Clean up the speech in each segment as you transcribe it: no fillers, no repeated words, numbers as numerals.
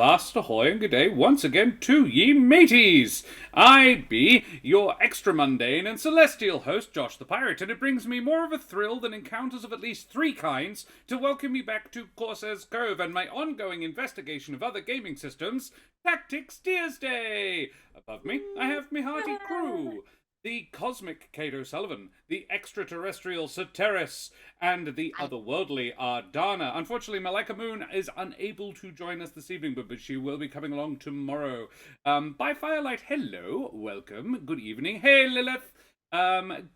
Avast ahoy and good day once again to ye mateys! I be your extra mundane and celestial host, Josh the Pirate, and it brings me more of a thrill than encounters of at least three kinds to welcome you back to Corsair's Cove and my ongoing investigation of other gaming systems, Tactics Tyrsday! Above me, I have me hearty crew. The cosmic Kate O'Sullivan, the extraterrestrial Terris, and the otherworldly Ardanna. Unfortunately, Malika Moon is unable to join us this evening, but she will be coming along tomorrow. By Firelight, hello, welcome, good evening. Hey, Lilith.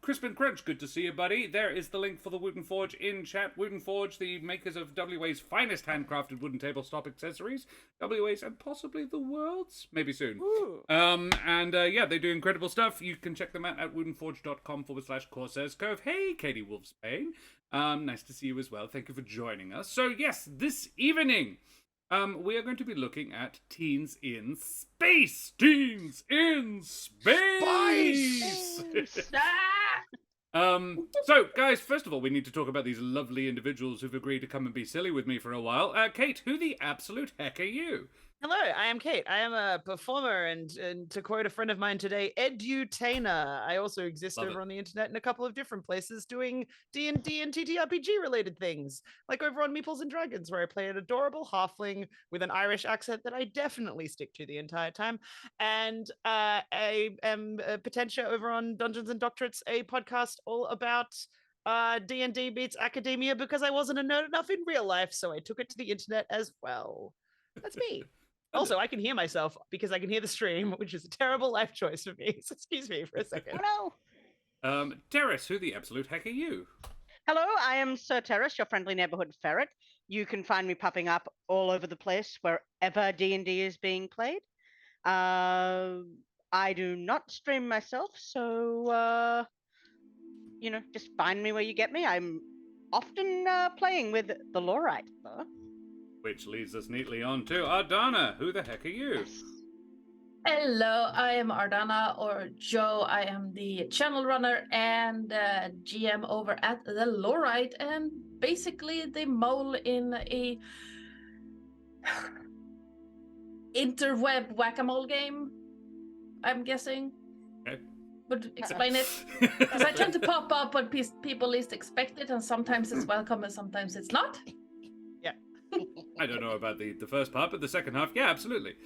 Crispin Crunch, good to see you, buddy. There is the link for the Wooden Forge in chat. Wooden Forge, the makers of WA's finest handcrafted wooden tabletop accessories. WA's and possibly the world's, maybe soon. Yeah, they do incredible stuff. You can check them out at woodenforge.com/Corsair's Cove. Hey, Katie Wolfsbane. Nice to see you as well. Thank you for joining us. So yes, this evening, we are going to be looking at Teens in Space! Teens in Space! So, guys, first of all, we need to talk about these lovely individuals who've agreed to come and be silly with me for a while. Kate, who the absolute heck are you? Hello, I am Kate. I am a performer and to quote a friend of mine today, edutainer. I also exist over on the internet in a couple of different places doing D&D and TTRPG related things, like over on Meeples and Dragons, where I play an adorable halfling with an Irish accent that I definitely stick to the entire time. And I am Potentia over on Dungeons and Doctorates, a podcast all about D&D beats academia because I wasn't a nerd enough in real life, so I took it to the internet as well. That's me. Also, I can hear myself because I can hear the stream, which is a terrible life choice for me. So excuse me for a second. Hello. Terris, who the absolute heck are you? Hello, I am Sir Terris, your friendly neighborhood ferret. You can find me popping up all over the place wherever D&D is being played. I do not stream myself, so just find me where you get me. I'm often playing with the Lorite, though. Which leads us neatly on to Ardanna. Who the heck are you? Hello, I am Ardanna, or Joe. I am the channel runner and GM over at the Lorite, and basically the mole in a interweb whack-a-mole game, I'm guessing. Okay. Would explain it. Because I tend to pop up when people least expect it, and sometimes it's welcome and sometimes it's not. I don't know about the first part, but the second half, yeah, absolutely.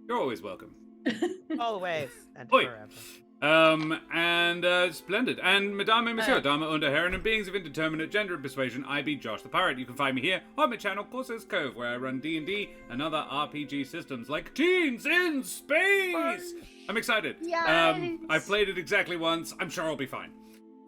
You're always welcome. Always and Oi. forever. Splendid. And Madame and Monsieur, Dama under Heron and Beings of Indeterminate Gender and Persuasion, I be Josh the Pirate. You can find me here on my channel, Corsair's Cove, where I run D&D and other RPG systems like Teens in Space! I'm excited. Yes. I've played it exactly once. I'm sure I'll be fine.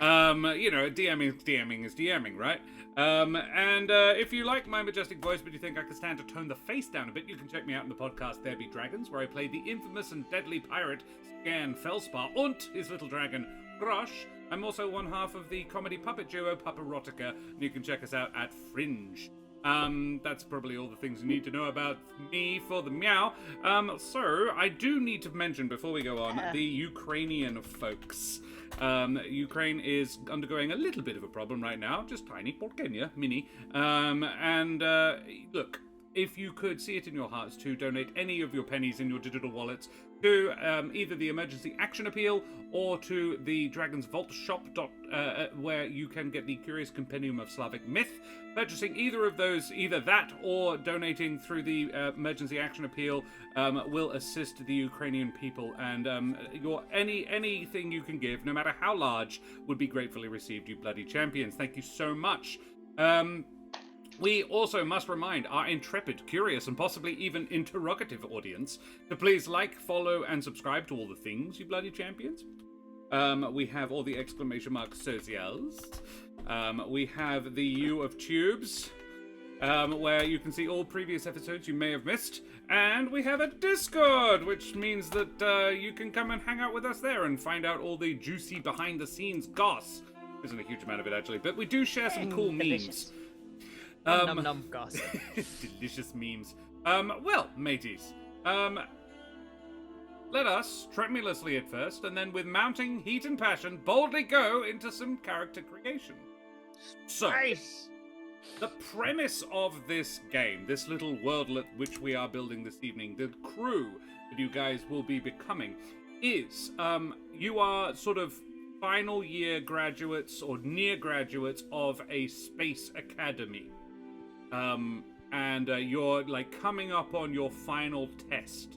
DMing is DMing, right? If you like my majestic voice but you think I could stand to tone the face down a bit, you can check me out in the podcast There Be Dragons, where I play the infamous and deadly pirate Scan Felspar and his little dragon, Grosh. I'm also one half of the comedy puppet duo Pupperotica, and you can check us out at Fringe. That's probably all the things you need to know about me for the meow. So I do need to mention before we go on, the Ukrainian folks. Ukraine is undergoing a little bit of a problem right now, just tiny, Porkenya, mini. Look, if you could see it in your hearts to donate any of your pennies in your digital wallets to either the Emergency Action Appeal or to the Dragon's Vault shop, where you can get the Curious Compendium of Slavic Myth. Purchasing either of those, either that or donating through the Emergency Action Appeal, will assist the Ukrainian people. And anything you can give, no matter how large, would be gratefully received, you bloody champions. Thank you so much. We also must remind our intrepid, curious, and possibly even interrogative audience to please like, follow, and subscribe to all the things, you bloody champions. We have all the exclamation mark socials. We have the U of Tubes, where you can see all previous episodes you may have missed. And we have a Discord, which means that you can come and hang out with us there and find out all the juicy behind-the-scenes goss. Isn't a huge amount of it, actually, but we do share some cool memes. Num gossip. Delicious memes. Well, mateys, let us, tremulously at first, and then with mounting heat and passion, boldly go into some character creation. So, Nice. The premise of this game, this little worldlet which we are building this evening, the crew that you guys will be becoming, is you are sort of final year graduates or near graduates of a space academy. And you're like coming up on your final test.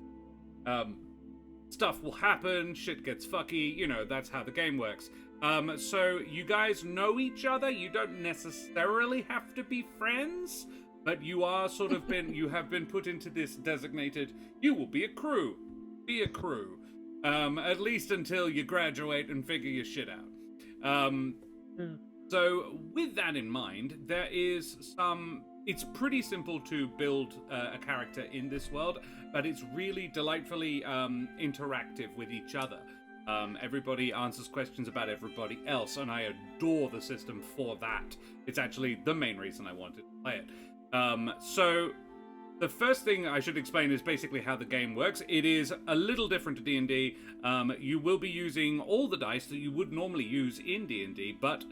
Stuff will happen, shit gets fucky, you know, that's how the game works. So you guys know each other, you don't necessarily have to be friends, but you are sort of you have been put into this designated, you will be a crew. Be a crew. At least until you graduate and figure your shit out. So with that in mind, there is it's pretty simple to build a character in this world, but it's really delightfully interactive with each other. Everybody answers questions about everybody else, and I adore the system for that. It's actually the main reason I wanted to play it. So the first thing I should explain is basically how the game works. It is a little different to D&D. You will be using all the dice that you would normally use in D&D, but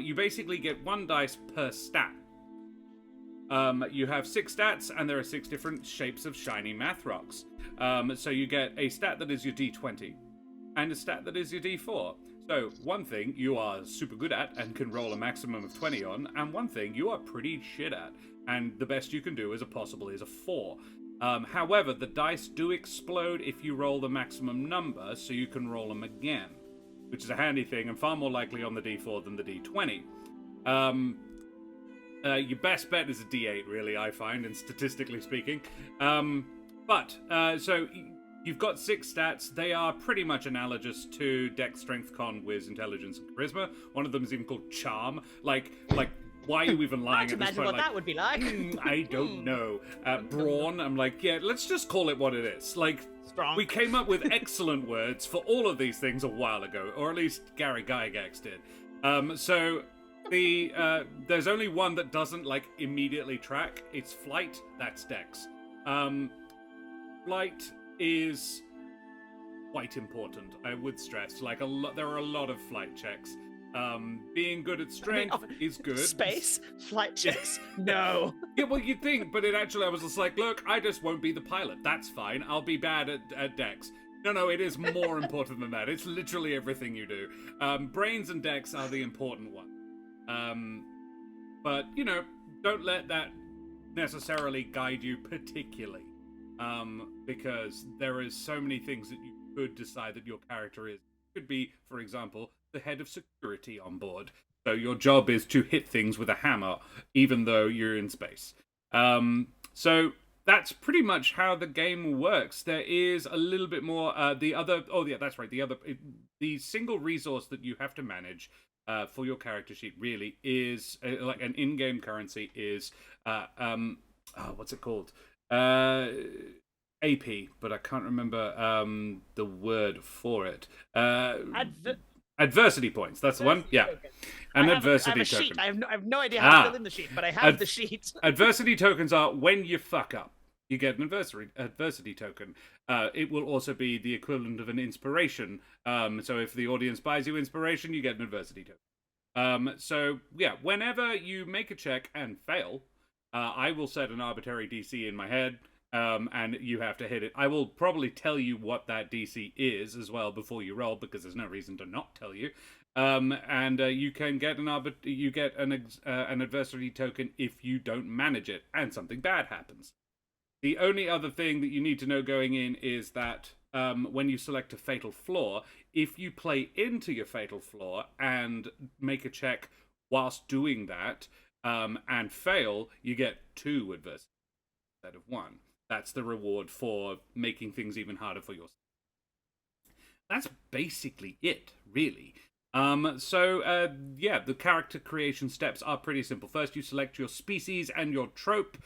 you basically get 1 dice per stat. You have 6 stats, and there are 6 different shapes of shiny math rocks. So you get a stat that is your D20, and a stat that is your D4. So, one thing you are super good at and can roll a maximum of 20 on, and one thing you are pretty shit at, and the best you can do is a 4. However, the dice do explode if you roll the maximum number, so you can roll them again, which is a handy thing and far more likely on the D4 than the D20. Your best bet is a D8, really, I find, and statistically speaking. So you've got 6 stats. They are pretty much analogous to Dex, Strength, Con, Wiz, Intelligence, and Charisma. One of them is even called Charm. Like, why are you even lying at this point? Imagine what that would be like. I don't know. Brawn, I'm like, yeah, let's just call it what it is. Like, Strong. We came up with excellent words for all of these things a while ago, or at least Gary Gygax did. There's only one that doesn't, like, immediately track. It's Flight, that's Dex. Flight is quite important, I would stress. Like, there are a lot of flight checks. Being good at strength is good. Space? Flight checks? No. Yeah, well, you'd think, but I was just like, look, I just won't be the pilot. That's fine. I'll be bad at Dex. No, it is more important than that. It's literally everything you do. Brains and Dex are the important one. But, you know, don't let that necessarily guide you particularly. Because there is so many things that you could decide that your character is. It could be, for example, the head of security on board. So your job is to hit things with a hammer, even though you're in space. So that's pretty much how the game works. There is a little bit more. The single resource that you have to manage for your character sheet really is like an in-game currency is what's it called? AP, but I can't remember the word for it. Adversity points. That's the one. Yeah, an adversity token. Sheet. I have no idea how to fill in the sheet, but I have the sheet. Adversity tokens are when you fuck up, you get an adversity token. It will also be the equivalent of an inspiration. So if the audience buys you inspiration, you get an adversity token. So yeah, whenever you make a check and fail, I will set an arbitrary DC in my head. And you have to hit it. I will probably tell you what that DC is as well before you roll, because there's no reason to not tell you. And you can get an adversity token if you don't manage it, and something bad happens. The only other thing that you need to know going in is that when you select a fatal flaw, if you play into your fatal flaw and make a check whilst doing that and fail, you get 2 adversities instead of 1. That's the reward for making things even harder for yourself. That's basically it, really. The character creation steps are pretty simple. First, you select your species and your trope,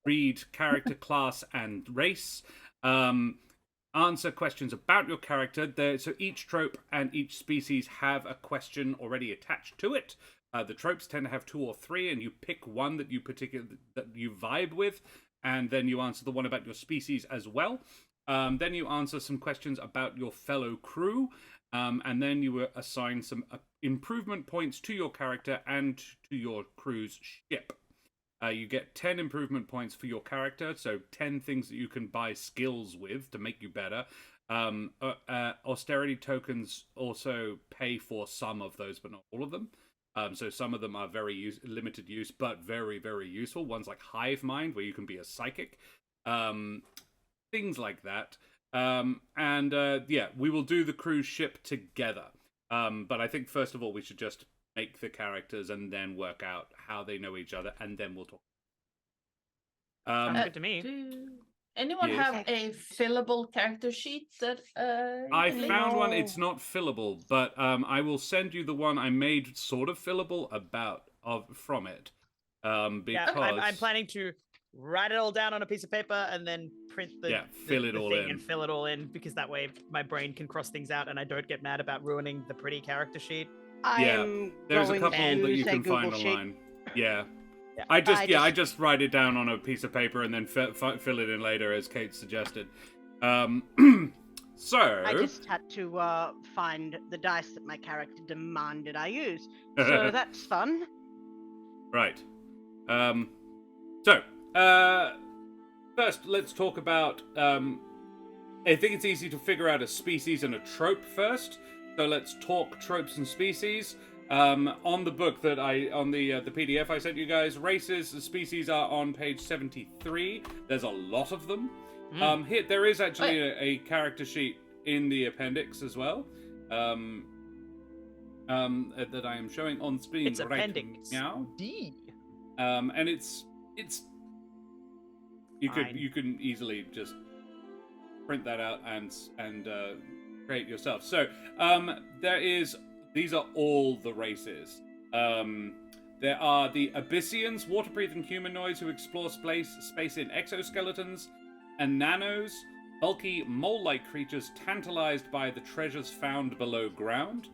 read character, class, and race. Answer questions about your character. So each trope and each species have a question already attached to it. The tropes tend to have 2 or 3, and you pick one that you vibe with. And then you answer the one about your species as well. Then you answer some questions about your fellow crew. And then you assign some improvement points to your character and to your crew's ship. You get 10 improvement points for your character, so 10 things that you can buy skills with to make you better. Austerity tokens also pay for some of those, but not all of them. So some of them are very limited use, but very, very useful. Ones like Hive Mind, where you can be a psychic. Things like that. We will do the cruise ship together. But I think, first of all, we should just make the characters and then work out how they know each other, and then we'll talk. Sounds good to me. Do anyone have a fillable character sheet that I found one. It's not fillable, but I will send you the one I made sort of fillable from it. Because I'm planning to write it all down on a piece of paper and then print fill it all in and fill it all in, because that way my brain can cross things out and I don't get mad about ruining the pretty character sheet. There's a couple that you can find online. Yeah. I just write it down on a piece of paper and then fill it in later, as Kate suggested. So I just had to find the dice that my character demanded I use, so that's fun. Right. First, let's talk about. I think it's easy to figure out a species and a trope first. So let's talk tropes and species. On the book that the PDF I sent you guys, races and species are on page 73. There's a lot of them. Here there is actually a character sheet in the appendix as well. That I am showing on screen. It's appendix D. And it's you can easily just print that out and create yourself. So these are all the races. There are the Abyssians, water-breathing humanoids who explore space in exoskeletons, and nanos, bulky mole-like creatures tantalized by the treasures found below ground.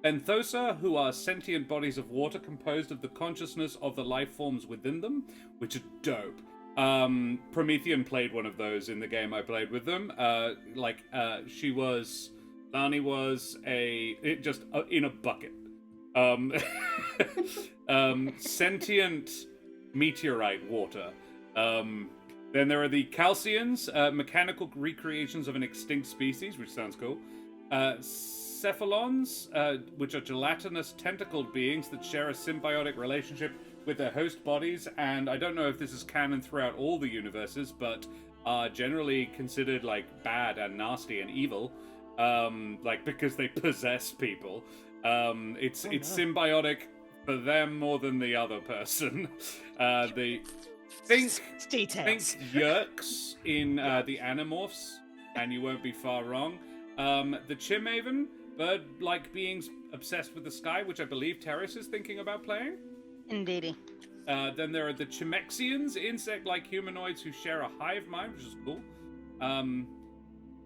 Benthosa, who are sentient bodies of water composed of the consciousness of the life forms within them, which are dope. Promethean played one of those in the game I played with them. Lani was in a bucket. Sentient meteorite water. Then there are the Calcians, mechanical recreations of an extinct species, which sounds cool. Cephalons, which are gelatinous tentacled beings that share a symbiotic relationship with their host bodies, and I don't know if this is canon throughout all the universes, but are generally considered like bad and nasty and evil, because they possess people. It's symbiotic for them more than the other person. Think Yerks in the Animorphs, and you won't be far wrong. The Chimhaven, bird-like beings obsessed with the sky, which I believe Terris is thinking about playing. Indeedy. Then there are the Chimexians, insect-like humanoids who share a hive mind, which is cool.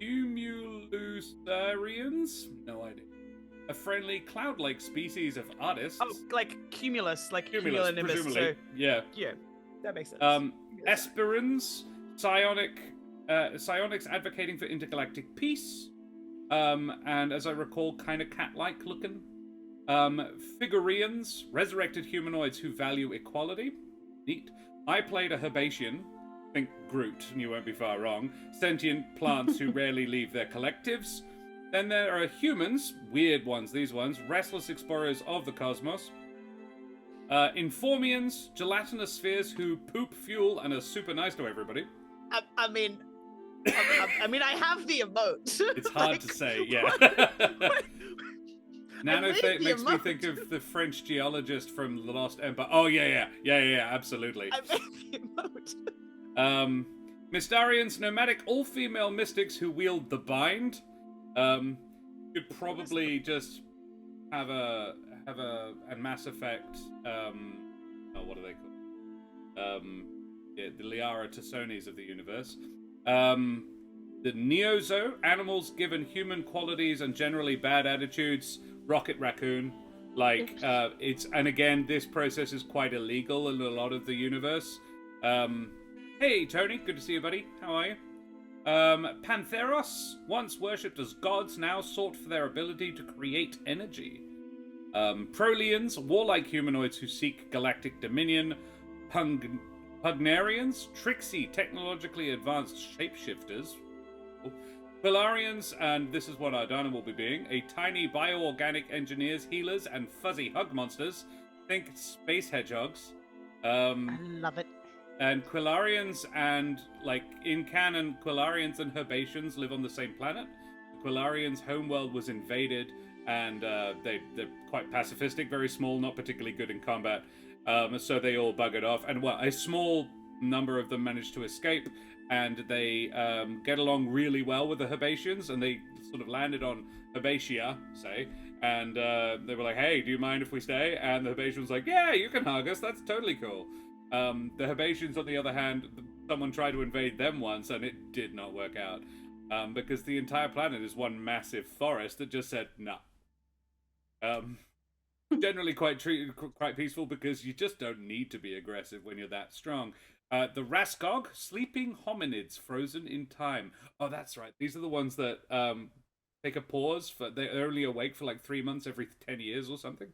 Cumulusarians? No idea. A friendly cloud-like species of artists. Oh, like Cumulus, like Cumulonimbus. Presumably. So, yeah, that makes sense. Esperans, psionics advocating for intergalactic peace. And as I recall, kind of cat-like looking. Figureans, resurrected humanoids who value equality. Neat. I played a Herbacean, think Groot, and you won't be far wrong. Sentient plants who rarely leave their collectives. Then there are humans, weird ones, these ones, restless explorers of the cosmos. Informians, gelatinous spheres who poop fuel and are super nice to everybody. I mean, I have the emote. It's hard to say, yeah. Nanotech makes me think of the French geologist from The Lost Empire. Oh, yeah, absolutely. I made the emote. Mystarians, nomadic all-female mystics who wield the bind. Could probably just have a Mass Effect. What are they called? The Liara Tassonis of the universe. The Neozo, animals given human qualities and generally bad attitudes. Rocket Raccoon, and again, this process is quite illegal in a lot of the universe. Hey, Tony, good to see you, buddy. How are you? Pantheros, once worshipped as gods, now sought for their ability to create energy. Prolians, warlike humanoids who seek galactic dominion. Pugnarians, tricksy, technologically advanced shapeshifters. Quillarians, and this is what Ardanna will be being, a tiny bioorganic engineers, healers, and fuzzy hug monsters. Think space hedgehogs. I love it. And Quillarians and, like, in canon, Quillarians and Herbaceans live on the same planet. The Quillarians' homeworld was invaded, and they're quite pacifistic, very small, not particularly good in combat. So they all buggered off. And, well, a small number of them managed to escape, and they get along really well with the Herbaceans, and they sort of landed on Herbacia, say, and they were like, hey, do you mind if we stay? And the Herbaceans like, yeah, you can hug us, that's totally cool. The Herbaceans, on the other hand, someone tried to invade them once, and it did not work out. Because the entire planet is one massive forest that just said, nah. Generally quite peaceful, because you just don't need to be aggressive when you're that strong. The Raskog, sleeping hominids frozen in time. Oh, that's right. These are the ones that take a pause. They're only awake for like 3 months every 10 years or something.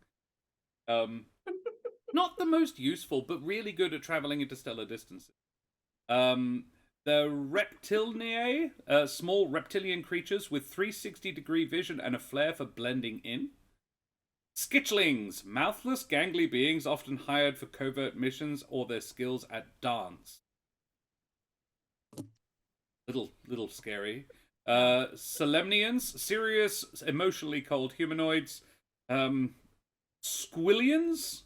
Not the most useful, but really good at traveling interstellar distances. The Reptilinae, small reptilian creatures with 360-degree vision and a flair for blending in. Skitchlings, mouthless, gangly beings often hired for covert missions or their skills at dance. Little scary. Solemnians, serious, emotionally cold humanoids. Squillians?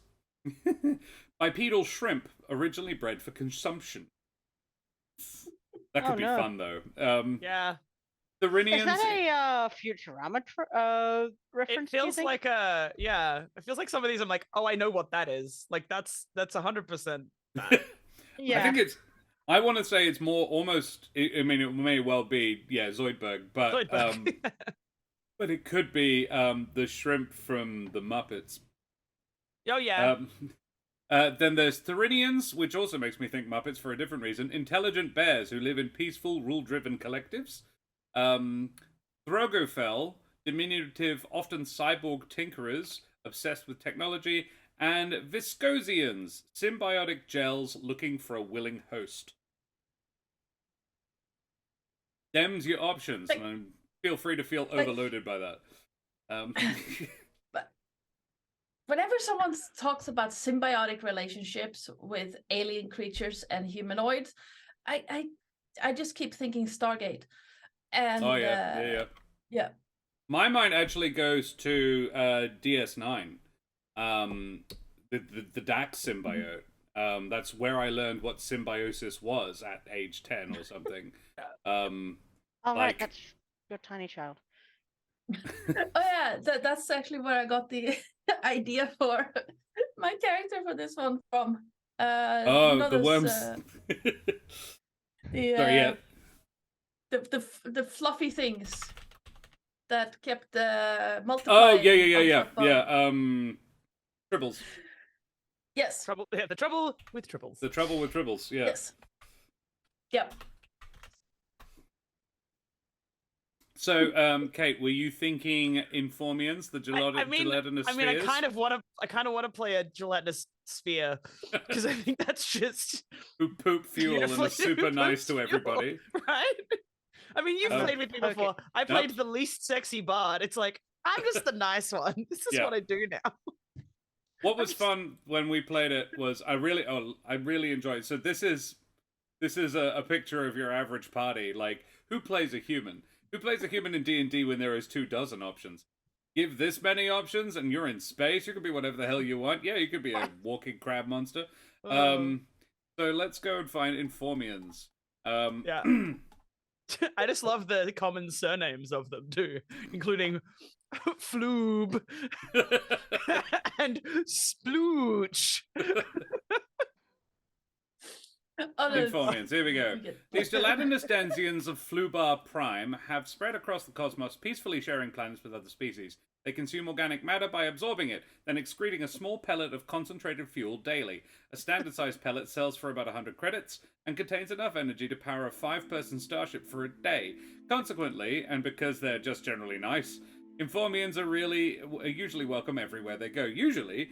Bipedal shrimp, originally bred for consumption. That could be fun, though. Yeah. Therinians... Is that a Futurama reference? It feels like it feels like some of these I'm like, oh, I know what that is. Like that's 100% that. Yeah. I think I want to say it's more almost, I mean, it may well be, Zoidberg, but Zoidberg. but it could be the shrimp from the Muppets. Oh, yeah. Then there's Therinians, which also makes me think Muppets for a different reason. Intelligent bears who live in peaceful, rule-driven collectives. Throgofell, diminutive, often cyborg tinkerers, obsessed with technology. And Viscosians, symbiotic gels looking for a willing host. Them's your options, and feel free to feel overloaded by that. But whenever someone talks about symbiotic relationships with alien creatures and humanoids, I just keep thinking Stargate. And yeah. My mind actually goes to DS9, the Dax symbiote. That's where I learned what symbiosis was at age 10 or something. All right, that's your tiny child. Oh yeah, that's actually where I got the idea for my character for this one from. The worms. The fluffy things that kept Oh multiplying. yeah. Tribbles. Yes. The trouble with tribbles. The trouble with tribbles. Yeah. Yes. Yep. So, Kate, were you thinking Informians, the gelatinous spheres? I kind of want to play a gelatinous sphere because I think that's just who poop fuel and are super nice to everybody, right? I mean, you've played with me before. Okay. I played the least sexy bard. It's like I'm just the nice one. This is what I do now. What was fun when we played it was I really enjoyed it. So this is a picture of your average party. Like, who plays a human? Who plays a human in D&D when there is 24 options? Give this many options and you're in space. You can be whatever the hell you want. Yeah, you could be a walking crab monster. So let's go and find Informians. Yeah. I just love the common surnames of them too, including Floob and Splooch. Informians, here we go. These gelatinous densians of Flubar Prime have spread across the cosmos, peacefully sharing planets with other species. They consume organic matter by absorbing it, then excreting a small pellet of concentrated fuel daily. A standard-sized pellet sells for about 100 credits and contains enough energy to power a 5-person starship for a day. Consequently, and because they're just generally nice, Informians are usually welcome everywhere they go. Usually,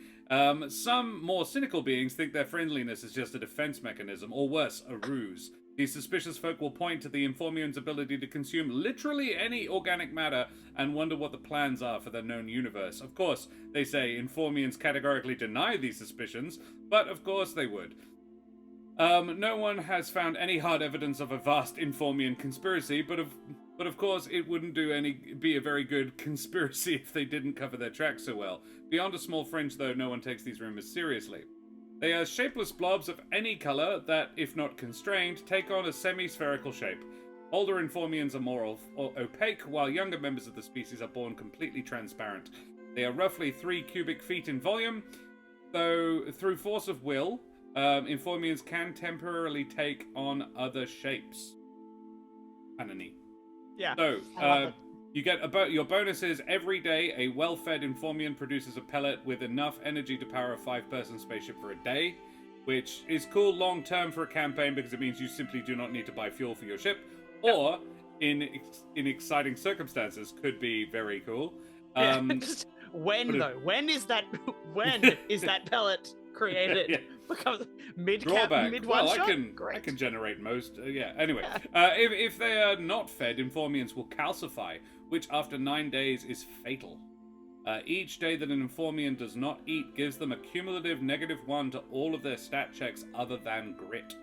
some more cynical beings think their friendliness is just a defense mechanism, or worse, a ruse. These suspicious folk will point to the Informians' ability to consume literally any organic matter and wonder what the plans are for their known universe. Of course, they say Informians categorically deny these suspicions, but of course they would. No one has found any hard evidence of a vast Informian conspiracy, but of course it wouldn't be a very good conspiracy if they didn't cover their tracks so well. Beyond a small fringe, though, no one takes these rumors seriously. They are shapeless blobs of any color that, if not constrained, take on a semi-spherical shape. Older Informians are more opaque, while younger members of the species are born completely transparent. They are roughly 3 cubic feet in volume, though through force of will, Informians can temporarily take on other shapes. Kinda neat. Yeah. So, you get your bonuses every day. A well-fed Informian produces a pellet with enough energy to power a 5-person spaceship for a day, which is cool long-term for a campaign because it means you simply do not need to buy fuel for your ship, or in exciting circumstances could be very cool. When is that pellet created? Yeah. Becomes mid Well, shot? I can generate most. Anyway, if they are not fed, Informians will calcify, which after 9 days is fatal. Each day that an Informian does not eat gives them a cumulative -1 to all of their stat checks other than grit.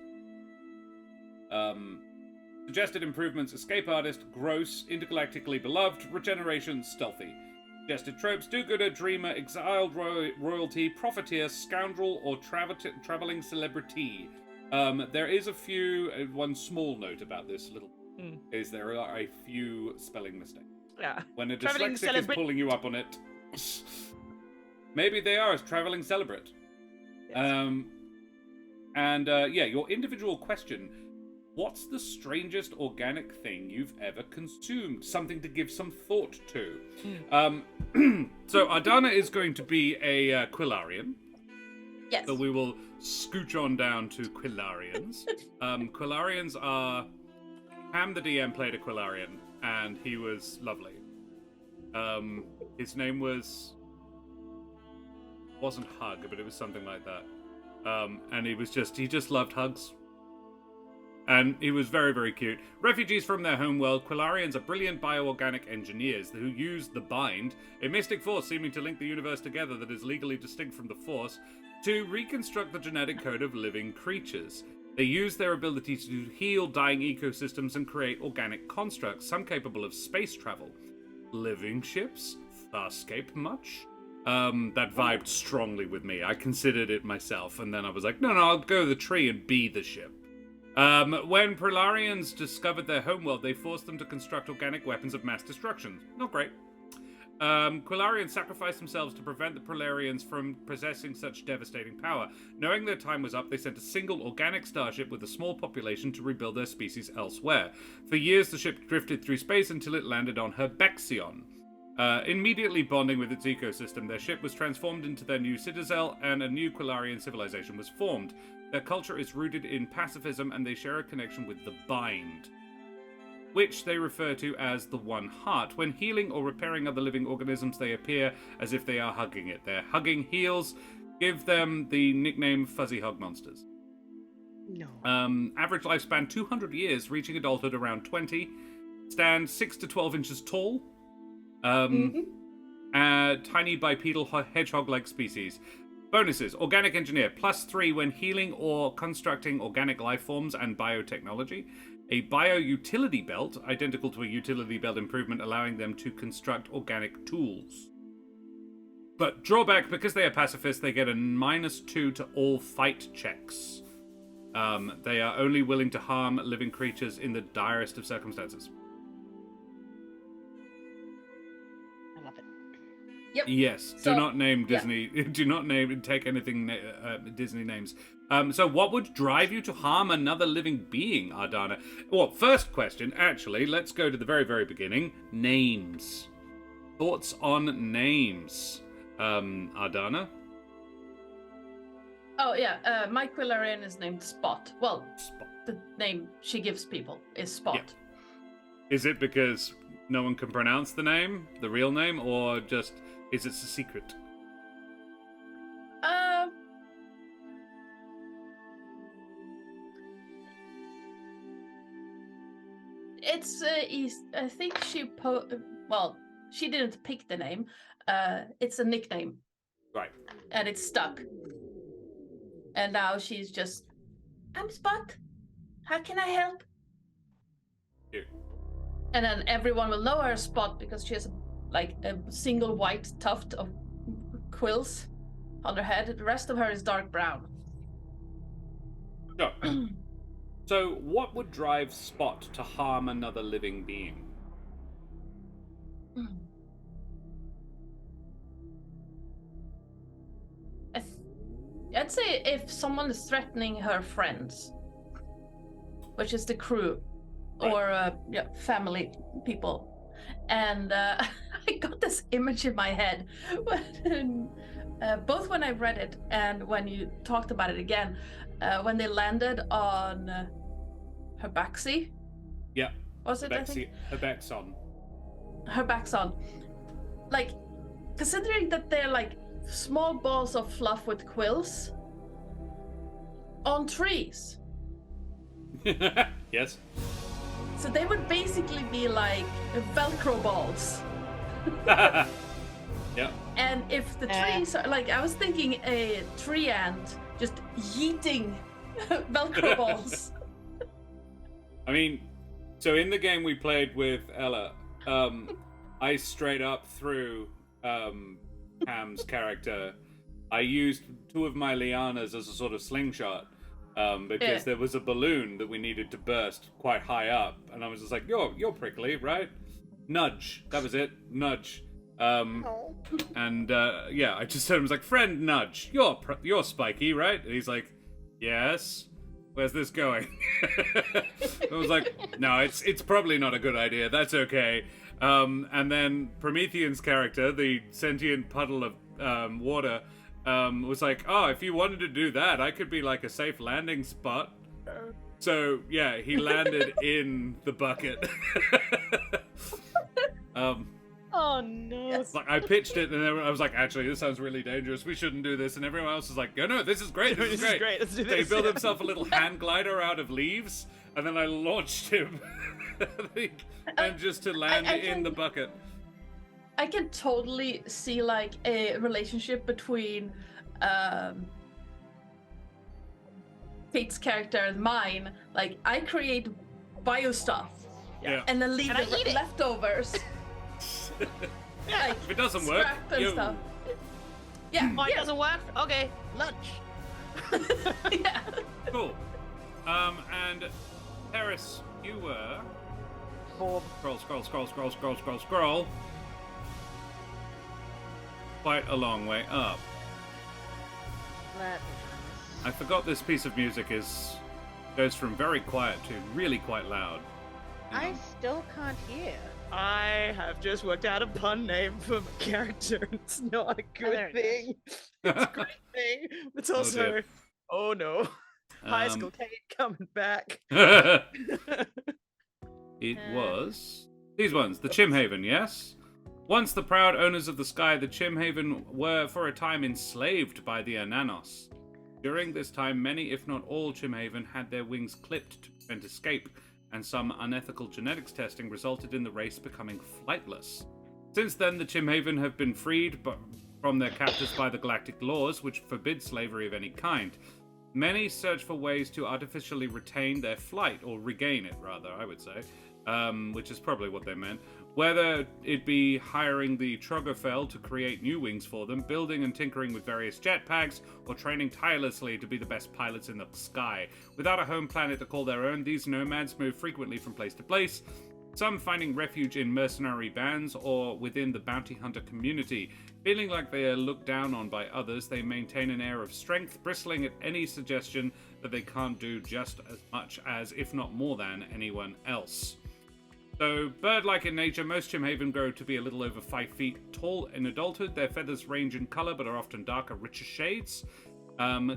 Suggested improvements: escape artist, gross, intergalactically beloved, regeneration, stealthy. Suggested tropes: do-gooder, dreamer, exiled royalty, profiteer, scoundrel, or traveling celebrity. There is one small note about this little is there are a few spelling mistakes. Yeah. When a dyslexic is pulling you up on it, maybe they are a traveling celebrant. Yes. Your individual question: what's the strangest organic thing you've ever consumed? Something to give some thought to. So Ardanna is going to be a Quillarian. Yes. So we will scooch on down to Quillarians. Quillarians are... Ham the DM played a Quillarian, and he was lovely. His name wasn't Hug, but it was something like that. And he just loved hugs. And he was very, very cute. Refugees from their homeworld, Quillarians are brilliant bioorganic engineers who use the Bind, a mystic force seeming to link the universe together that is legally distinct from the Force, to reconstruct the genetic code of living creatures. They use their ability to heal dying ecosystems and create organic constructs, some capable of space travel. Living ships? Farscape much? That vibed strongly with me. I considered it myself, and then I was like, no, I'll go to the tree and be the ship. When Quillarians discovered their homeworld, they forced them to construct organic weapons of mass destruction. Not great. Quillarians sacrificed themselves to prevent the Prolarians from possessing such devastating power. Knowing their time was up, they sent a single organic starship with a small population to rebuild their species elsewhere. For years, the ship drifted through space until it landed on Herbexion. Immediately bonding with its ecosystem, their ship was transformed into their new citadel, and a new Quillarian civilization was formed. Their culture is rooted in pacifism, and they share a connection with the Bind, which they refer to as the One Heart. When healing or repairing other living organisms, they appear as if they are hugging it. Their hugging heals give them the nickname Fuzzy Hug Monsters. No. Average lifespan 200 years, reaching adulthood around 20. Stand 6 to 12 inches tall. Tiny bipedal hedgehog-like species. Bonuses: organic engineer, +3 when healing or constructing organic life forms and biotechnology. A bio-utility belt, identical to a utility belt improvement, allowing them to construct organic tools. But drawback, because they are pacifists, they get a -2 to all fight checks. They are only willing to harm living creatures in the direst of circumstances. I love it. Yep. Yes, do not name Disney. Yeah. Do not take anything Disney names. So what would drive you to harm another living being, Ardanna? Well, first question, actually, let's go to the very, very beginning. Names. Thoughts on names, Ardanna? Oh, yeah. My Quillarian is named Spot. Well, Spot. the name she gives people is Spot. Is it because no one can pronounce the name, the real name, or just is it a secret? It's I think she didn't pick the name. It's a nickname. Right. And it's stuck. And now she's just, I'm Spot. How can I help? Here. And then everyone will know her Spot because she has like a single white tuft of quills on her head. The rest of her is dark brown. No. So, what would drive Spot to harm another living being? I'd say if someone is threatening her friends, which is the crew, right. or family people. And I got this image in my head, both when I read it and when you talked about it again, when they landed on her backseat. Yeah. Was it? Her back's on. Her back's on. Like, considering that they're like small balls of fluff with quills on trees. Yes. So they would basically be like Velcro balls. Yeah. And if the trees are like, I was thinking a tree ant just yeeting Velcro balls. I mean, so in the game we played with Ella, I straight up threw Ham's character. I used two of my lianas as a sort of slingshot because there was a balloon that we needed to burst quite high up, and I was just like, "You're prickly, right?" Nudge. That was it. Nudge. And I just said, I was like, "Friend, nudge. You're spiky, right?" And he's like, "Yes." Where's this going? I was like, "No, it's probably not a good idea. That's okay." And then Promethean's character, the sentient puddle of water, was like, "Oh, if you wanted to do that, I could be like a safe landing spot." So yeah, he landed in the bucket. Oh no! Yes. Like I pitched it, and I was like, "Actually, this sounds really dangerous. We shouldn't do this." And everyone else was like, "Oh no, this is great. This is great. Let's do So he this." built himself a little hand glider out of leaves, and then I launched him, and just to land in the bucket. I can totally see like a relationship between Kate's character and mine. Like I create bio stuff, and then leave the leftovers. Like, if it doesn't work, stuff. Yeah. Oh, it doesn't work? Okay, lunch. Yeah. Cool. And Terris, you were... Scroll. Quite a long way up. I forgot this piece of music goes from very quiet to really quite loud. I still can't hear. I have just worked out a pun name for my character. It's not a good thing. It's a great thing. It's also, oh no, high school Kate coming back. It was these ones, the Chimhaven, yes? Once the proud owners of the sky, the Chimhaven were for a time enslaved by the Ananos. During this time, many, if not all, Chimhaven had their wings clipped to prevent escape, and some unethical genetics testing resulted in the race becoming flightless. Since then, the Chimhaven have been freed from their captors by the galactic laws, which forbid slavery of any kind. Many search for ways to artificially retain their flight, or regain it, rather, I would say, which is probably what they meant. Whether it be hiring the Troggerfell to create new wings for them, building and tinkering with various jetpacks, or training tirelessly to be the best pilots in the sky. Without a home planet to call their own, these nomads move frequently from place to place, some finding refuge in mercenary bands or within the bounty hunter community. Feeling like they are looked down on by others, they maintain an air of strength, bristling at any suggestion that they can't do just as much as, if not more than, anyone else. So, bird-like in nature, most Chimhaven grow to be a little over 5 feet tall in adulthood. Their feathers range in color, but are often darker, richer shades.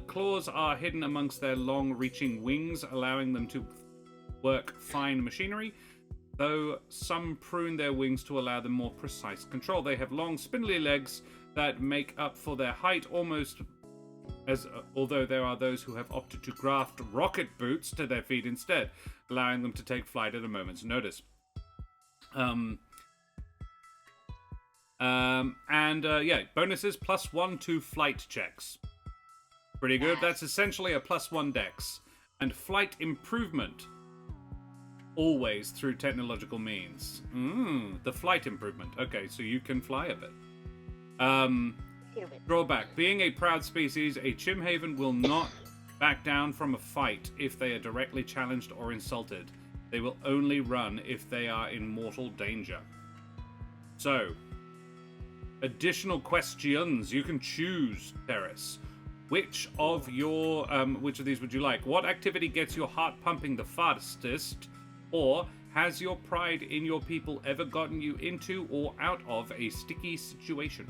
Claws are hidden amongst their long-reaching wings, allowing them to work fine machinery. though some prune their wings to allow them more precise control. They have long, spindly legs that make up for their height almost although there are those who have opted to graft rocket boots to their feet instead, allowing them to take flight at a moment's notice. Bonuses +1 to flight checks. Pretty good. That's essentially a +1 dex. And flight improvement. Always through technological means. The flight improvement. Okay, so you can fly a bit. Drawback. Being a proud species, a Chimhaven will not back down from a fight if they are directly challenged or insulted. They will only run if they are in mortal danger. So, additional questions. You can choose, Terris. Which of these would you like? What activity gets your heart pumping the fastest? Or has your pride in your people ever gotten you into or out of a sticky situation?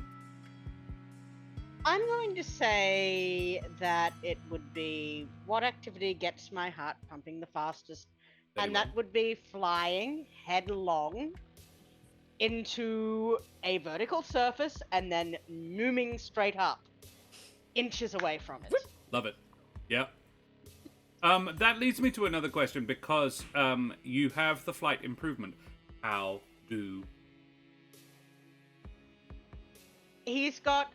I'm going to say that it would be what activity gets my heart pumping the fastest, and that would be flying headlong into a vertical surface and then mooming straight up, inches away from it. Love it. Yeah. That leads me to another question, because you have the flight improvement. How do... He's got,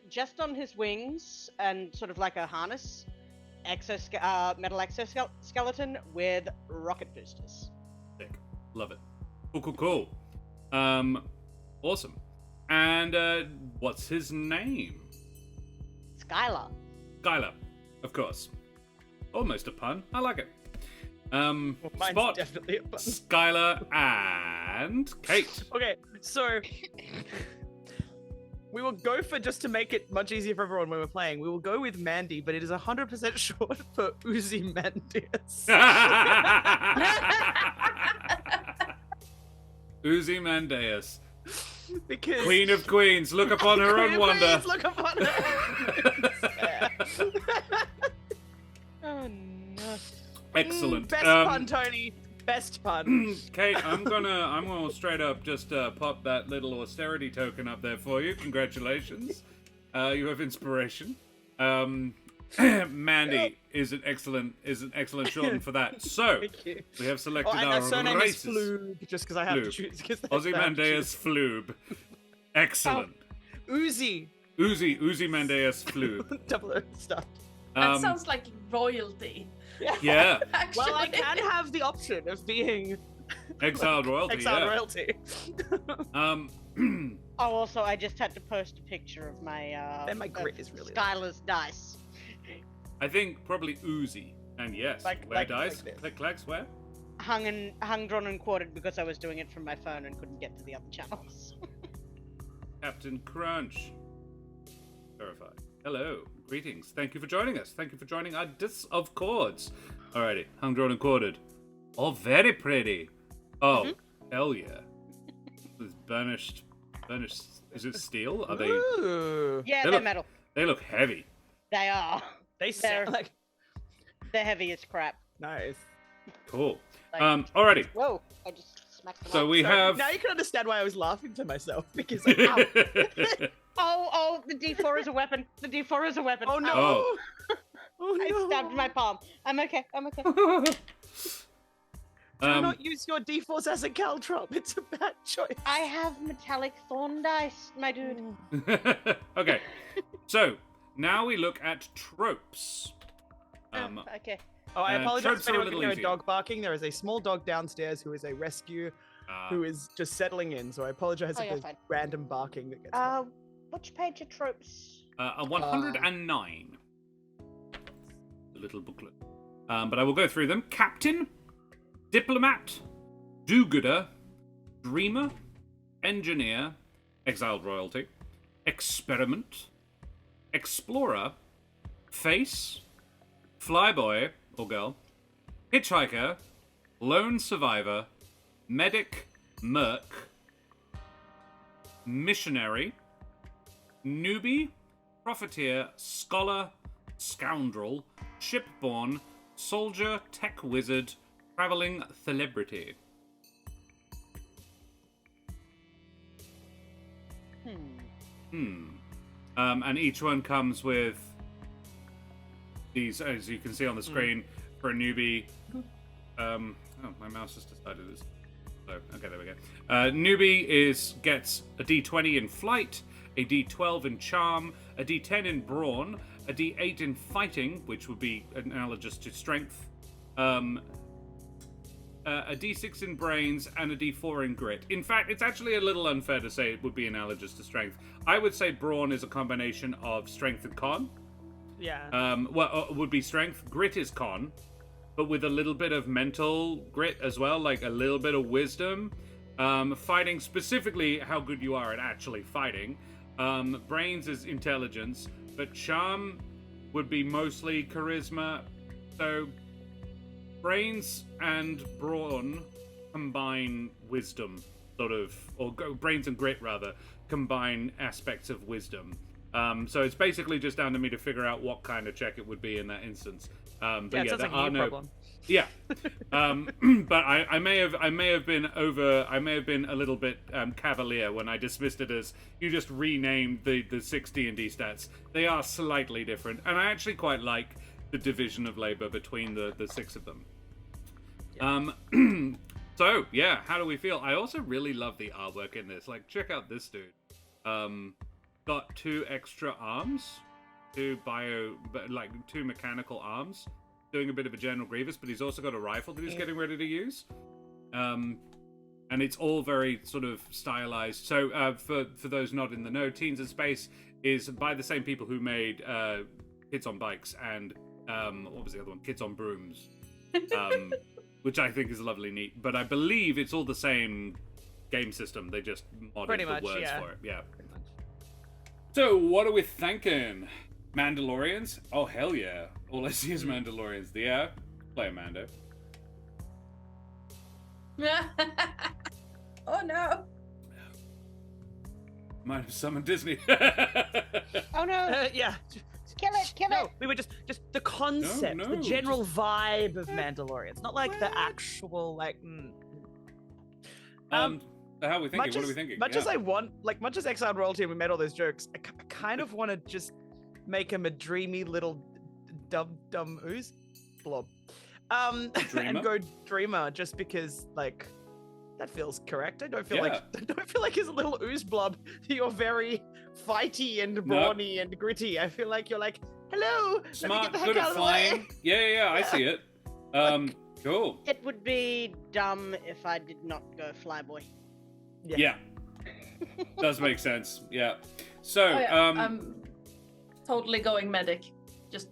just on his wings and sort of like a harness, metal exoskeleton with rocket boosters. Sick. Love it. Cool. Awesome. And what's his name? Skylar. Skylar, of course. Almost a pun. I like it. Mine's Spot, definitely a pun. Skylar, and Kate. Okay, so we will go for, just to make it much easier for everyone when we're playing, we will go with Mandy, but it is 100% short for Ozymandias. Ozymandias. Because Queen of Queens, look upon her own wonder. Look upon her. Oh no. Excellent. Best pun, Tony. Best pun. Kate, I'm gonna straight up just pop that little austerity token up there for you. Congratulations. You have inspiration. Mandy is an excellent shorten for that. So we have selected and our their surname races. is Floob, just because I have to choose. Ozymandias Floob. Excellent. Uzi. Ozymandias Floob. Double O stuff. That sounds like royalty. Yeah. Actually. Well, I can have the option of being Exiled royalty. exiled royalty. Oh, also, I just had to post a picture of my Then my grit is really Skylar's dice. I think probably Uzi. And yes, Like dice? this. Click, where? Hung, drawn, and quartered because I was doing it from my phone and couldn't get to the other channels. Captain Crunch. Verified. Hello. Greetings. Thank you for joining us. Thank you for joining our Dis of Chords. Alrighty. Hung, drawn, and quartered. Oh, very pretty. Oh, hell yeah. It's burnished. Is it steel? Are they? Ooh. Yeah, They they're look- metal. They look heavy. They are. They sound like They're heavy as crap. nice. Cool. Like- Alrighty. Whoa! I just smacked them So up. we Sorry. have. Now you can understand why I was laughing to myself because Oh, the D4 is a weapon. The D4 is a weapon. oh no. Oh. Oh I no. stabbed my palm. I'm okay. Do not use your D4s as a caltrop. It's a bad choice. I have metallic thorn dice, my dude. Okay. So now we look at tropes. Okay. Oh, I apologize tropes if are a anyone little can hear a easier. dog barking. There is a small dog downstairs who is a rescue who is just settling in. So I apologize Oh, if you're there's fine. random barking that gets heard. Which page are tropes? A 109. The little booklet. But I will go through them. Captain, diplomat, do-gooder, dreamer, engineer, exiled royalty, experiment, explorer, face, flyboy or girl, hitchhiker, lone survivor, medic, merc, missionary, newbie, profiteer, scholar, scoundrel, shipborne, soldier, tech wizard, traveling celebrity. And each one comes with these, as you can see on the screen, for a newbie. My mouse has decided this. So, okay, there we go. Newbie gets a D20 in flight, a D12 in charm, a D10 in brawn, a D8 in fighting, which would be analogous to strength, a D6 in brains, and a D4 in grit. In fact, it's actually a little unfair to say it would be analogous to strength. I would say brawn is a combination of strength and con. Yeah. It would be strength. Grit is con, but with a little bit of mental grit as well, like a little bit of wisdom. Fighting, specifically how good you are at actually fighting. Brains is intelligence, but charm would be mostly charisma. So brains and brawn combine wisdom, sort of, or brains and grit rather, combine aspects of wisdom. So it's basically just down to me to figure out what kind of check it would be in that instance. But it sounds like a new problem. Yeah, but I may have been a little bit cavalier when I dismissed it as you just renamed the 6 D&D stats. They are slightly different, and I actually quite like the division of labor between the 6 of them. Yeah. So yeah, how do we feel? I also really love the artwork in this. Like, check out this dude. Got 2 extra arms, 2 mechanical arms. Doing a bit of a General Grievous, but he's also got a rifle that he's getting ready to use. And it's all very sort of stylized. So for those not in the know, Teens in Space is by the same people who made Kids on Bikes and what was the other one? Kids on Brooms. Which I think is lovely neat. But I believe it's all the same game system. They just modded the words for it. Yeah. So what are we thinking? Mandalorians? Oh, hell yeah. All I see is Mandalorians. Yeah, play a Mando. Oh, no. Might have summoned Disney. Oh, no. Yeah. Kill it. We were just the concept, the general vibe of Mandalorians, not like the actual, like... How are we thinking? What are we thinking? Much as I want, like, much as Exiled Royalty and we made all those jokes, I kind of want to just make him a dreamy little dumb ooze blob, and go dreamer, just because, like, that feels correct. I don't feel like he's a little ooze blob. You're very fighty and brawny and gritty. I feel like you're like, hello, smart, let me get the heck good out at of the flying. way. Yeah, I see it. Cool. It would be dumb if I did not go flyboy. Yeah. Does make sense. Yeah. So, I'm totally going medic. Just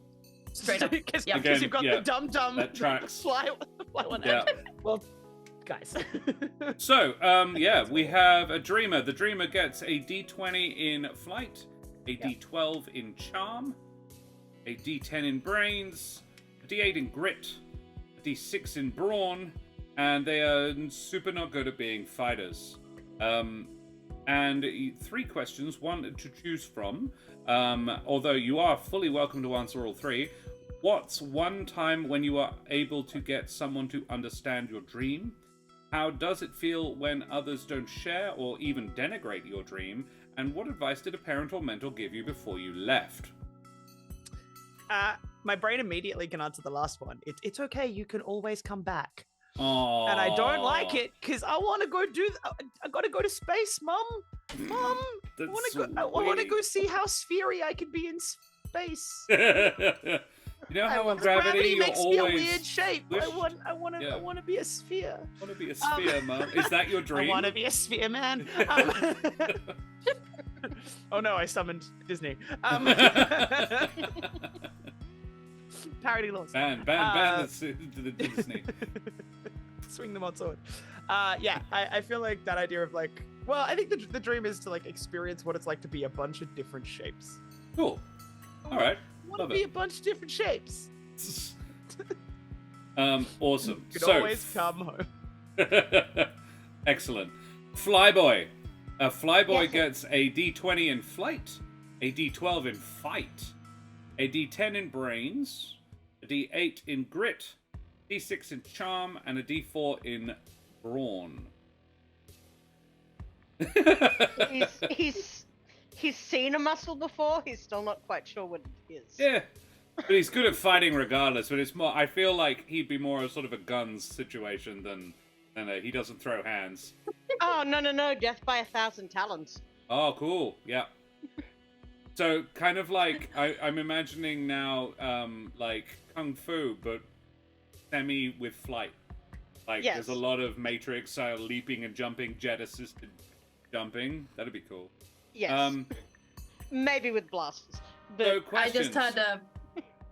straight up. Because Again, you've got the dumb that tracks. fly one. Yeah. Well, guys. So, we have a dreamer. The dreamer gets a D20 in flight, a D12 in charm, a D10 in brains, a D8 in grit, a D6 in brawn, and they are super not good at being fighters. And 3 questions, 1 to choose from. Although you are fully welcome to answer all 3. What's one time when you are able to get someone to understand your dream? How does it feel when others don't share or even denigrate your dream? And what advice did a parent or mentor give you before you left? My brain immediately can answer the last one. It's okay. You can always come back. Aww. And I don't like it because I want to go I got to go to space, Mom. Mom, I want to go see how sphery I can be in space. You know how on gravity makes you're me always a weird shape. I want to be a sphere. I want to be a sphere, Mom. Is that your dream? I want to be a sphere, man. Oh no, I summoned Disney. Parody laws. Ban the Disney. Swing them on sword. I feel like that idea of, like, well, I think the dream is to, like, experience what it's like to be a bunch of different shapes. Cool. All right. I want to be a bunch of different shapes. Awesome. You can always come home. Excellent. Flyboy. A Flyboy gets a D20 in flight, a D12 in fight, a D10 in brains, a D8 in grit, D6 in charm, and a D4 in brawn. He's seen a mussel before. He's still not quite sure what it is. Yeah. But he's good at fighting regardless, but it's more, I feel like he'd be more of sort of a guns situation than he doesn't throw hands. Oh, no. Death by 1,000 talons. Oh, cool. Yeah. So, kind of like, I'm imagining now, like, Kung Fu, but semi with flight. Like, Yes. there's a lot of Matrix-style leaping and jumping, jet-assisted jumping. That'd be cool. Yes. Maybe with blasters. But So, questions. I just had a...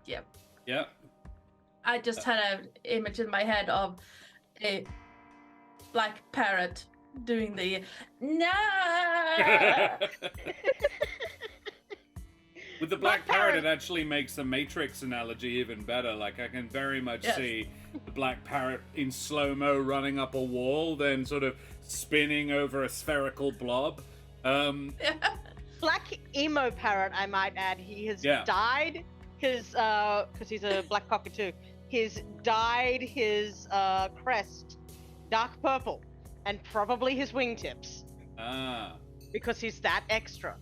Yep. Yeah. I just had an image in my head of a black parrot doing the nah. With the black parrot, it actually makes the Matrix analogy even better. Like, I can very much see the black parrot in slow-mo running up a wall, then sort of spinning over a spherical blob. Black emo parrot, I might add, he has dyed his, because he's a black cockatoo, he's dyed his crest dark purple, and probably his wingtips. Ah. Because he's that extra.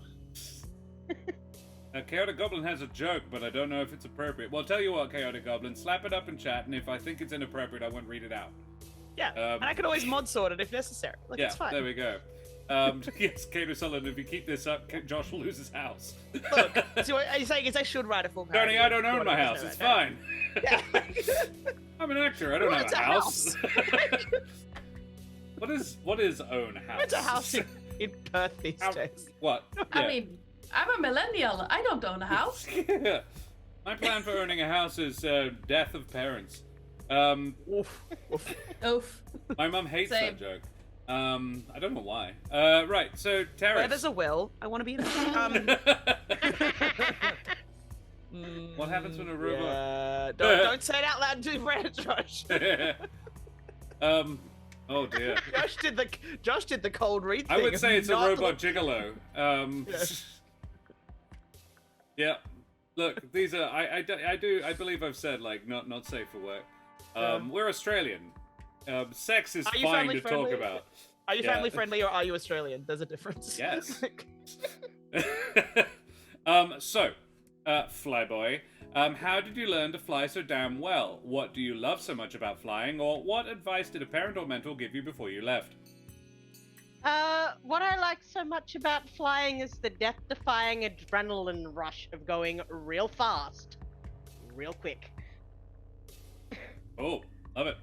Chaotic Goblin has a joke, but I don't know if it's appropriate. Well, tell you what, Chaotic Goblin, slap it up in chat, and if I think it's inappropriate, I won't read it out. Yeah, and I can always mod sort it if necessary. Like, it's fine. There we go. Yes, Kato Sullivan, if you keep this up, Josh will lose his house. Look, so what are you saying is I should write a full parody? Tony, I don't own my house. It's fine. Yeah. I'm an actor. I don't have a house. What is own house? It's a house in Perth these days. What? I mean, I'm a millennial. I don't own a house. Yeah. My plan for owning a house is death of parents. Oof. Oof. My mum hates Same. that joke. I don't know why. Right, so Terris. Where there's a will, I want to be in What happens when a robot... Yeah. Don't say it out loud to Brad, Josh. Oh dear. Josh did the cold read thing. I would say it's a not robot gigolo. Yeah. Look, these are I believe I've said like not safe for work. We're Australian. Sex is fine to talk about. Are you family friendly or are you Australian? There's a difference. Yes. So, Flyboy, how did you learn to fly so damn well? What do you love so much about flying, or what advice did a parent or mentor give you before you left? What I like so much about flying is the death-defying adrenaline rush of going real fast, real quick. Oh, love it.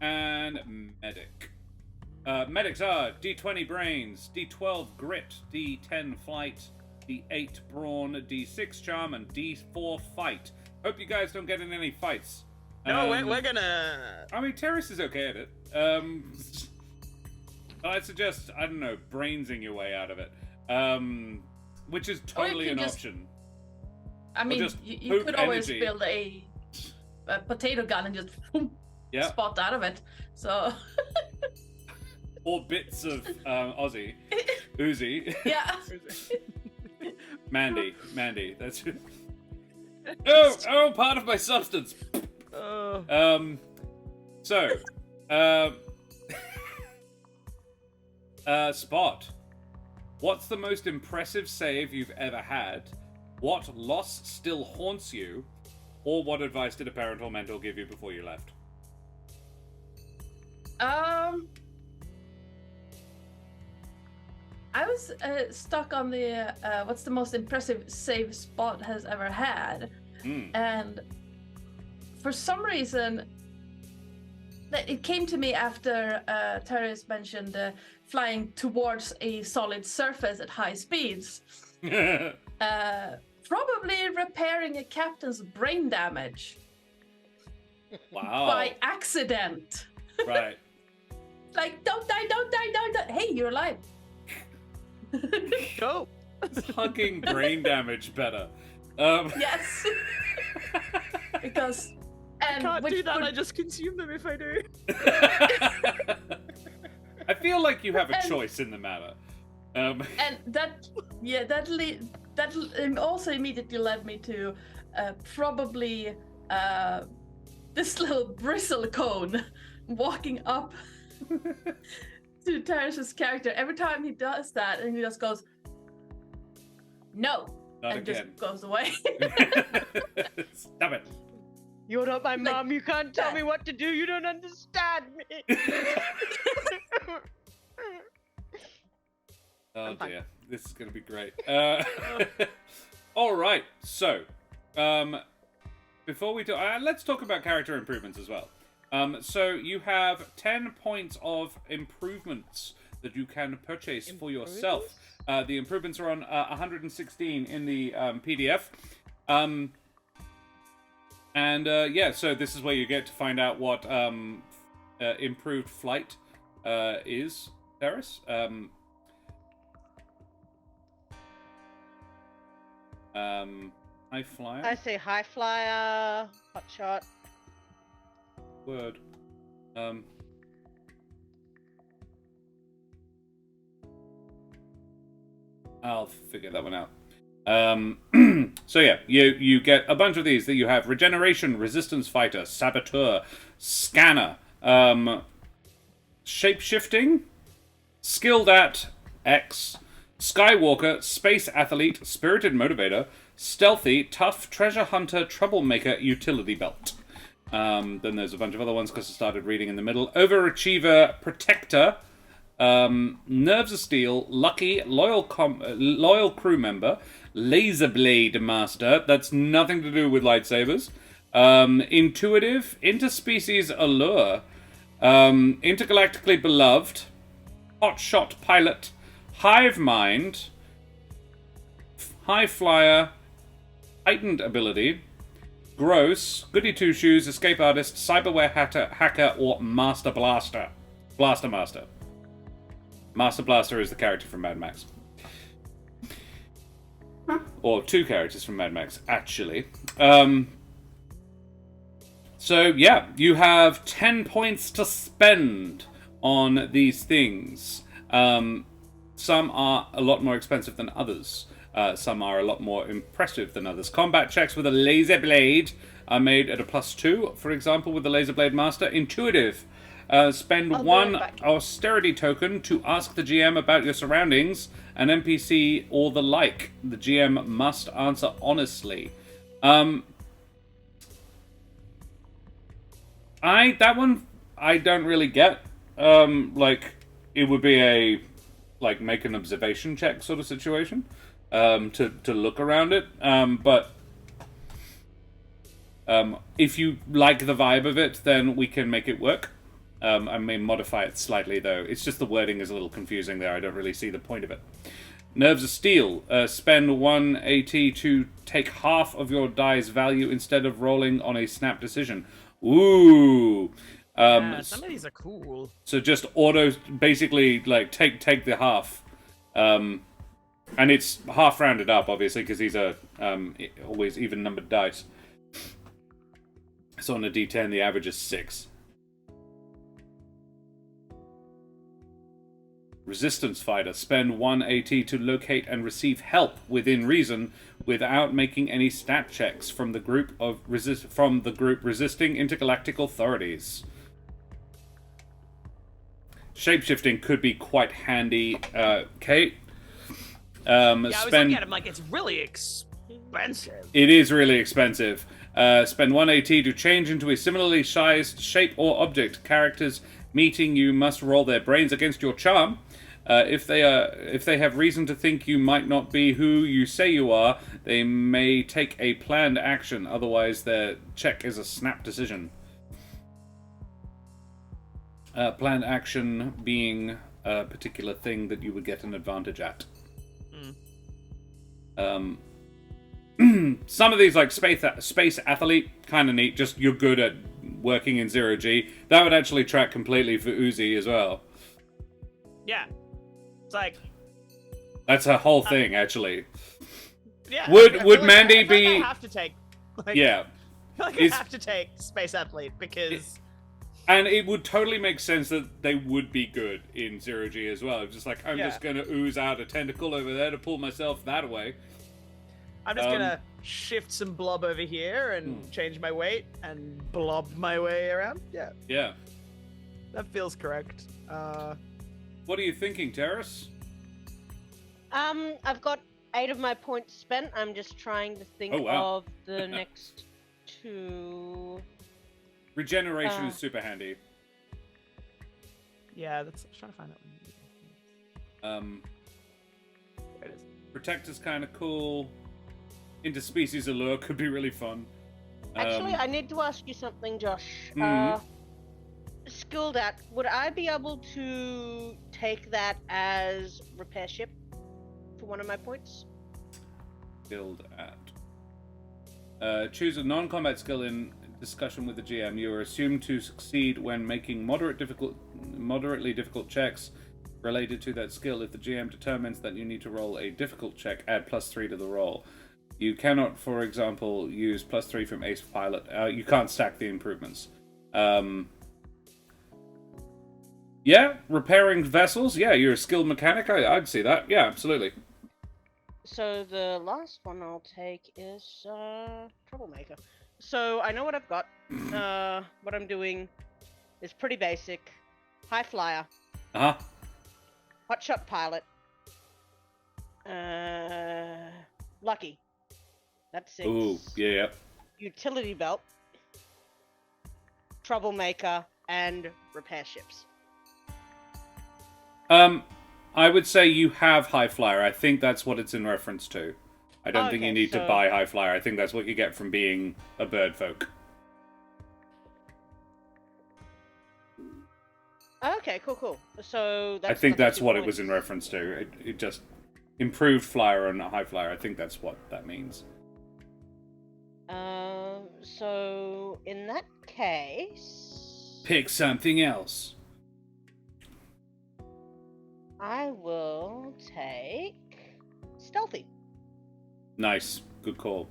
And medic. Medics are D20 brains, D12 grit, D10 flight, D8 brawn, D6 charm, and D4 fight. Hope you guys don't get in any fights. No, we're gonna... I mean, Terris is okay at it. I'd suggest, I don't know, brainsing your way out of it. Which is totally an option. I mean, you could always build a potato gun and just spot out of it. So... Or bits of Uzi. Yeah. Mandy. That's oh, part of my substance. Spot. What's the most impressive save you've ever had? What loss still haunts you? Or what advice did a parent or mentor give you before you left? I was stuck on the what's the most impressive save Spot has ever had, and for some reason, it came to me after Terris mentioned flying towards a solid surface at high speeds. Probably repairing a captain's brain damage. Wow. By accident. Right. Like, don't die. Hey, you're alive. Go. Hugging brain damage better. Yes. Because... I can't do that, I just consume them if I do. I feel like you have a choice in the matter. And that also immediately led me to probably this little bristle cone walking up to Terris's character. Every time he does that, and he just goes, no, Not and again. just goes away. Stop it. You're not my Like mom. You can't tell that. me what to do. You don't understand me. Oh I'm fine. dear, this is going to be great. All right, so before we do, let's talk about character improvements as well. So you have 10 points of improvements that you can purchase for yourself. The improvements are on 116 in the PDF. So this is where you get to find out what improved flight is, Terris. High flyer. I say high flyer, hot shot. Word. I'll figure that one out. So yeah, you get a bunch of these that you have: regeneration, resistance fighter, saboteur, scanner, shape-shifting, skilled at X, skywalker, space athlete, spirited motivator, stealthy, tough, treasure hunter, troublemaker, utility belt. Then there's a bunch of other ones because I started reading in the middle. Overachiever, protector, nerves of steel, lucky, loyal crew member, laser blade master. That's nothing to do with lightsabers. Intuitive, interspecies allure, intergalactically beloved, hotshot pilot, hive mind, high flyer, heightened ability, gross, goody two shoes, escape artist, cyberware hacker, or master blaster. Blaster master. Master Blaster is the character from Mad Max. Or two characters from Mad Max, actually. So, yeah, you have 10 points to spend on these things. Some are a lot more expensive than others. Some are a lot more impressive than others. Combat checks with a laser blade are made at a +2, for example, with the laser blade master. Intuitive. Spend one austerity token to ask the GM about your surroundings, an NPC, or the like. The GM must answer honestly. That one I don't really get. It would be a make an observation check sort of situation to look around it. But if you like the vibe of it, then we can make it work. I may modify it slightly, though. It's just the wording is a little confusing there. I don't really see the point of it. Nerves of Steel. Spend 1 AT to take half of your die's value instead of rolling on a snap decision. Ooh. Some of these are cool. So just auto, basically, take the half. And it's half rounded up, obviously, because these are always even-numbered dice. So on a D10, the average is 6. Resistance Fighter. Spend 1 AT to locate and receive help within reason without making any stat checks from the group resisting intergalactic authorities. Shapeshifting could be quite handy, Kate. I was looking at him like it's really expensive. It is really expensive. Spend 1 AT to change into a similarly sized shape or object. Characters meeting you must roll their brains against your charm. If they have reason to think you might not be who you say you are, they may take a planned action. Otherwise, their check is a snap decision. Planned action being a particular thing that you would get an advantage at. Some of these, like Space Athlete, kind of neat. Just you're good at working in 0G. That would actually track completely for Uzi as well. Yeah. It's like... That's a whole thing, actually. Yeah. Would Mandy be... I have to take... yeah. I have to take Space Athlete because... And it would totally make sense that they would be good in 0G as well. Just like, I'm just going to ooze out a tentacle over there to pull myself that way. I'm just going to shift some blob over here and change my weight and blob my way around. Yeah. Yeah. That feels correct. What are you thinking, Terris? I've got 8 of my points spent. I'm just trying to think of the next 2. Regeneration is super handy. Yeah, that's. I was trying to find that one. There it is. Protector's kind of cool. Interspecies allure could be really fun. Actually, I need to ask you something, Josh. Skilled at, would I be able to take that as repair ship for one of my points? Skilled at. Choose a non-combat skill in discussion with the GM. You are assumed to succeed when making moderately difficult checks related to that skill. If the GM determines that you need to roll a difficult check, add +3 to the roll. You cannot, for example, use +3 from Ace Pilot. You can't stack the improvements. Yeah, repairing vessels. Yeah, you're a skilled mechanic. I'd see that. Yeah, absolutely. So the last one I'll take is Troublemaker. So I know what I've got. What I'm doing is pretty basic. High Flyer. Hotshot Pilot. Lucky. That's 6. Ooh, yeah. Utility Belt. Troublemaker and repair ships. I would say you have High Flyer. I think that's what it's in reference to. I don't think you need to buy High Flyer. I think that's what you get from being a bird folk. Okay, cool. So that's I think that's what it points. was in reference to. It just improved Flyer and High Flyer. I think that's what that means. So in that case, Pick something else. I will take Stealthy. Nice. Good call.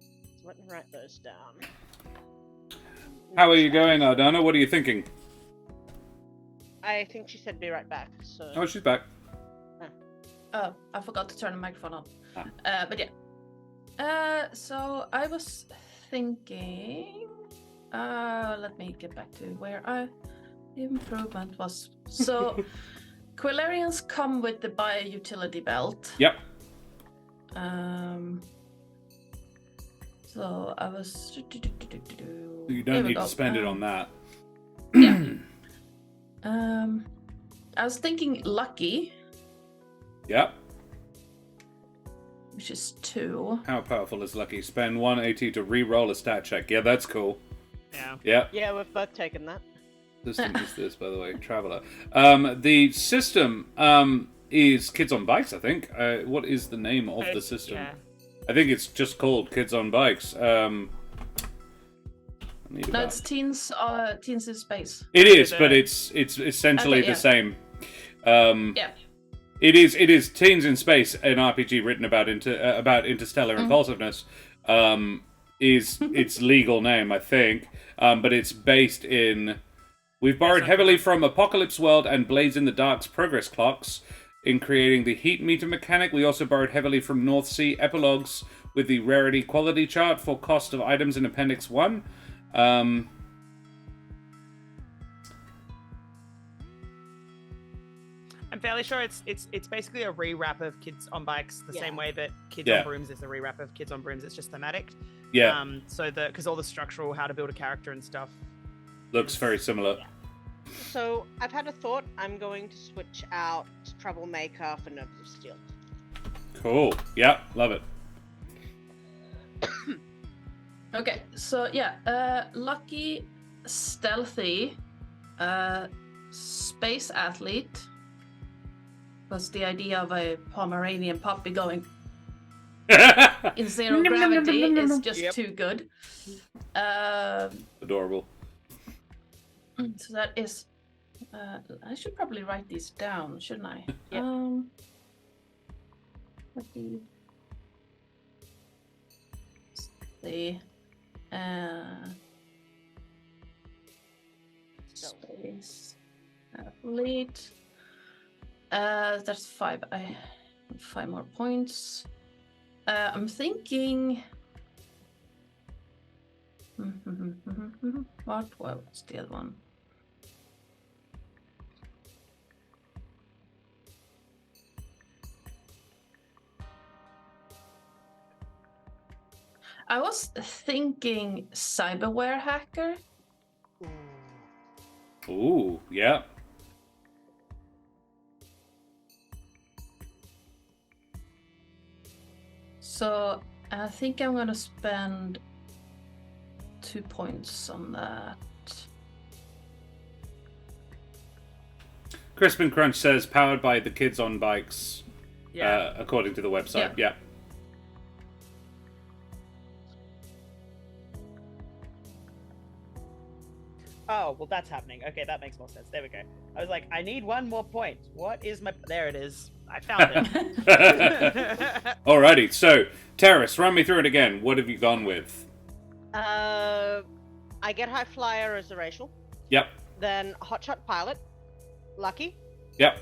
So let me write those down. How are you going, Ardanna? What are you thinking? I think she said be right back. So. Oh, she's back. Oh, I forgot to turn the microphone on. But yeah. So I was thinking. Let me get back to where the improvement was. So, Quillarians come with the bio-utility belt. Yep. So I was. You don't need to spend it on that. Yeah. I was thinking Lucky. Yep. Which is 2. How powerful is Lucky? Spend 1 AT to re-roll a stat check. Yeah, that's cool. Yeah. Yep. Yeah, we've both taken that. System is this, by the way, Traveller. The system is Kids on Bikes, I think. What is the name of the system? Yeah. I think it's just called Kids on Bikes. It's Teens in Space. It is, but it's essentially the same. Yeah. It is Teens in Space, an RPG written about interstellar impulsiveness. Is its legal name, I think. But it's based in. We've borrowed heavily from Apocalypse World and Blades in the Dark's progress clocks in creating the heat meter mechanic. We also borrowed heavily from North Sea epilogues with the rarity quality chart for cost of items in Appendix 1. I'm fairly sure it's basically a rewrap of Kids on Bikes, the same way that Kids on Brooms is a rewrap of Kids on Brooms. It's just thematic. Yeah. So because all the structural, how to build a character and stuff looks very similar. Yeah. So I've had a thought. I'm going to switch out Troublemaker for Nerves of Steel. Cool. Yeah, love it. Okay, so yeah, Lucky, Stealthy, Space Athlete. Was the idea of a Pomeranian puppy going in zero gravity is just too good. Adorable. So that is. I should probably write these down, shouldn't I? Yeah. Space Athlete. That's 5. I have 5 more points. I'm thinking. What's the other one? I was thinking cyberware hacker. Ooh, yeah. So I think I'm gonna spend 2 points on that. Crispin Crunch says powered by the kids on bikes. Yeah. According to the website. Yeah. Oh, well, that's happening. Okay, that makes more sense. There we go. I was like, I need one more point. What is my... There it is. I found it. Alrighty, so, Terris, run me through it again. What have you gone with? I get High Flyer as the racial. Yep. Then Hotshot Pilot. Lucky. Yep.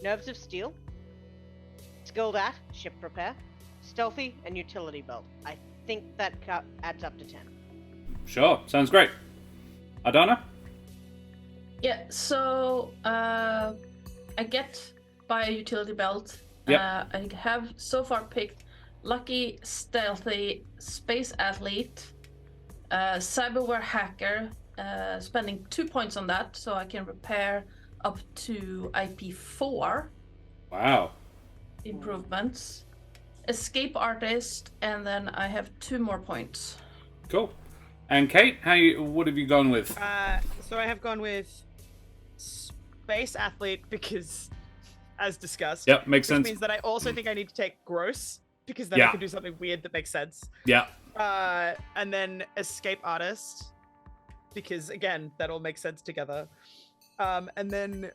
Nerves of Steel. Skilled at Ship Repair. Stealthy and Utility Belt. I think that adds up to 10. Sure, sounds great. Ardanna? Yeah, so I get by a utility belt. Yep. I have so far picked Lucky, Stealthy, Space Athlete, Cyberware Hacker, spending 2 points on that so I can repair up to IP4 Wow. improvements. Escape Artist, and then I have 2 more points. Cool. And Kate, what have you gone with? So I have gone with Space Athlete because, as discussed, Yep, makes which sense. means that I also think I need to take Gross because then I Yeah. can do something weird that makes sense. Yeah. And then Escape Artist because, again, that all makes sense together. And then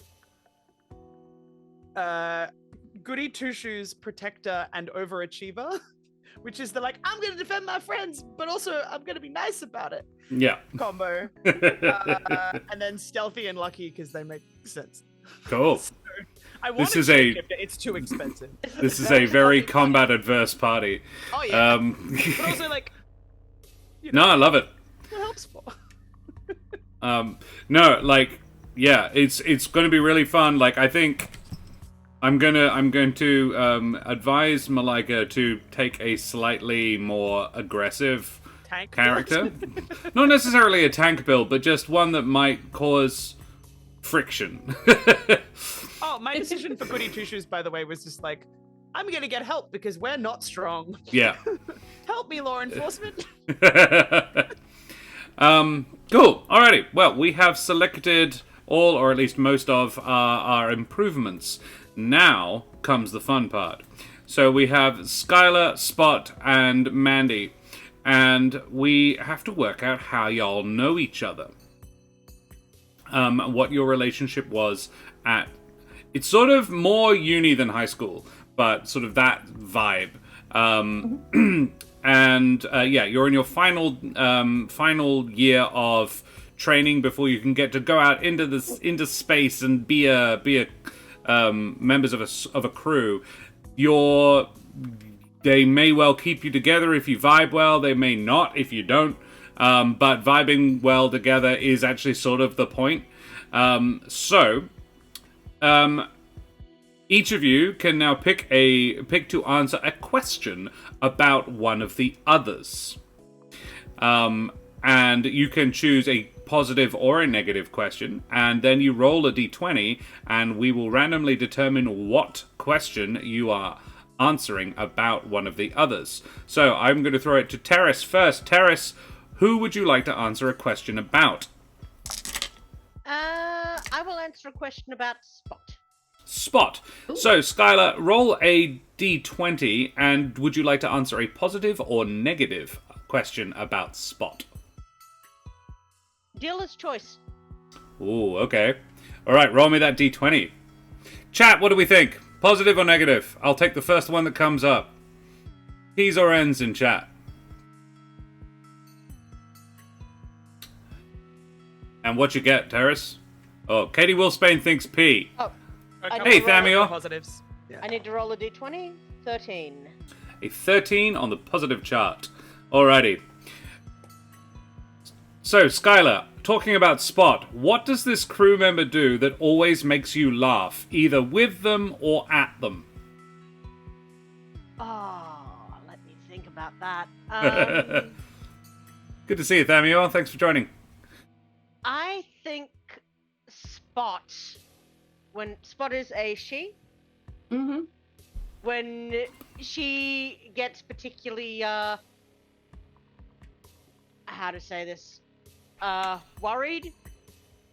Goody Two Shoes, Protector, and Overachiever, which is the like, I'm going to defend my friends, but also I'm going to be nice about it Yeah. combo. And then Stealthy and Lucky because they make sense. Cool. I want This is it's too expensive. This is a very combat adverse party. Oh yeah. But also like, you know, No, I love it. what helps for? No, like, yeah, it's going to be really fun. Like, I think I'm going to advise Malika to take a slightly more aggressive Tank character. Not necessarily a tank build, but just one that might cause friction. Oh, my decision for Goody Two Shoes, by the way, was just like, I'm gonna get help because we're not strong. Yeah. Help me, law enforcement. Cool. Alrighty. Well, we have selected all, or at least most of, our improvements. Now comes the fun part. So we have Skylar, Spot, and Mandy, and we have to work out how y'all know each other. What your relationship was at... It's sort of more uni than high school, but sort of that vibe. And yeah, you're in your final year of training before you can get to go out into space and be members of a crew. They may well keep you together if you vibe well. They may not if you don't. But vibing well together is actually sort of the point. Each of you can now pick to answer a question about one of the others. And you can choose a positive or a negative question, and then you roll a d20, and we will randomly determine what question you are answering about one of the others. So I'm going to throw it to Terris first. Terris, who would you like to answer a question about? I will answer a question about Spot. Spot. Ooh. So, Skylar, roll a d20, and would you like to answer a positive or negative question about Spot? Dealer's choice. Ooh, okay. Alright, roll me that d20. Chat, what do we think? Positive or negative? I'll take the first one that comes up. P's or N's in chat. And what you get, Terris? Oh, Katie Wilspain thinks P. Oh. Hey, Thamio. Positives. Yeah. I need to roll a d20. 13. A 13 on the positive chart. Alrighty. So, Skylar, talking about Spot, what does this crew member do that always makes you laugh, either with them or at them? Oh, let me think about about that. Good to see you, Thamiel. Thanks for joining. I think Spot, when Spot is a she, when she gets particularly, how to say this, worried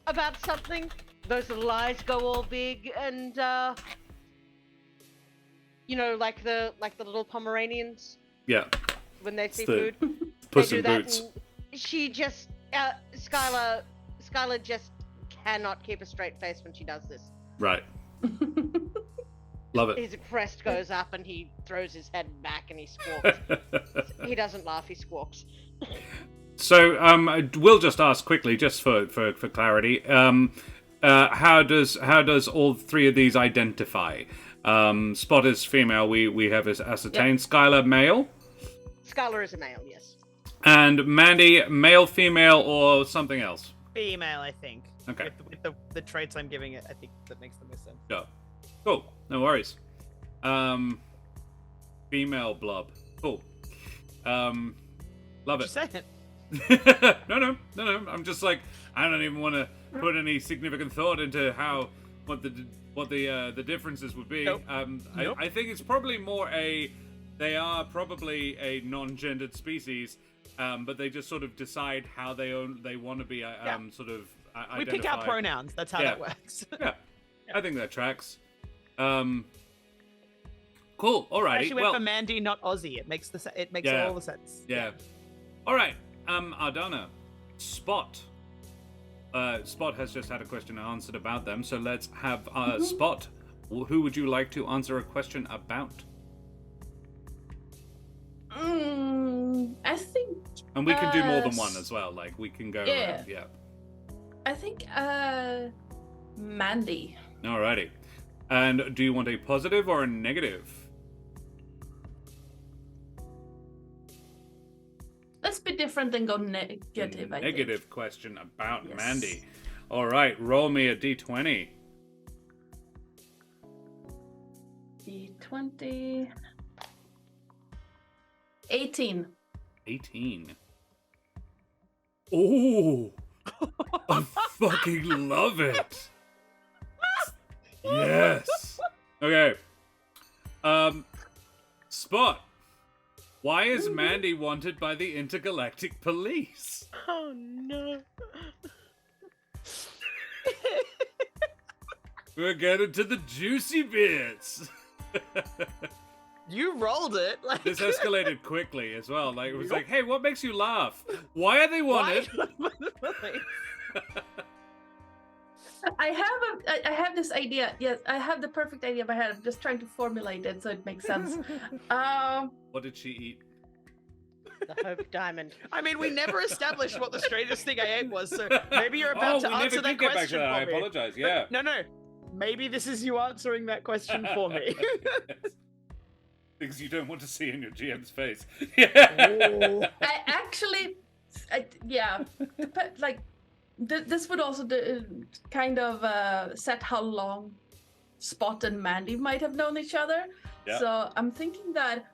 about something, those little eyes go all big and, you know, like the little Pomeranians. Yeah. When they see food, Puss they in do that. Boots. And she just, Skylar just cannot keep a straight face when she does this. Right. Love it. His crest goes up and he throws his head back and he squawks. He doesn't laugh, he squawks. So, we'll just ask quickly, just for clarity. How does all three of these identify? Spot is female. We have ascertained. Yep. Skylar, male. Skylar is a male, yes. And Mandy, male, female, or something else? Female, I think. Okay. With the traits I'm giving it, I think that makes the most sense. Yeah. Cool. No worries. Female blob. Cool. Love it. Just saying. No. I'm just like, I don't even want to put any significant thought into what the differences would be. Nope. I think it's probably more they are probably a non-gendered species, but they just sort of decide how they want to be sort of identified. We pick our pronouns. That's how that works. Yeah, I think that tracks. Cool. Alrighty. I actually went for Mandy, not Aussie. It makes all the sense. Yeah. All right. Ardanna, Spot. Spot has just had a question answered about them, so let's have Spot. Who would you like to answer a question about? I think. And we can do more than one as well. Like we can go. Yeah. Yeah. I think Mandy. Alrighty. And do you want a positive or a negative? Let's be different and go negative. Negative question about Mandy. All right, roll me a d20. D20. 18. 18. Oh, I fucking love it. Yes. Okay. Spot. Why is Mandy wanted by the intergalactic police? Oh no. We're getting to the juicy bits. You rolled it. Like... This escalated quickly as well. Like it was like, hey, what makes you laugh? Why are they wanted? I have this idea. Yes, I have the perfect idea in my head. I'm just trying to formulate it so it makes sense. What did she eat? The Hope Diamond. I mean, we never established what the straightest thing I ate was, so maybe you're about to answer that question get back to that. I for me. apologize. Yeah. No. Maybe this is you answering that question for me. Things you don't want to see in your GM's face. Yeah. I actually, like. This would also kind of set how long Spot and Mandy might have known each other. Yeah. So I'm thinking that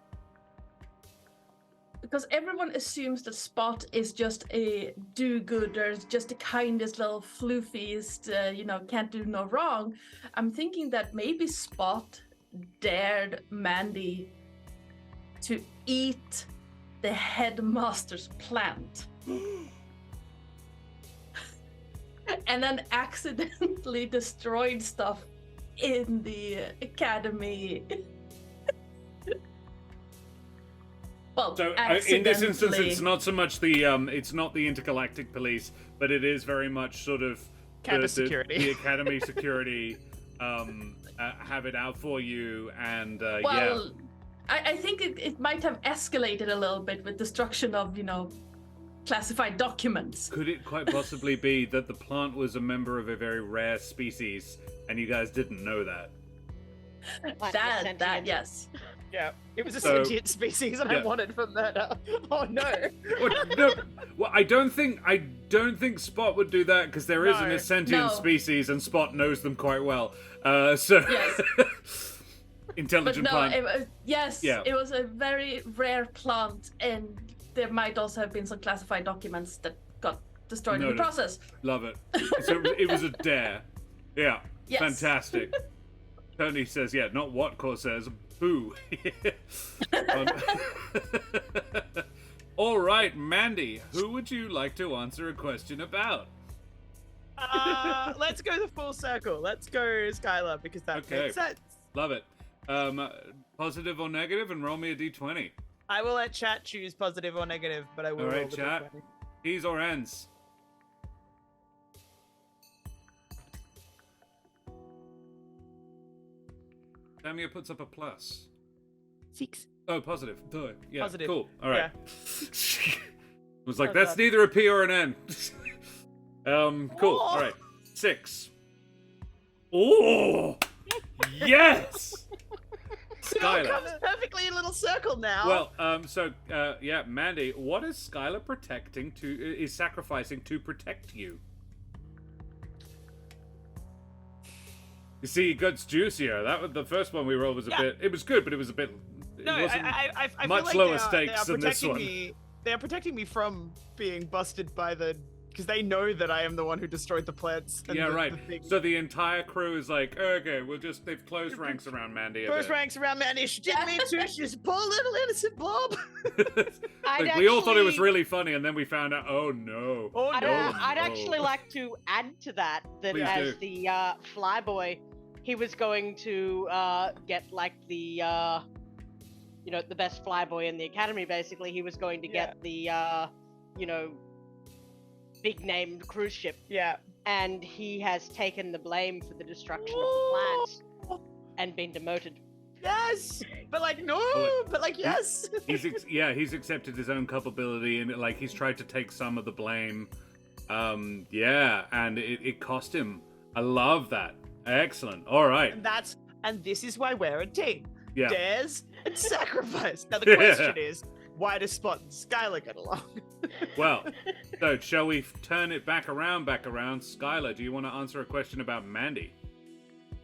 because everyone assumes that Spot is just a do-gooder, just the kindest little floofiest, can't do no wrong. I'm thinking that maybe Spot dared Mandy to eat the headmaster's plant. And then accidentally destroyed stuff in the academy. Well, so in this instance, it's not so much the it's not the intergalactic police, but it is very much sort of the academy security have it out for you, and I think it might have escalated a little bit with destruction of classified documents. Could it quite possibly be that the plant was a member of a very rare species and you guys didn't know that? That yes. Yeah, it was a sentient species and I wanted for murder. Oh no. Well, I don't think Spot would do that because there isn't a sentient species and Spot knows them quite well. So yes. intelligent But no, plant. it was a very rare plant, and there might also have been some classified documents that got destroyed in the process. Love it. So it was a dare. Yeah, yes. Fantastic. Tony says, yeah, not what Corsairs, boo. All right, Mandy, who would you like to answer a question about? Let's go the full circle. Let's go Skylar, because that makes sense. Love it. Positive or negative, and roll me a d20. I will let chat choose positive or negative, but I will roll the chat. d20. E's or N's? Damia puts up a plus. 6. Oh, positive. Duh. Yeah, positive. Cool. All right. Yeah. I was like, that's neither a P or an N. Cool. Oh. All right. 6. Oh! Yes! Skylar. It comes perfectly in a little circle now. Well, Mandy, what is Skylar is sacrificing to protect you? You see, it gets juicier. That was the first one we rolled was a bit. It was good, but it was a bit. I much feel like lower stakes they are than this one. They are protecting me from being busted by because they know that I am the one who destroyed the plants. And right. So the entire crew is like, okay, they've closed ranks around Mandy. Closed ranks around Mandy. She didn't mean to. She's a poor little innocent blob. We all thought it was really funny, and then we found out, oh no. I'd actually like to add to that Please as do. the flyboy, he was going to get like the the best flyboy in the academy. Basically, he was going to get the big named cruise ship. Yeah. And he has taken the blame for the destruction of the plant and been demoted. Yes, but yes. He's accepted his own culpability, and he's tried to take some of the blame. And it cost him. I love that. Excellent. All right. And this is why we're a team. Yeah. Dares and sacrifice. Now the question is, why does Spot and Skylar get along? Well, so shall we turn it back around? Skylar, do you want to answer a question about Mandy?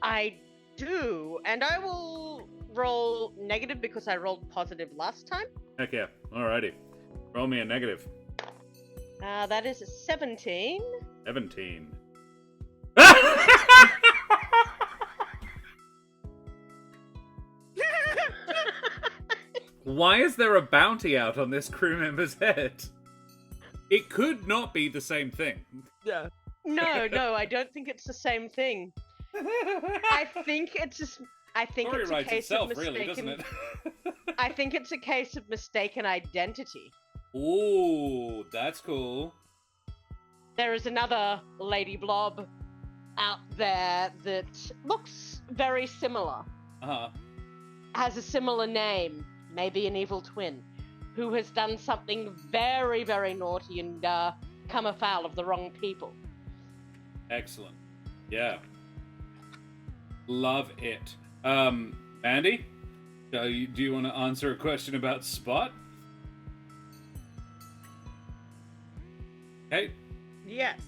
I do, and I will roll negative because I rolled positive last time. Heck yeah. Alrighty. Roll me a negative. That is a 17. 17. Why is there a bounty out on this crew member's head? It could not be the same thing. Yeah. No, I don't think it's the same thing. I think it's a case of mistaken. Really, doesn't it? I think it's a case of mistaken identity. Ooh, that's cool. There is another Lady Blob out there that looks very similar. Has a similar name, maybe an evil twin, who has done something very, very naughty and come afoul of the wrong people. Excellent. Yeah. Love it. Mandy, do you want to answer a question about Spot? Hey. Yes.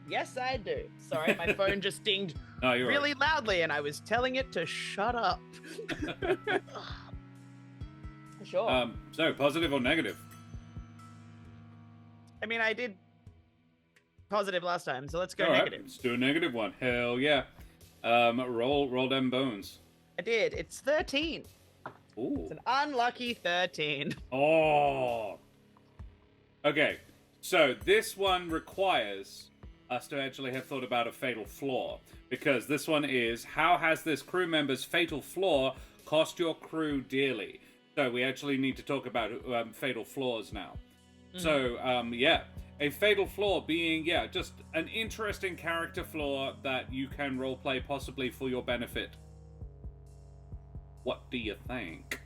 Yes, I do. Sorry, my phone just dinged really loudly, and I was telling it to shut up. Sure. So, positive or negative? I mean, I did positive last time, so let's go All right, negative. let's do a negative one. Hell yeah. Roll them bones. I did. It's 13. Ooh. It's an unlucky 13. Oh. Okay. So this one requires us to actually have thought about a fatal flaw, because this one is, how has this crew member's fatal flaw cost your crew dearly? So we actually need to talk about fatal flaws now. Mm-hmm. So, a fatal flaw being, just an interesting character flaw that you can roleplay possibly for your benefit. What do you think?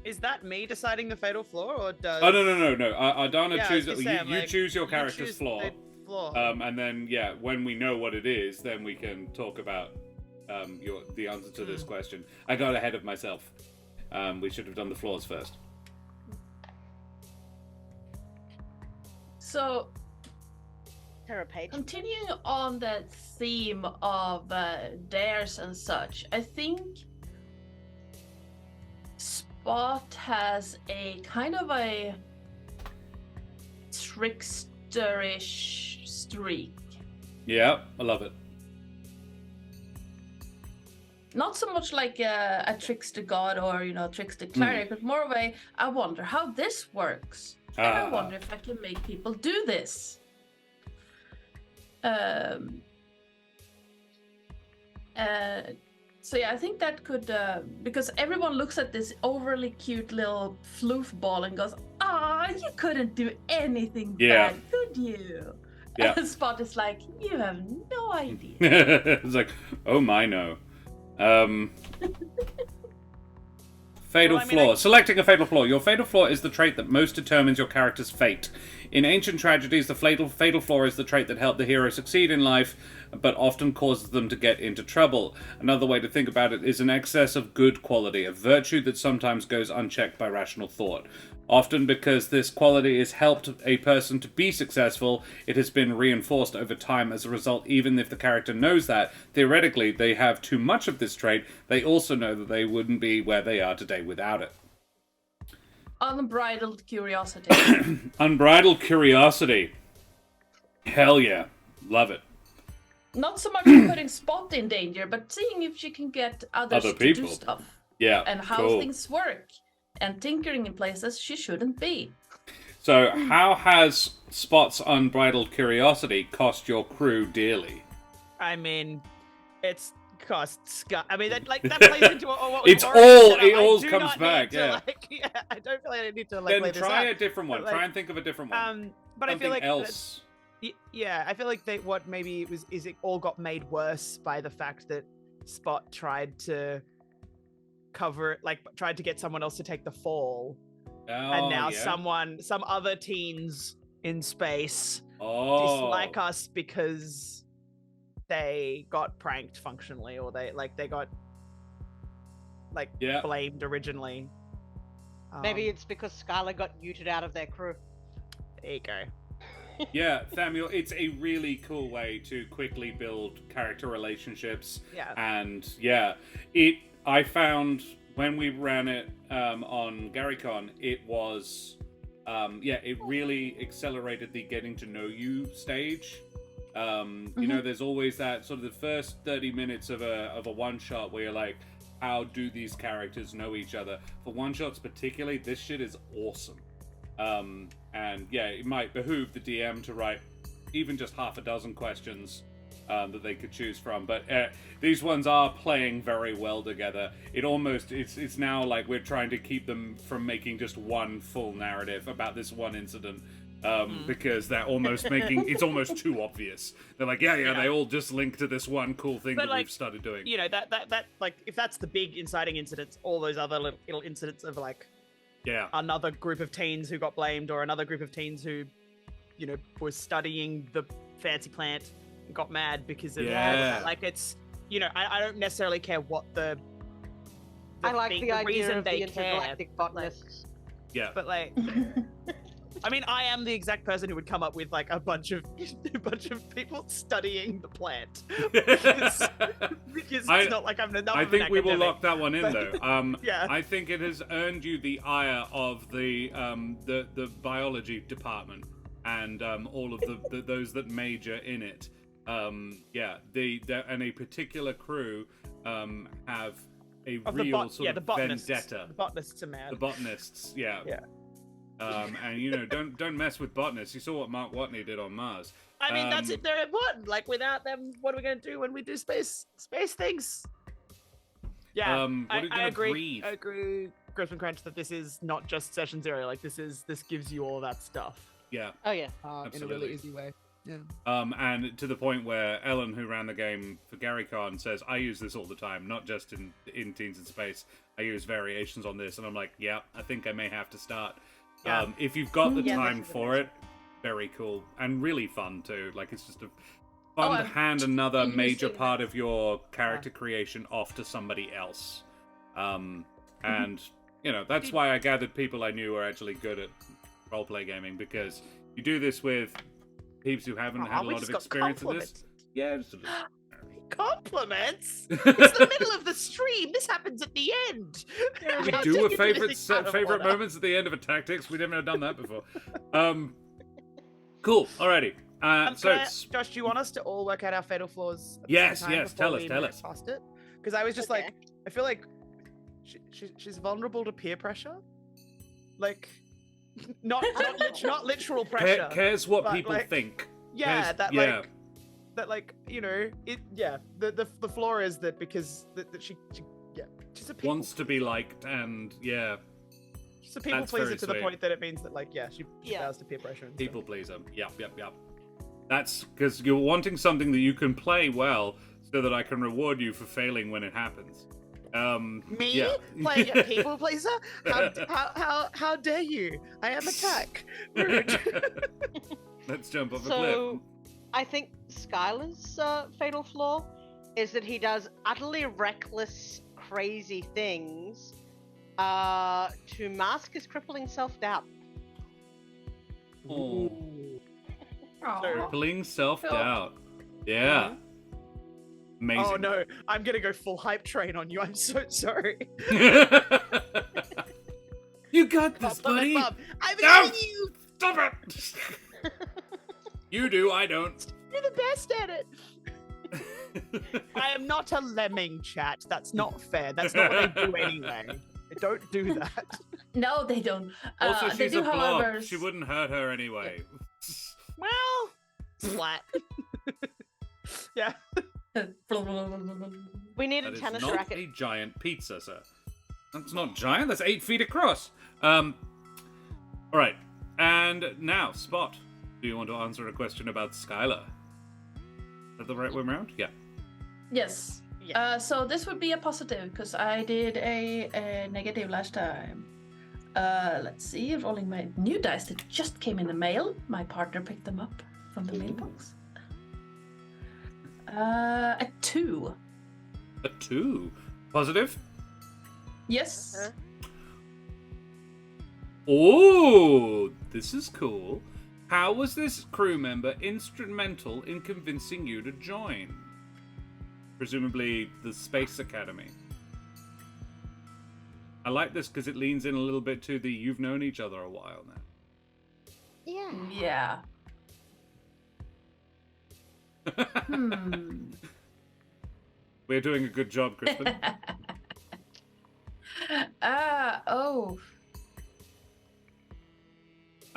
Is that me deciding the fatal flaw, or does... Oh, no. Ardanna chooses... You choose your character's flaw. Flaw. And then, when we know what it is, then we can talk about the answer to this question. I got ahead of myself. We should have done the flaws first. So, Terra Page. Continuing on that theme of dares and such, I think Spot has a kind of a tricksterish streak. Yeah, I love it. Not so much like a trickster god or, trickster cleric, but more of a, I wonder how this works. And I wonder if I can make people do this. So yeah, I think that could, because everyone looks at this overly cute little floof ball and goes, you couldn't do anything bad, could you? Yeah. And Spot is like, you have no idea. It's like, oh my no. Fatal flaw. Selecting a fatal flaw. Your fatal flaw is the trait that most determines your character's fate. In ancient tragedies, the fatal flaw is the trait that helped the hero succeed in life, but often causes them to get into trouble. Another way to think about it is an excess of good quality, a virtue that sometimes goes unchecked by rational thought. Often because this quality has helped a person to be successful, it has been reinforced over time as a result. Even if the character knows that, theoretically, they have too much of this trait, they also know that they wouldn't be where they are today without it. Unbridled curiosity. Unbridled curiosity. Hell yeah. Love it. Not so much putting Spot in danger, but seeing if she can get others to do stuff. Yeah, and how things work. And tinkering in places she shouldn't be. So, how has Spot's unbridled curiosity cost your crew dearly? I mean, it's cost. I mean, that plays into what it's all. It all comes back. Yeah. I don't feel like I need to Then lay this try out. a different one. But, try and think of a different one. But Something I feel like else. I feel like what maybe it was is it all got made worse by the fact that Spot tried to tried to get someone else to take the fall, and now some other teens in space dislike us because they got pranked functionally, or they got blamed originally. Maybe it's because Skylar got muted out of their crew. There you go. Yeah, Samuel, it's a really cool way to quickly build character relationships. Yeah. And I found when we ran it on GaryCon, it was, it really accelerated the getting to know you stage. You know, there's always that sort of the first 30 minutes of a one-shot where you're like, how do these characters know each other? For one-shots particularly, this shit is awesome. And yeah, it might behoove the DM to write even just half a dozen questions that they could choose from, but these ones are playing very well together. It's now like we're trying to keep them from making just one full narrative about this one incident, because they're almost making it's almost too obvious. They're like, yeah, they all just link to this one cool thing that we've started doing. You know, that like, if that's the big inciting incidents, all those other little incidents of like, another group of teens who got blamed, or another group of teens who, you know, was studying the fancy plant and got mad because of that. Like, it's, you know, I don't necessarily care what the I like the idea reason of they the intergalactic botanists. But like, I mean, I am the exact person who would come up with like a bunch of people studying the plant, because it's not like I'm enough. I think we will lock that one in, though. Yeah. I think it has earned you the ire of the biology department and all of those that major in it. And a particular crew have a real sort of vendetta. The botanists are mad. The botanists, yeah. And you know, don't mess with botanists. You saw what Mark Watney did on Mars. I mean, that's it. They're important. Like, without them, what are we going to do when we do space things? Yeah, I agree. Breathe? I agree, Crispin Crunch, that this is not just session 0. Like, this gives you all that stuff. Yeah. Oh yeah. In a really easy way. Yeah. And to the point where Ellen, who ran the game for GaryCon, says, I use this all the time, not just in Teens in Space. I use variations on this, and I'm like, yeah, I think I may have to start. Yeah. If you've got the time for it, very cool. And really fun, too. Like, it's just fun to hand another major part of your character creation off to somebody else. And, you know, that's why I gathered people I knew were actually good at roleplay gaming, because you do this with peeps who haven't Aw, had a we lot of just got experience with this. compliments. Yeah, just a little. Compliments? It's the middle of the stream. This happens at the end. We How do dare a you do this out of favorite order? moments at the end of a tactics. We've never done that before. Cool. Alrighty. Josh, do you want us to all work out our fatal flaws? At the Yes, same time yes, before tell us, we tell move us. Past it, because I was just Okay. like, I feel like she's vulnerable to peer pressure, like not literal pressure. Cares what but, people like, think. Yeah, Cares- that yeah. like you know it. Yeah, the flaw is that because that she she's a people. Wants to be liked, and yeah, She's a people That's pleaser very to the sweet. point that it means that like she Yeah. bows to peer pressure. And people pleaser. Yep. That's because you're wanting something that you can play well, so that I can reward you for failing when it happens. Me Yeah. playing a people pleaser? How dare you? I am attack. Rude. Let's jump off a So, cliff. I think Skylar's fatal flaw is that he does utterly reckless, crazy things to mask his crippling self-doubt. Oh. Aw. Crippling self-doubt. Yeah. Amazing. Oh no, I'm gonna go full hype train on you. I'm so sorry. You got this, buddy. Compliment Bob. I'm No! hitting you. Stop it. You do, I don't. You're the best at it. I am not a lemming, chat. That's not fair. That's not what they do anyway. They don't do that. No, they don't. Also, they she's do, a blob. however, She wouldn't hurt her anyway. Well, splat. Yeah. We need That a is tennis not racket. a giant pizza, sir. That's not giant. That's 8 feet across. All right. And now, Spot. Do you want to answer a question about Skylar? Is that the right way around? Yeah. Yes. Yeah. So this would be a positive because I did a negative last time. Let's see, rolling my new dice that just came in the mail. My partner picked them up from the mailbox. A 2. A 2. Positive? Yes. Uh-huh. Oh, this is cool. How was this crew member instrumental in convincing you to join? Presumably the Space Academy. I like this because it leans in a little bit to the you've known each other a while now. Yeah. Yeah. We're doing a good job, Crispin. Oh.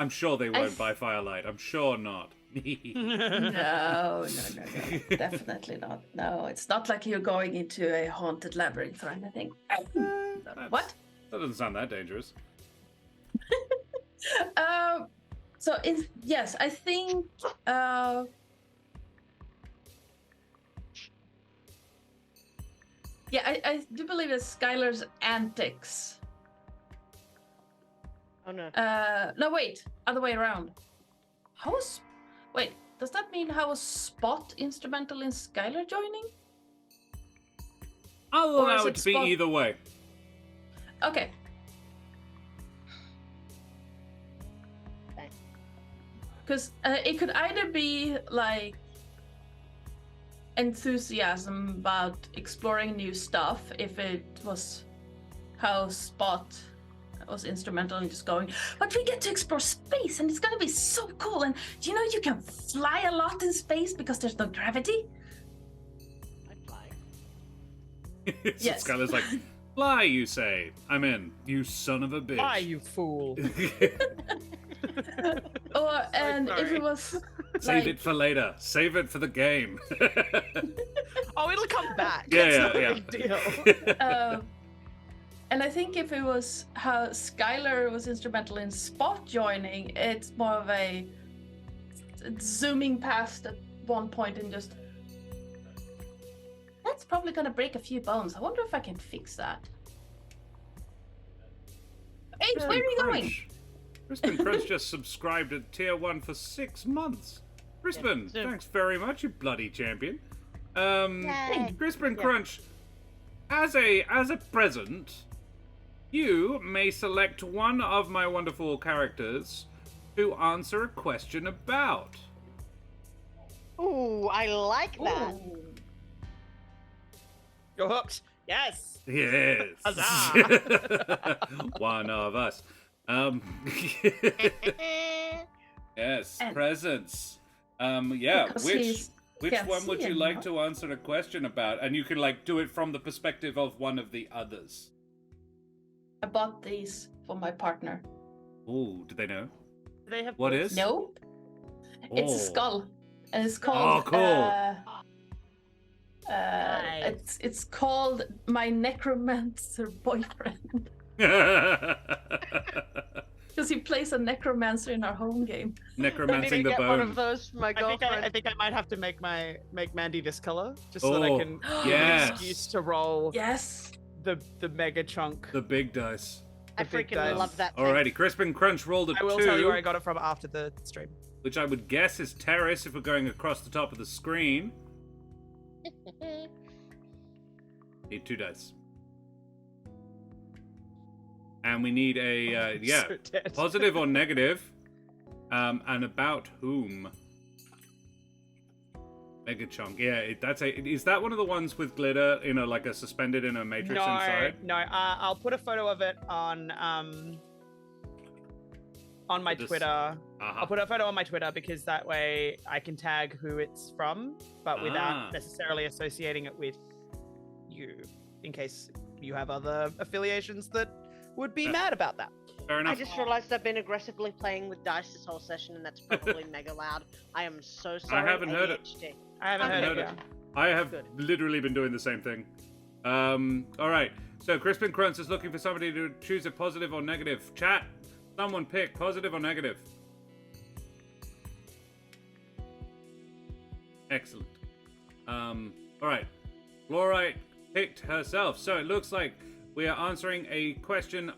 I'm sure they won't by firelight. I'm sure not. No. Definitely not. No, it's not like you're going into a haunted labyrinth or anything. What? That doesn't sound that dangerous. Yes, I think yeah, I do believe that Skylar's antics. Oh no. No, wait, other way around. Wait, does that mean how was Spot instrumental in Skylar joining? I'll Or is allow it it to be Spot- either way. Okay. Okay. Because it could either be like enthusiasm about exploring new stuff, if it was how Spot was instrumental in just going, but we get to explore space and it's gonna be so cool. And do you know you can fly a lot in space because there's no gravity? I'd fly. So Yes. Skylar's like, fly, you say. I'm in. You son of a bitch. Why, you fool? Or and if sorry. it was Save like, it for later. Save it for the game. Oh, it'll come back. Yeah, It's yeah, not a yeah. big deal. and I think if it was how Skylar was instrumental in Spot joining, it's more of a zooming past at one point and just, that's probably gonna break a few bones. I wonder if I can fix that. Hey, where are you going? Crispin Crunch just subscribed at tier 1 for 6 months. Crispin, Yeah. thanks very much, you bloody champion. Yay. Crispin Yeah. Crunch, as a present, you may select one of my wonderful characters to answer a question about. Ooh, I like that. Ooh. You're hooked. Yes. Yes. Huzzah. One of us. Yes, And- presents. Yeah, Because which can't one would see you him like now. to answer a question about? And you can do it from the perspective of one of the others. I bought these for my partner. Ooh, do they know? Do they have What books? is? Nope. It's a Oh. skull. And it's called cool. Nice. it's called My Necromancer Boyfriend. Because he plays a necromancer in our home game. Necromancing the Get one of bone. those for my I girlfriend. think I might have to make Mandy this color just so that I Oh, can yes. have an excuse to roll Yes. the mega chunk. The big dice. I the big freaking dice. love that thing. Alrighty, Crispin Crunch rolled a I will 2, tell you where I got it from after the stream. which I would guess is Terris if we're going across the top of the screen. Need 2 dice. And we need a, So dead. positive or negative. And about whom? Mega chunk. Yeah, is that one of the ones with glitter, like a suspended in a matrix inside? No. I'll put a photo of it on my This- Twitter. Uh-huh. I'll put a photo on my Twitter because that way I can tag who it's from, but without necessarily associating it with you, in case you have other affiliations that would be mad about that. Fair I enough. just realized I've been aggressively playing with dice this whole session, and that's probably mega loud. I am so sorry. haven't heard it. ADHD. I haven't I've heard heard it. it. I have Good. literally been doing the same thing. All right. So Crispin Crunch is looking for somebody to choose a positive or negative. Chat. Someone pick positive or negative. Excellent. All right. Fluorite picked herself. So it looks like we are answering a question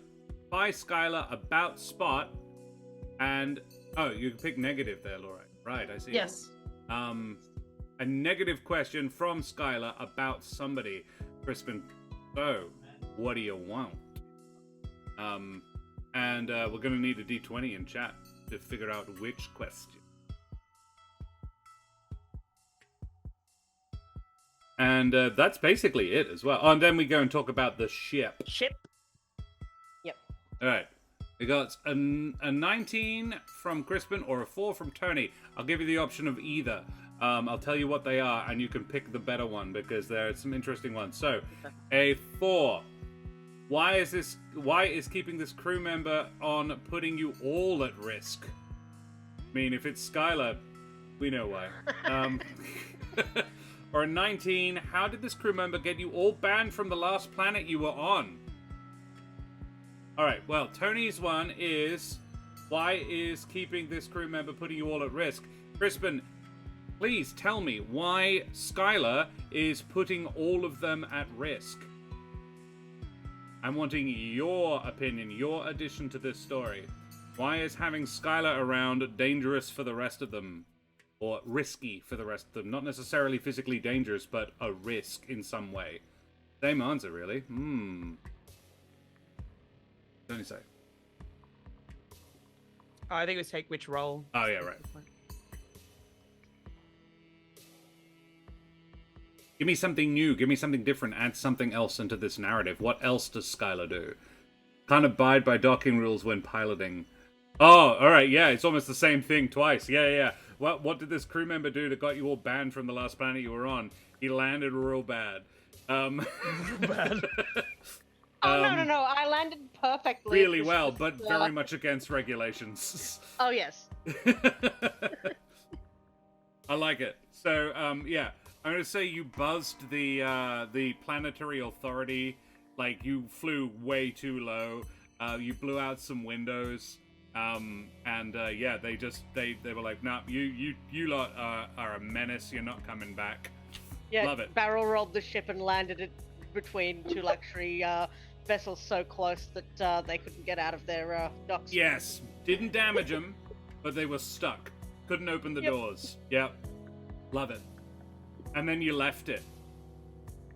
by Skylar about Spot. And you can pick negative there, Laura. Right, I see. Yes. A negative question from Skylar about somebody. Crispin, so what do you want? And we're going to need a D20 in chat to figure out which question. And that's basically it as well. Oh, and then we go and talk about the ship. Ship. Yep. All right. We got a 19 from Crispin or a 4 from Tony. I'll give you the option of either. I'll tell you what they are, and you can pick the better one because there are some interesting ones. So, a 4. Why is keeping this crew member on putting you all at risk? I mean, if it's Skylar, we know why. Or a 19. How did this crew member get you all banned from the last planet you were on? Alright, well, Tony's one is, why is keeping this crew member putting you all at risk? Crispin, please tell me why Skylar is putting all of them at risk. I'm wanting your opinion, your addition to this story. Why is having Skylar around dangerous for the rest of them? Or risky for the rest of them? Not necessarily physically dangerous, but a risk in some way. Same answer, really. Don't you say? Oh, I think it was take which role. Oh, yeah, right. Give me something new. Give me something different. Add something else into this narrative. What else does Skylar do? Can't abide by docking rules when piloting. Oh, all right. Yeah, it's almost the same thing twice. Yeah. What did this crew member do that got you all banned from the last planet you were on? He landed real bad. Bad. Oh, no. I landed perfectly. Really well, but very much against regulations. Oh, yes. I like it. So, yeah. I'm going to say you buzzed the planetary authority. Like, you flew way too low. You blew out some windows. Yeah, they were like, nah, you lot are a menace. You're not coming back. Yeah, Love it. barrel rolled the ship and landed it between two luxury vessels so close that they couldn't get out of their docks. Yes. Didn't damage them, but they were stuck. Couldn't open the doors. Yep. Love it. And then you left it.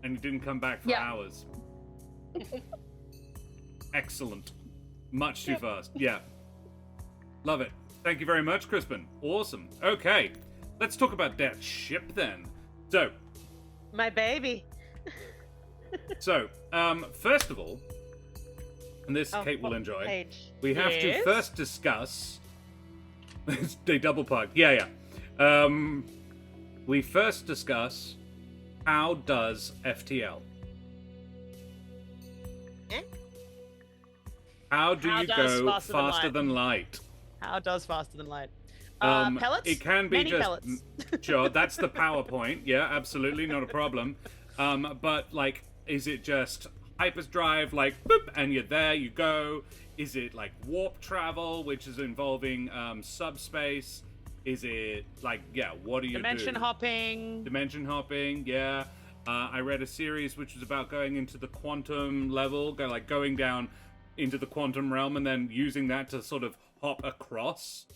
And you didn't come back for hours. Excellent. Much too fast. Yeah. Love it. Thank you very much, Crispin. Awesome. Okay. let's talk about that ship then. So, My baby. First of all, and this Kate will enjoy, we have to first discuss. They double parked. Yeah. We first discuss how does FTL. How do you go faster than light? How does faster than light? Pellets? It can be Many just pellets. Sure, that's the PowerPoint. Yeah, absolutely, not a problem. But like, is it just hyperdrive, like boop, and you're there, you go? Is it like warp travel, which is involving subspace? Is it like, what do you Dimension do? Dimension hopping, yeah. I read a series which was about going into the quantum level, going down into the quantum realm and then using that to sort of hop across,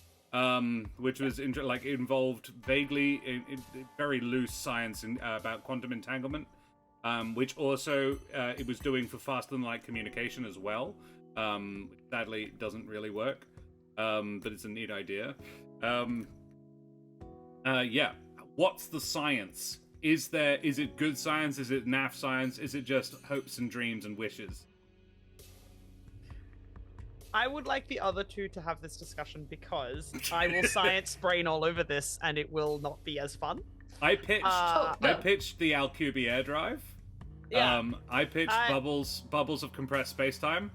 which was involved vaguely in very loose science about quantum entanglement, which also it was doing for faster than light communication as well. Sadly, doesn't really work, but it's a neat idea. What's the science? Is it good science? Is it naff science? Is it just hopes and dreams and wishes? I would like the other two to have this discussion because I will science brain all over this and it will not be as fun. I pitched the Alcubie air drive. Yeah. I pitched bubbles of compressed spacetime.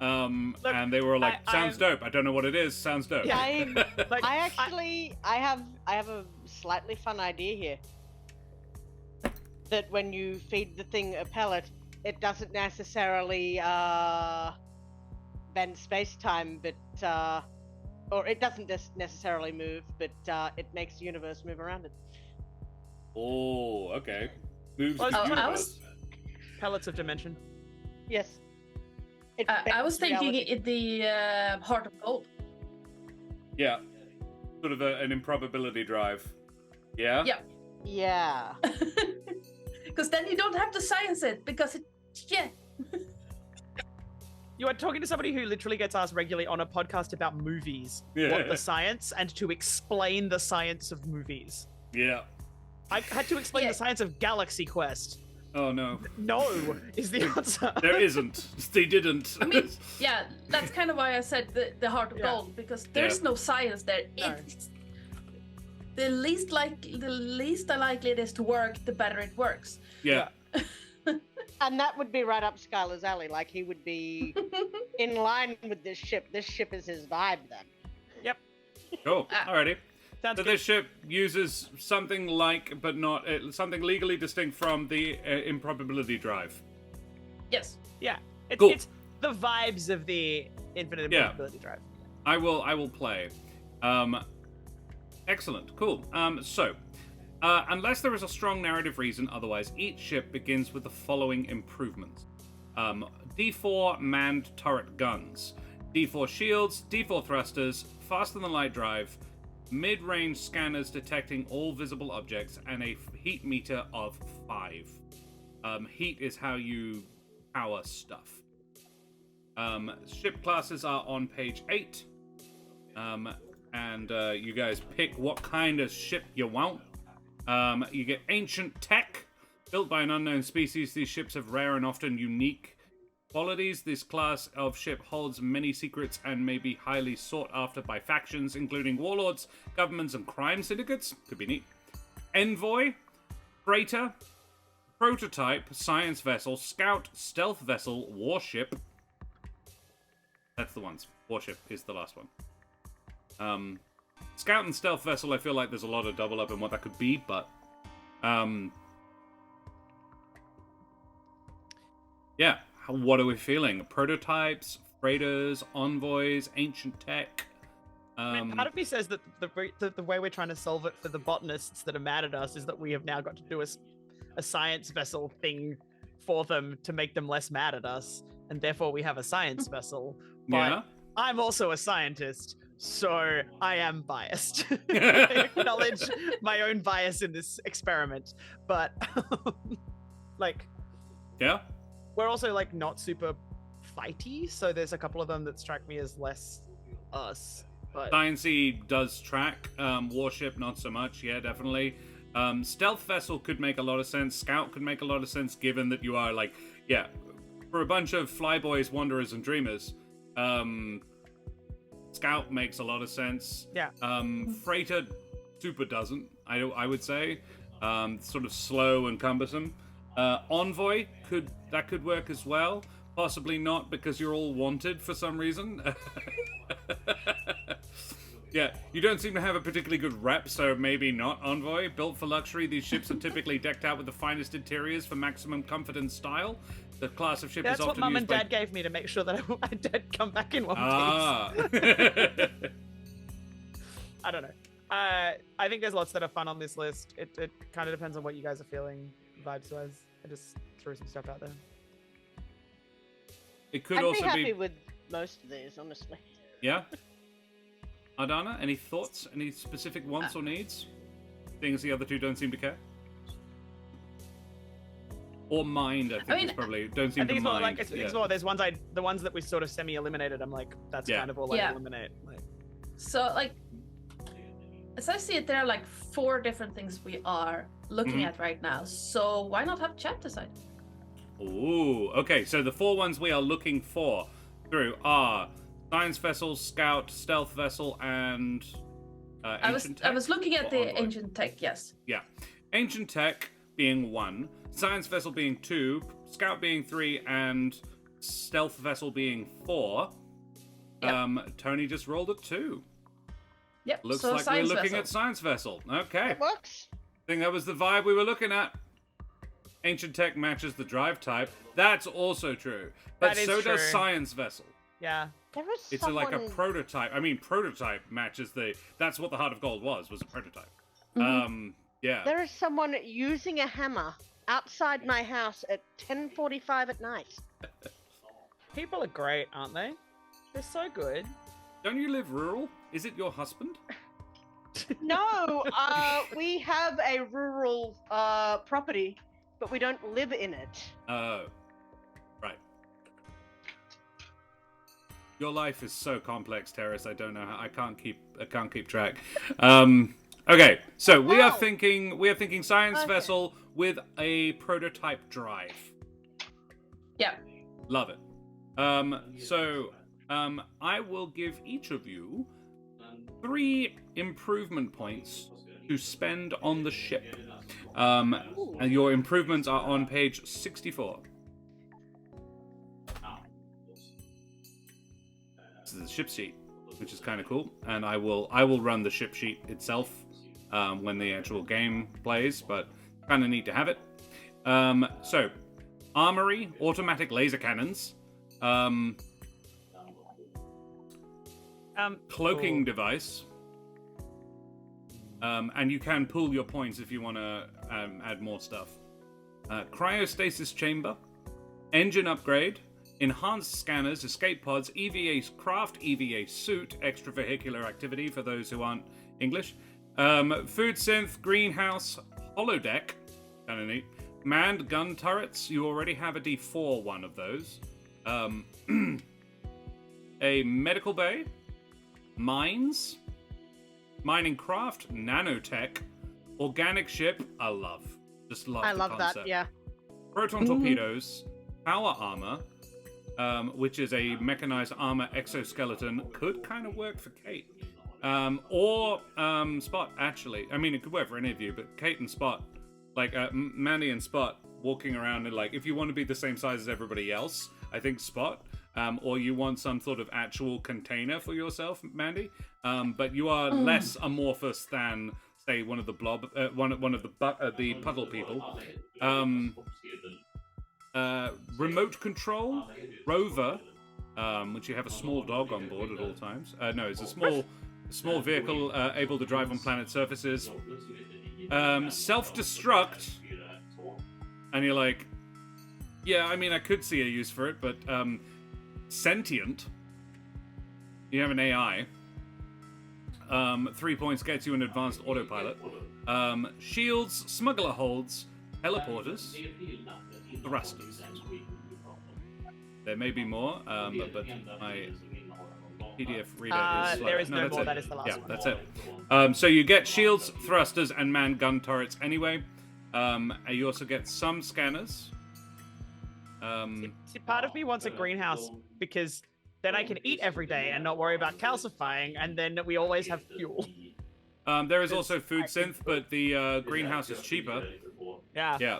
And they were like, sounds dope. I don't know what it is. Sounds dope. Yeah. I have a slightly fun idea here. That when you feed the thing a pellet, it doesn't necessarily bend space-time, but or it doesn't necessarily move, but it makes the universe move around it. Oh, okay. Moves the universe. Pellets of dimension. Yes. I was thinking the heart of gold. Yeah. Sort of an improbability drive. Yeah? Yeah. Yeah. Because then you don't have to science it, because You are talking to somebody who literally gets asked regularly on a podcast about movies what the science and to explain the science of movies. Yeah. I had to explain the science of Galaxy Quest. Oh no. No is the answer. There isn't. They didn't. I mean, that's kind of why I said the heart of gold, because there's no science there. No. It's the least likely it is to work, the better it works. Yeah. And that would be right up Skylar's alley. Like, he would be in line with this ship. This ship is his vibe then. Yep. Cool. Alrighty. Sounds So good. this ship uses something like, but not something legally distinct from the improbability drive. Yes. Yeah. Cool. It's the vibes of the infinite improbability drive. I will play. Excellent. Cool. Unless there is a strong narrative reason otherwise, each ship begins with the following improvements. D4 manned turret guns, D4 shields, D4 thrusters, faster than light drive, mid-range scanners detecting all visible objects, and a heat meter of 5. Heat is how you power stuff. Ship classes are on page 8. And you guys pick what kind of ship you want. You get ancient tech, built by an unknown species. These ships have rare and often unique qualities. This class of ship holds many secrets and may be highly sought after by factions, including warlords, governments, and crime syndicates. Could be neat. Envoy, freighter, prototype, science vessel, scout, stealth vessel, warship. That's the ones. Warship is the last one. Scout and stealth vessel, I feel like there's a lot of double up in what that could be, but what are we feeling? Prototypes, freighters, envoys, ancient tech. I mean, part of me says that the way we're trying to solve it for the botanists that are mad at us is that we have now got to do a science vessel thing for them to make them less mad at us, and therefore we have a science vessel. But Yeah. I'm also a scientist, so I am biased. I acknowledge my own bias in this experiment, but Yeah? we're also not super fighty, so there's a couple of them that strike me as less us. But Sciencey does track. Warship, not so much. Yeah, definitely. Stealth vessel could make a lot of sense. Scout could make a lot of sense, given that you are like, yeah, for a bunch of flyboys, wanderers, and dreamers. Scout makes a lot of sense. Yeah. Freighter super doesn't. I would say, sort of slow and cumbersome. Envoy could work as well. Possibly not, because you're all wanted for some reason. Yeah, you don't seem to have a particularly good rep, so maybe not Envoy. Built for luxury, these ships are typically decked out with the finest interiors for maximum comfort and style. The class of ship is that's often what Mum used and by... Dad gave me to make sure that I did come back in one piece. Ah. I don't know. I think there's lots that are fun on this list. It kind of depends on what you guys are feeling, vibes-wise. I just threw some stuff out there. It could I'd also be happy with most of these, honestly. Yeah? Ardanna, any thoughts? Any specific wants or needs? Things the other two don't seem to care? Or mind, I think, is probably... Don't seem I think to it's more mind. like, it's more, there's ones the ones that we sort of semi-eliminated, I'm like, that's kind of all I eliminate. Like, so, like, as I see it, there are like 4 different things we are looking at right now. So why not have chat decide? Ooh, okay. So the 4 ones we are looking for through are science vessel, scout, stealth vessel, and ancient tech. I was looking at the Envoy? ancient tech. Yes. Yeah, ancient tech being 1, science vessel being 2, scout being 3, and stealth vessel being 4. Yep. Tony just rolled at 2. Yep. Looks so like we're looking vessel. at science vessel. Okay. It works. I think that was the vibe we were looking at. Ancient tech matches the drive type. That's also true. But That is so does true. science vessel. yeah. There was It's someone... like a prototype. I mean, prototype matches the... That's what the Heart of Gold was a prototype. Yeah. There is someone using a hammer outside my house at 10:45 at night. People are great, aren't they? They're so good. Don't you live rural? Is it your husband? No, we have a rural property, but we don't live in it. Oh. Right. Your life is so complex, Terris. I don't know how... I can't keep track. Okay, so we are thinking science vessel with a prototype drive. Yeah. Love it. I will give each of you 3 improvement points to spend on the ship. And your improvements are on page 64. This is the ship sheet, which is kind of cool. And I will run the ship sheet itself when the actual game plays, but kind of neat to have it. So, armory, automatic laser cannons, cloaking device, and you can pool your points if you want to add more stuff. Cryostasis chamber, engine upgrade, enhanced scanners, escape pods, EVA craft, EVA suit, extravehicular activity for those who aren't English, food synth, greenhouse, holodeck, kind of neat, manned gun turrets. You already have a D4 one of those. A medical bay, mines, mining craft, nanotech, organic ship. I love the love concept. that. Yeah. Proton torpedoes, power armor, which is a mechanized armor exoskeleton, could kind of work for Kate. Or Spot, actually. I mean, it could work for any of you, but Kate and Spot, like Mandy and Spot, walking around and like, if you want to be the same size as everybody else, I think Spot. Or you want some sort of actual container for yourself, Mandy. But you are less amorphous than, say, one of the blob, one of the puddle people. Remote control, rover, which you have a small dog on board at all times. No, it's a small vehicle able to drive on planet surfaces. Self-destruct, and you're like, yeah, I mean, I could see a use for it, but sentient, you have an AI. 3 points gets you an advanced autopilot. Shields, smuggler holds, teleporters, thrusters. There may be more, but PDF reader is slow. There is no that's more. it. That is the last one. That's it. So you get shields, thrusters, and manned gun turrets anyway. And you also get some scanners. See, part of me wants a greenhouse because then I can eat every day and not worry about calcifying, and then we always have fuel. There is also food synth, but the greenhouse is cheaper. Yeah. Yeah.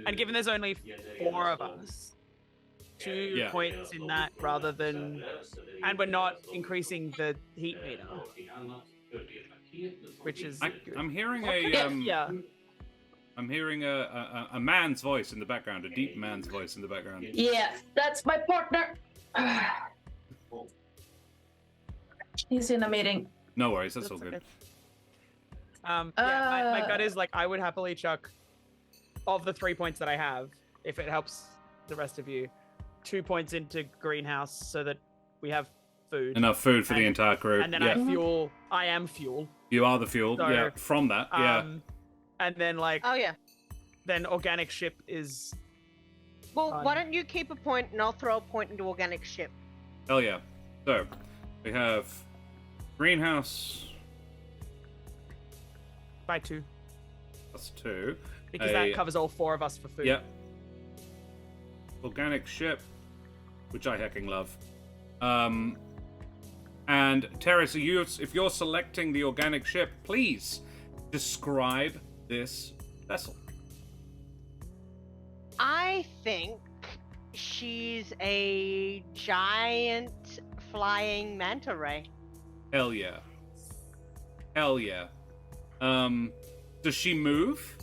And given there's only 4 of us, 2 points in that rather than, and we're not increasing the heat meter, which is. I'm hearing I'm hearing a man's voice in the background, a deep man's voice in the background. Yeah, that's my partner. He's in a meeting. No worries, that's all good. Okay. My gut is like I would happily chuck, of the 3 points that I have, if it helps the rest of you, 2 points into greenhouse so that we have food. Enough food for the entire crew. And then I am fuel. You are the fuel. So, yeah, from that. Yeah. And then Oh yeah. Then organic ship is. Well, why don't you keep a point and I'll throw a point into organic ship. Hell yeah. So we have greenhouse by 2. +2. Because that covers all 4 of us for food. Yep. Organic ship, which I hecking love. And Terris, if you're selecting the organic ship, please describe this vessel. I think she's a giant flying manta ray. Hell yeah. Hell yeah. Does she move?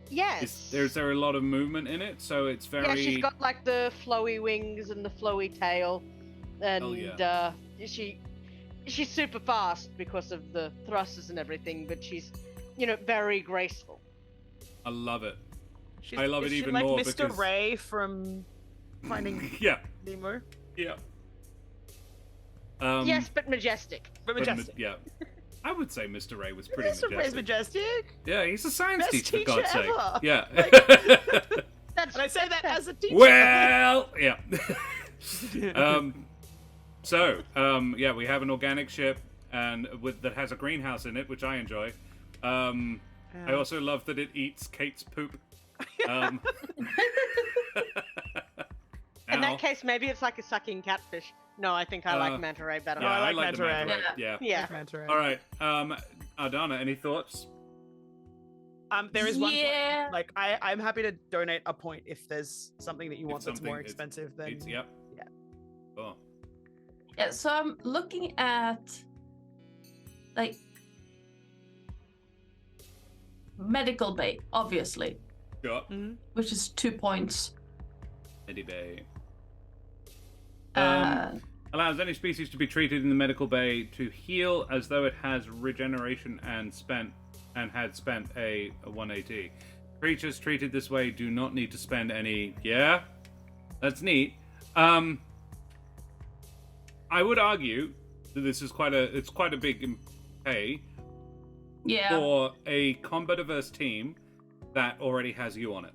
Yes. Is there a lot of movement in it? So it's very... Yeah, she's got like the flowy wings and the flowy tail. And Hell yeah. She's super fast because of the thrusters and everything, but she's, very graceful. I love it. I love it even like more Mr. because... Ray from Finding Nemo? Yeah. Yes, but majestic. But majestic. Yeah. I would say Mr. Ray was pretty Mr. Ray's majestic. Yeah, he's a science Best teacher, for God's sake. ever. Yeah. And I say that as a teacher. Well, yeah. We have an organic ship and that has a greenhouse in it, which I enjoy. I also love that it eats Kate's poop. In that case, maybe it's like a sucking catfish. No, I think I like manta ray better. Yeah, I like the manta ray. Yeah. Manta ray. All right. Ardanna, any thoughts? There is one point, like I'm happy to donate a point if there's something that you want that's more expensive than. Yep. Yeah. Oh. Yeah, so I'm looking at like medical bay, obviously. Sure. Mm-hmm. Which is 2 points. Medi bay. Allows any species to be treated in the medical bay to heal as though it has regeneration and had spent a 180. Creatures treated this way do not need to spend any. Yeah, that's neat. I would argue that this is quite a big pay. Yeah. For a combat averse team that already has you on it.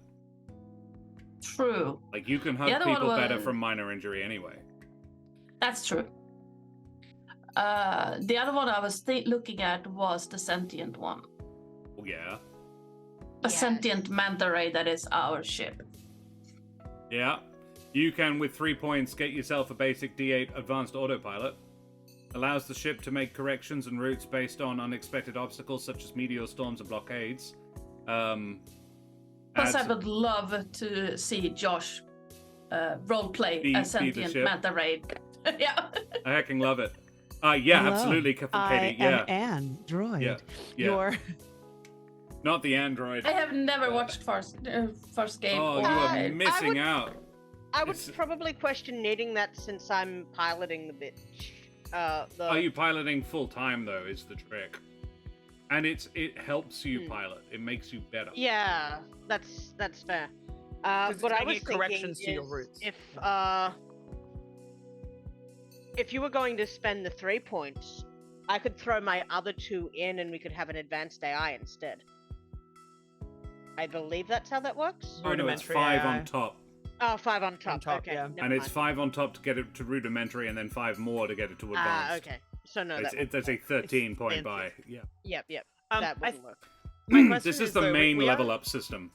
True. Like you can hug people better from minor injury anyway. That's true. The other one I was looking at was the sentient one. Oh, yeah. A sentient manta ray that is our ship. Yeah. You can, with 3 points, get yourself a basic D8 advanced autopilot. Allows the ship to make corrections and routes based on unexpected obstacles such as meteor storms and blockades. Plus, I would love to see Josh roleplay a sentient manta ray. Yeah. I hecking love it. Yeah, hello. Absolutely, Katie. I Yeah. am Android. Yeah. You're not the android. I have never watched first game. Oh, you are missing out. I would probably question needing that since I'm piloting the bitch. Are you piloting full time though? Is the trick, and it helps you pilot. It makes you better. Yeah, that's fair. What I was corrections thinking to your is routes. if you were going to spend the 3 points, I could throw my other 2 in, and we could have an advanced AI instead. I believe that's how that works. Oh no, it's 5 on top. Oh, 5 on top. On top, okay. yeah. never And it's mind. 5 on top to get it to rudimentary, and then 5 more to get it to advanced. Ah, okay. So no, That's a 13 point fancy. buy. Yeah. Yep. That I wouldn't work. My question This is the though, main we level are, up system.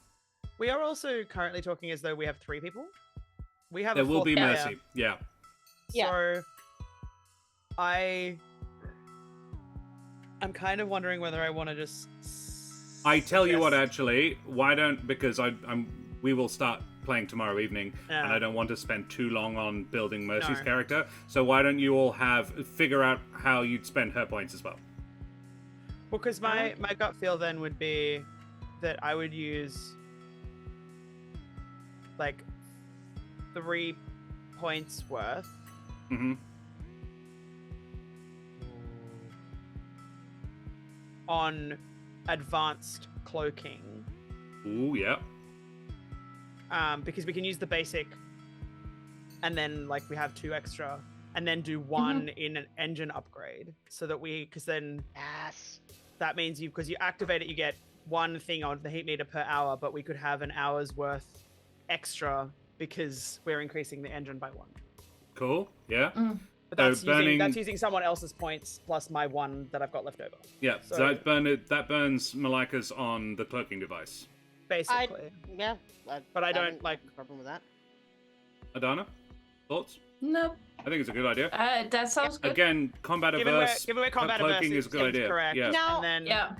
We are also currently talking as though we have 3 people. We have There a will fourth be player. mercy. Yeah. Yeah. So I'm kind of wondering whether I want to just. I tell you what, suggest- actually, why don't, because we will start playing tomorrow evening, and Yeah. I don't want to spend too long on building Mercy's No. character. So why don't you all figure out how you'd spend her points as well? Well, because my gut feel then would be that I would use like 3 points worth. Mm-hmm. On advanced cloaking, Ooh, yeah. because we can use the basic, and then like we have 2 extra, and then do 1 in an engine upgrade, so that because then Yes. that means because you activate it, you get 1 thing on the heat meter per hour, but we could have an hour's worth extra because we're increasing the engine by 1. Cool. Yeah. But So that's using someone else's points plus my 1 that I've got left over. Yeah. So that burns Malika's on the cloaking device. Basically. Yeah. But I don't haven't like. got a problem with that. Adana, thoughts? No, I think it's a good idea. that sounds good. Again, combat averse. Given where combat cloaking averse is a good idea. correct. Yeah. Now- And then Yeah.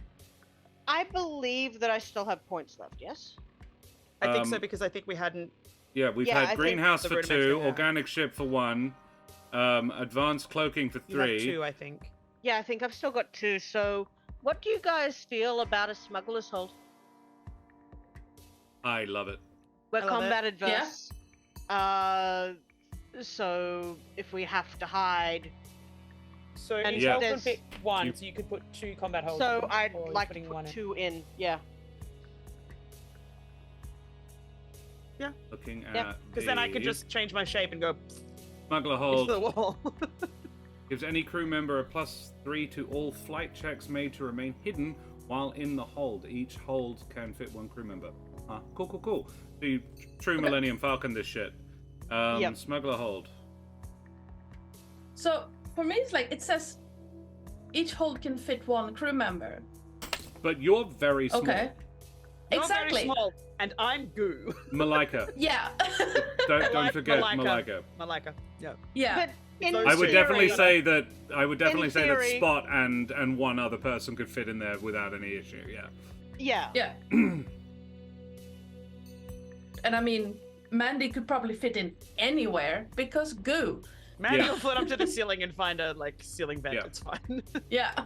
I believe that I still have points left. Yes. I think so Um, because I think we hadn't. Yeah, we've Yeah, I had think greenhouse the for 2, rudimentary, yeah. organic ship for 1, advanced cloaking for You have 3. 2, I think. Yeah, I think I've still got 2. So, what do you guys feel about a smuggler's hold? I love it. We're I love it. combat adverse. So if we have to hide, So And each Yeah. hold can there's- fit 1, You- so you could put 2 combat holds. so I'd or you're like to putting put 1 in. 2 in. Yeah. Looking at Yeah, Because then I could the just change my shape and go smuggler into hold. the wall. Gives any crew member a +3 to all flight checks made to remain hidden while in the hold. Each hold can fit 1 crew member. Cool. The true Millennium Falcon this shit. Yep. Smuggler hold. So for me, it's like it says each hold can fit 1 crew member. But you're very small. Okay. You're Exactly. very small, and I'm goo. Malika. Yeah. Don't forget Malika. Malika. Malika. Yeah. Yeah. But in Those I would two. definitely Theory. say that that theory- Spot and 1 other person could fit in there without any issue. Yeah. Yeah. Yeah. And I mean, Mandy could probably fit in anywhere because goo. Man, Yeah. you'll float up to the ceiling and find a ceiling vent. Yeah. It's fine. Yeah.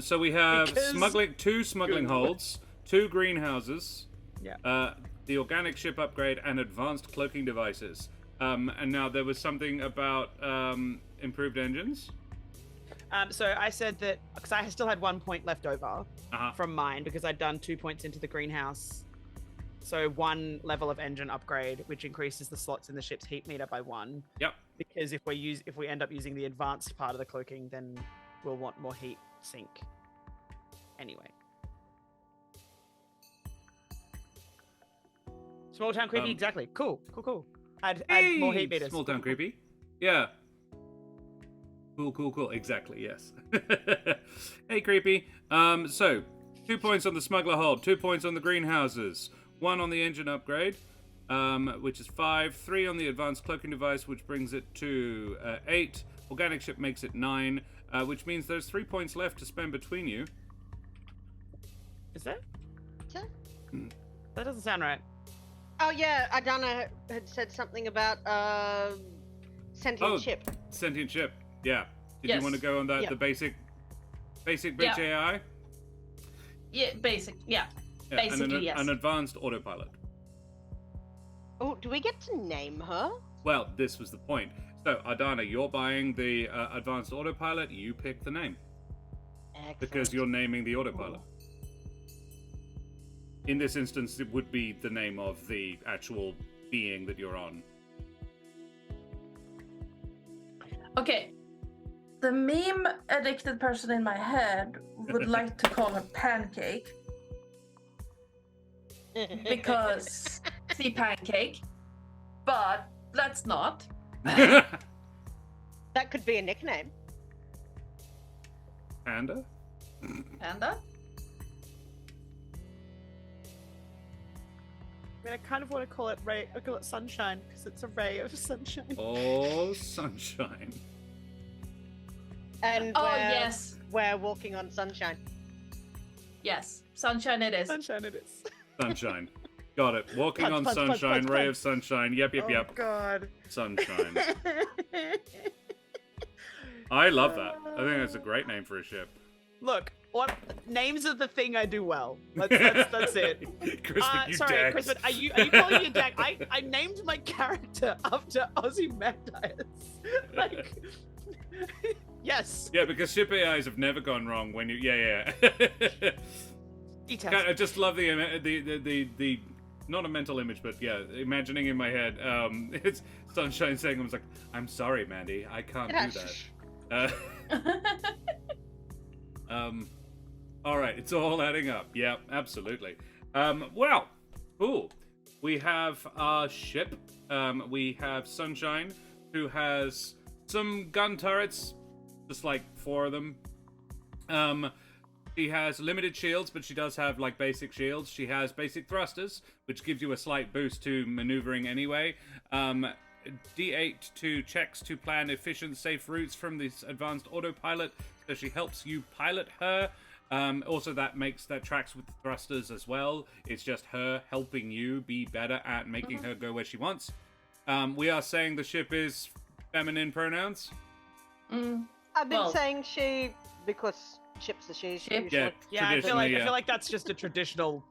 So we have Because 2 smuggling goo. holds, 2 greenhouses, Yeah. the organic ship upgrade, and advanced cloaking devices. And now there was something about improved engines. So I said that because I still had 1 point left over Uh-huh. from mine because I'd done 2 points into the greenhouse. So 1 level of engine upgrade, which increases the slots in the ship's heat meter by 1. Yep. Because if we end up using the advanced part of the cloaking, then we'll want more heat sink. Anyway. Small town creepy, exactly. Cool. Add more heat meters. Small town creepy. Yeah. Cool. Exactly, yes. Hey, creepy. So, 2 points on the smuggler hold, 2 points on the greenhouses, 1 on the engine upgrade, which is 5, 3 on the advanced cloaking device, which brings it to 8. Organic ship makes it 9, which means there's 3 points left to spend between you. Is that? Sure. That doesn't sound right. Oh yeah, Ardanna had said something about sentient ship. Sentient ship. Yeah. Did Yes. you want to go on that? Yeah. The basic bitch Yeah. AI? Yeah. Basic. Yeah. Yeah, and Basically, yes. an advanced autopilot. Oh, do we get to name her? Well, this was the point. So, Ardanna, you're buying the advanced autopilot. You pick the name Excellent. because you're naming the autopilot. In this instance, it would be the name of the actual being that you're on. Okay. The meme addicted person in my head would like to call her Pancake because sexy pancake, but let's not. That could be a nickname. Panda? Panda? I mean, I kind of want to call it ray. I call it sunshine because it's a ray of sunshine. Oh, sunshine. And yes. we're walking on sunshine. Yes, sunshine it is. Sunshine it is. Sunshine. Got it. Walking on Punch, sunshine, punch, ray punch. of sunshine. Yep. Oh God. Sunshine. I love that. I think that's a great name for a ship. Look, what names are the thing I do well. That's it. Crispin, you Sorry, dags. Crispin, are you calling me a dag? I named my character after Ozymandias. Like, yes. Yeah, because ship AIs have never gone wrong when you. Yeah. Details. I just love the not a mental image, but yeah, imagining in my head. It's Sunshine saying, "I was like, I'm sorry, Mandy, I can't do that." All right, it's all adding up. Yeah, absolutely. Well, cool. We have our ship. We have Sunshine, who has some gun turrets, just like 4 of them. She has limited shields, but she does have like basic shields. She has basic thrusters, which gives you a slight boost to maneuvering anyway. D8 to checks to plan efficient, safe routes from this advanced autopilot, so she helps you pilot her. Also, that tracks with the thrusters as well. It's just her helping you be better at making her go where she wants. We are saying the ship is feminine pronouns. I've been saying she because ships are she. Ship? Yeah, I feel like that's just a traditional.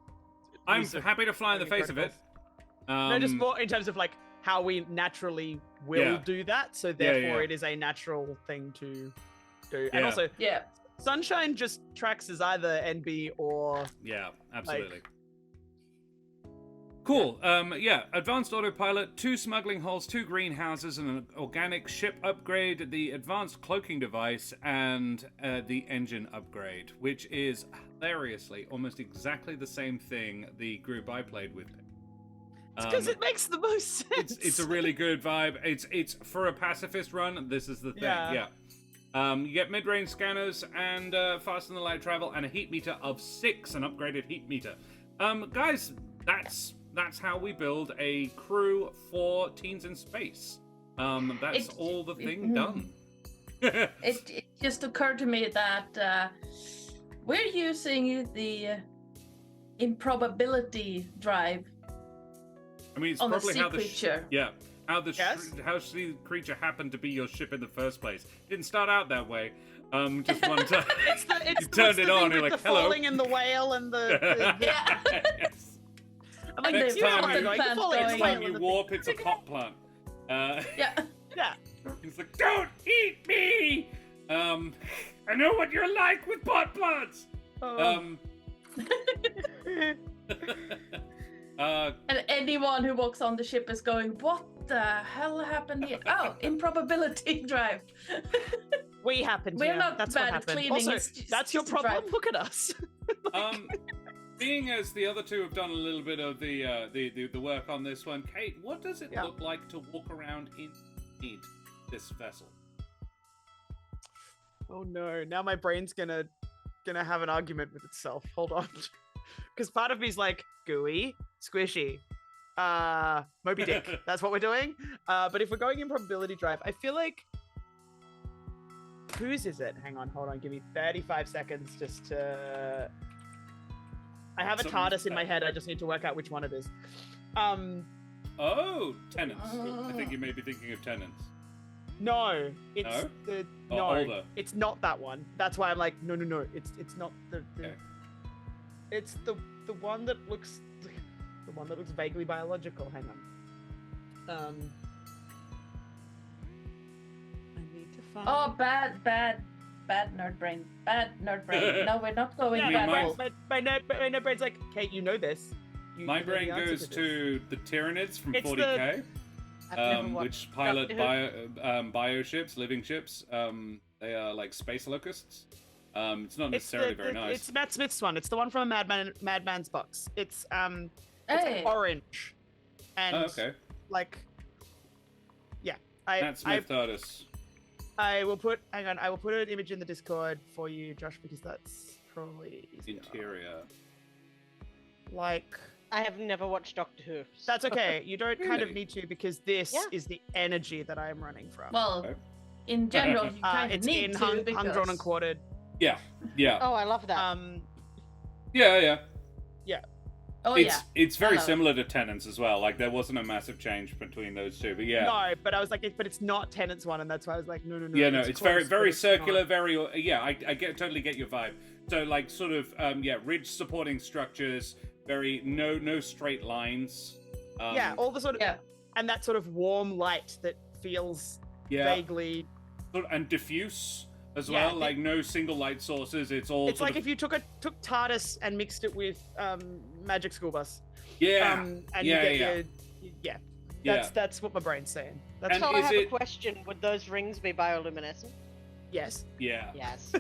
I'm use of happy to fly in the face of it. No, just more in terms of like how we naturally will do that, so therefore it is a natural thing to do. And also, Sunshine just tracks as either NB or... Yeah, absolutely. Cool. Advanced autopilot, 2 smuggling holes, 2 greenhouses, and an organic ship upgrade, the advanced cloaking device, and the engine upgrade, which is hilariously almost exactly the same thing the group I played with did. It's because it makes the most sense. It's a really good vibe. It's for a pacifist run. This is the thing. Yeah. You get mid-range scanners and faster than light travel and a heat meter of 6, an upgraded heat meter. Guys, that's how we build a crew for Teens in Space. That's all the thing done. It just occurred to me that we're using the improbability drive. I mean, it's on probably the sea how the creature. how the sea creature happened to be your ship in the first place. Didn't start out that way. Just one time. You turned it on. You're like, hello. Falling and the whale and the Yes. I'm like, Next time time you warp, it's a pot plant. Yeah. He's like, don't eat me. I know what you're like with pot plants. And anyone who walks on the ship is going, what the hell happened here? Oh, improbability drive. We're not that's bad what at cleaning. Also, it's just, that's your it's problem. drive. Look at us. Being as the other two have done a little bit of the work on this one, Kate, what does it look like to walk around in this vessel? Oh no! Now my brain's gonna have an argument with itself. Hold on, because part of me's like gooey, squishy, Moby Dick. That's what we're doing. But if we're going in probability drive, I feel like whose is it? Hang on, hold on. Give me 35 seconds just to. I have a TARDIS in my head. I just need to work out which one it is. Oh, Tenants. I think you may be thinking of Tenants. No, it's Older. It's not that one. That's why I'm like, no. It's not the Okay. It's the one that looks vaguely biological. Hang on. I need to find. Oh, bad nerd brain. Bad nerd brain. No, we're not going Yeah, that. my nerd brain's like, Kate, you know this. My brain goes to the Tyranids from It's 40K, I've never which pilot bio ships, living ships. They are like space locusts. It's not necessarily very nice. It's Matt Smith's one. It's the one from a Madman's box. It's Hey. like orange. And okay. like, yeah, That's Smith TARDIS. I will put. Hang on, I will put an image in the Discord for you, Josh, because that's probably easier. Interior. Like, I have never watched Doctor Who. that's okay. You don't kind of Really? need to, because this Yeah. is the energy that I am running from. Well, Okay. in general, you kind of it's need in to hung, because... drawn, and quartered. Yeah. Yeah. Oh, I love that. Yeah. Oh, It's very Hello. similar to Tenants as well. Like there wasn't a massive change between those two, but yeah. No, but I was like, but it's not Tenant's one, and that's why I was like, no. Yeah, no, it's very, close, very but it's circular, not. very. Yeah, I totally get your vibe. So like, sort of, ridge supporting structures, very no straight lines. Yeah, all the sort of, and that sort of warm light that feels vaguely. And diffuse as Yeah, well. Like no single light sources. It's all. It's like if you took TARDIS and mixed it with Magic School Bus. Yeah. And you get that's what my brain's saying. That's And so I is have it- a question. Would those rings be bioluminescent? yes. Yeah. Yes.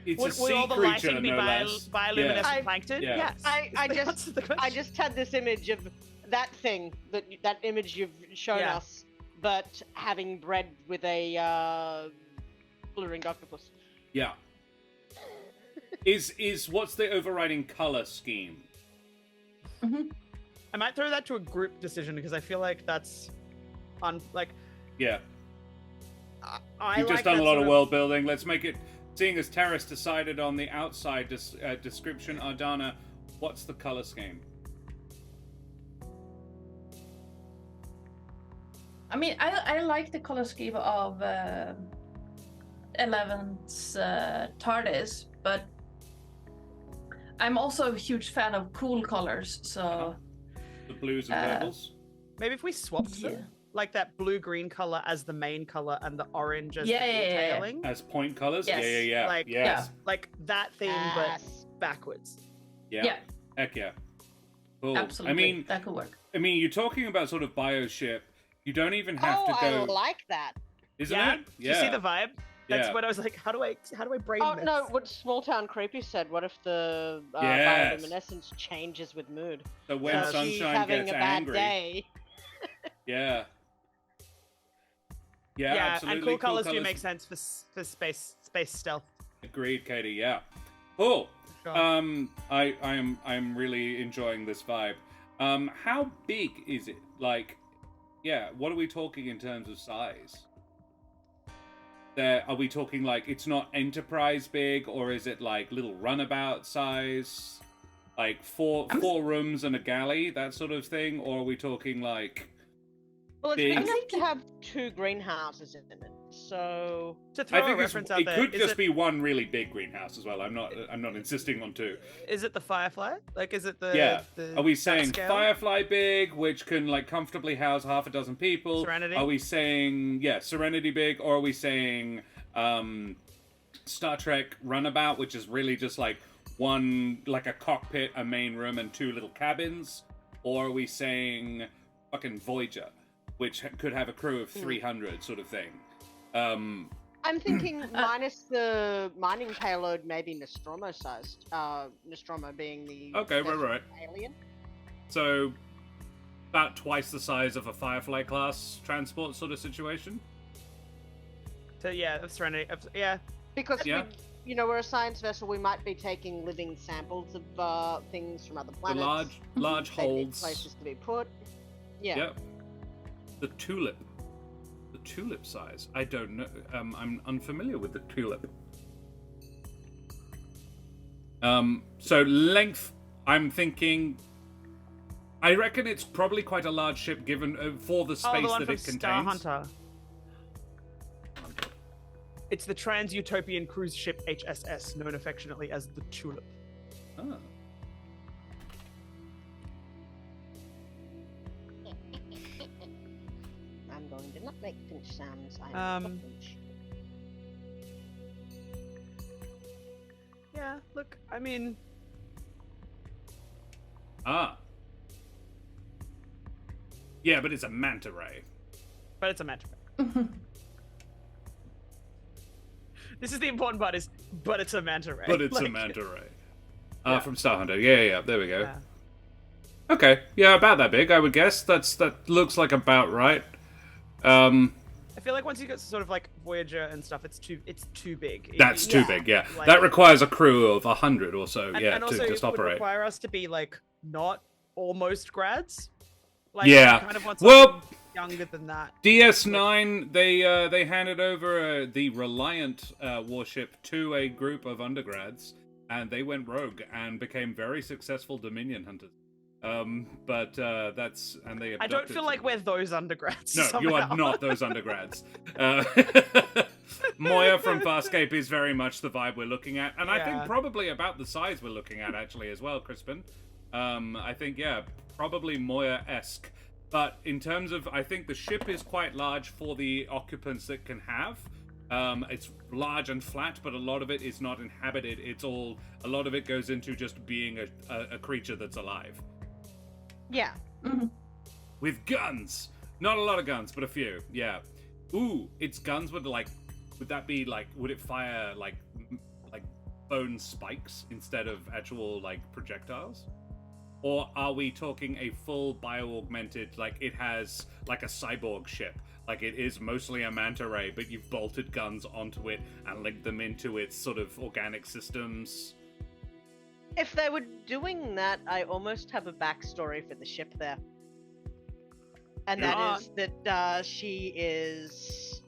It's Would a sea all the creature, lighting be no less. bioluminescent Yeah. plankton? Yeah. Yes. I That's just the question. I just had this image of that thing that image you've shown Yeah. us, but having bread with a blue-ringed octopus. Yeah. Is what's the overriding color scheme? I might throw that to a group decision because I feel like that's Yeah. I You've like just done that a lot sort of world building. Let's make it. Seeing as Terris decided on the outside description, Ardanna, what's the color scheme? I mean, I like the color scheme of 11's TARDIS, but I'm also a huge fan of cool colors, so... The blues and purples? Maybe if we swapped them, like that blue-green color as the main color and the orange as the Yeah. detailing. As point colors? Yes. Yeah. Like, yes. like that theme, Yes. but backwards. Yeah. Heck yeah. Cool. Absolutely. I mean, that could work. you're talking about sort of bioship. You don't even have Oh, to go. I like that. Isn't Yeah? it? Do you see the vibe? That's Yeah. what I was like. How do I brain Oh this? no! What Small Town Creepy said. What if the Yes. bioluminescence changes with mood? So when Yeah. She's sunshine having gets a bad angry. day. Yeah. Yeah, absolutely. and cool colors do make sense for space stealth. Agreed, Katie. Yeah. Cool. Sure. I'm really enjoying this vibe. How big is it? Like, yeah, what are we talking in terms of size? Are we talking like it's not Enterprise big, or is it like little runabout size, like four rooms and a galley, that sort of thing, or are we talking like? Well, it's big? big enough to have 2 greenhouses in it. So To throw I a think reference out it there, could is just it, be one really big greenhouse as well. I'm not insisting on 2. is it the Firefly? Like, is it the? Yeah. The, Are we that saying scale? Firefly big, which can like comfortably house half a dozen people? Serenity? Are we saying Serenity big, or are we saying Star Trek Runabout, which is really just like one, like a cockpit, a main room, and 2 little cabins? Or are we saying fucking Voyager, which could have a crew of 300 sort of thing? I'm thinking minus the mining payload, maybe Nostromo sized. Nostromo being the Okay, right. alien. So about twice the size of a Firefly class transport sort of situation. So yeah, of Serenity. Yeah. Because Yeah. we're a science vessel. We might be taking living samples of things from other The planets. large They need holds. places to be put. Yeah. Yep. The tulip size. I don't know. I'm unfamiliar with the tulip. So length. I'm thinking. I reckon it's probably quite a large ship given for the space the one that from it contains. Star Hunter. It's the trans-utopian cruise ship HSS, known affectionately as the Tulip. Ah. I'm going to not make Finch sounds. I'm not Finch. Yeah, look, I mean, Ah. Yeah, but it's a manta ray. but it's a manta ray. This is the important part: but it's a manta ray. But it's a Like, manta ray. Yeah. From Star Hunter. Yeah. There we go. Yeah. Okay, yeah, about that big, I would guess. That looks like about right. I feel like once you get to sort of like Voyager and stuff, it's too big. That's too big, yeah. Like- That requires a crew of 100 or so, and also to just it would operate. require us to be like not almost grads. Like, Yeah. I kind of want Well, something younger than that. DS9, they handed over the Reliant warship to a group of undergrads, and they went rogue and became very successful Dominion hunters. But that's and they. I don't feel like we're those undergrads. No, you are somehow. not those undergrads. Moya from Farscape is very much the vibe we're looking at, and I think Yeah. probably about the size we're looking at actually as well, Crispin. I think probably Moya-esque. But in terms of, I think the ship is quite large for the occupants it can have. It's large and flat, but a lot of it is not inhabited. A lot of it goes into just being a creature that's alive. Yeah. With guns! Not a lot of guns, but a few, yeah. Ooh, its guns would that be would it fire like bone spikes instead of actual projectiles? Or are we talking a full bio-augmented, it has a cyborg ship? It is mostly a manta ray, but you've bolted guns onto it and linked them into its sort of organic systems? If they were doing that, I almost have a backstory for the ship there. And that is that she is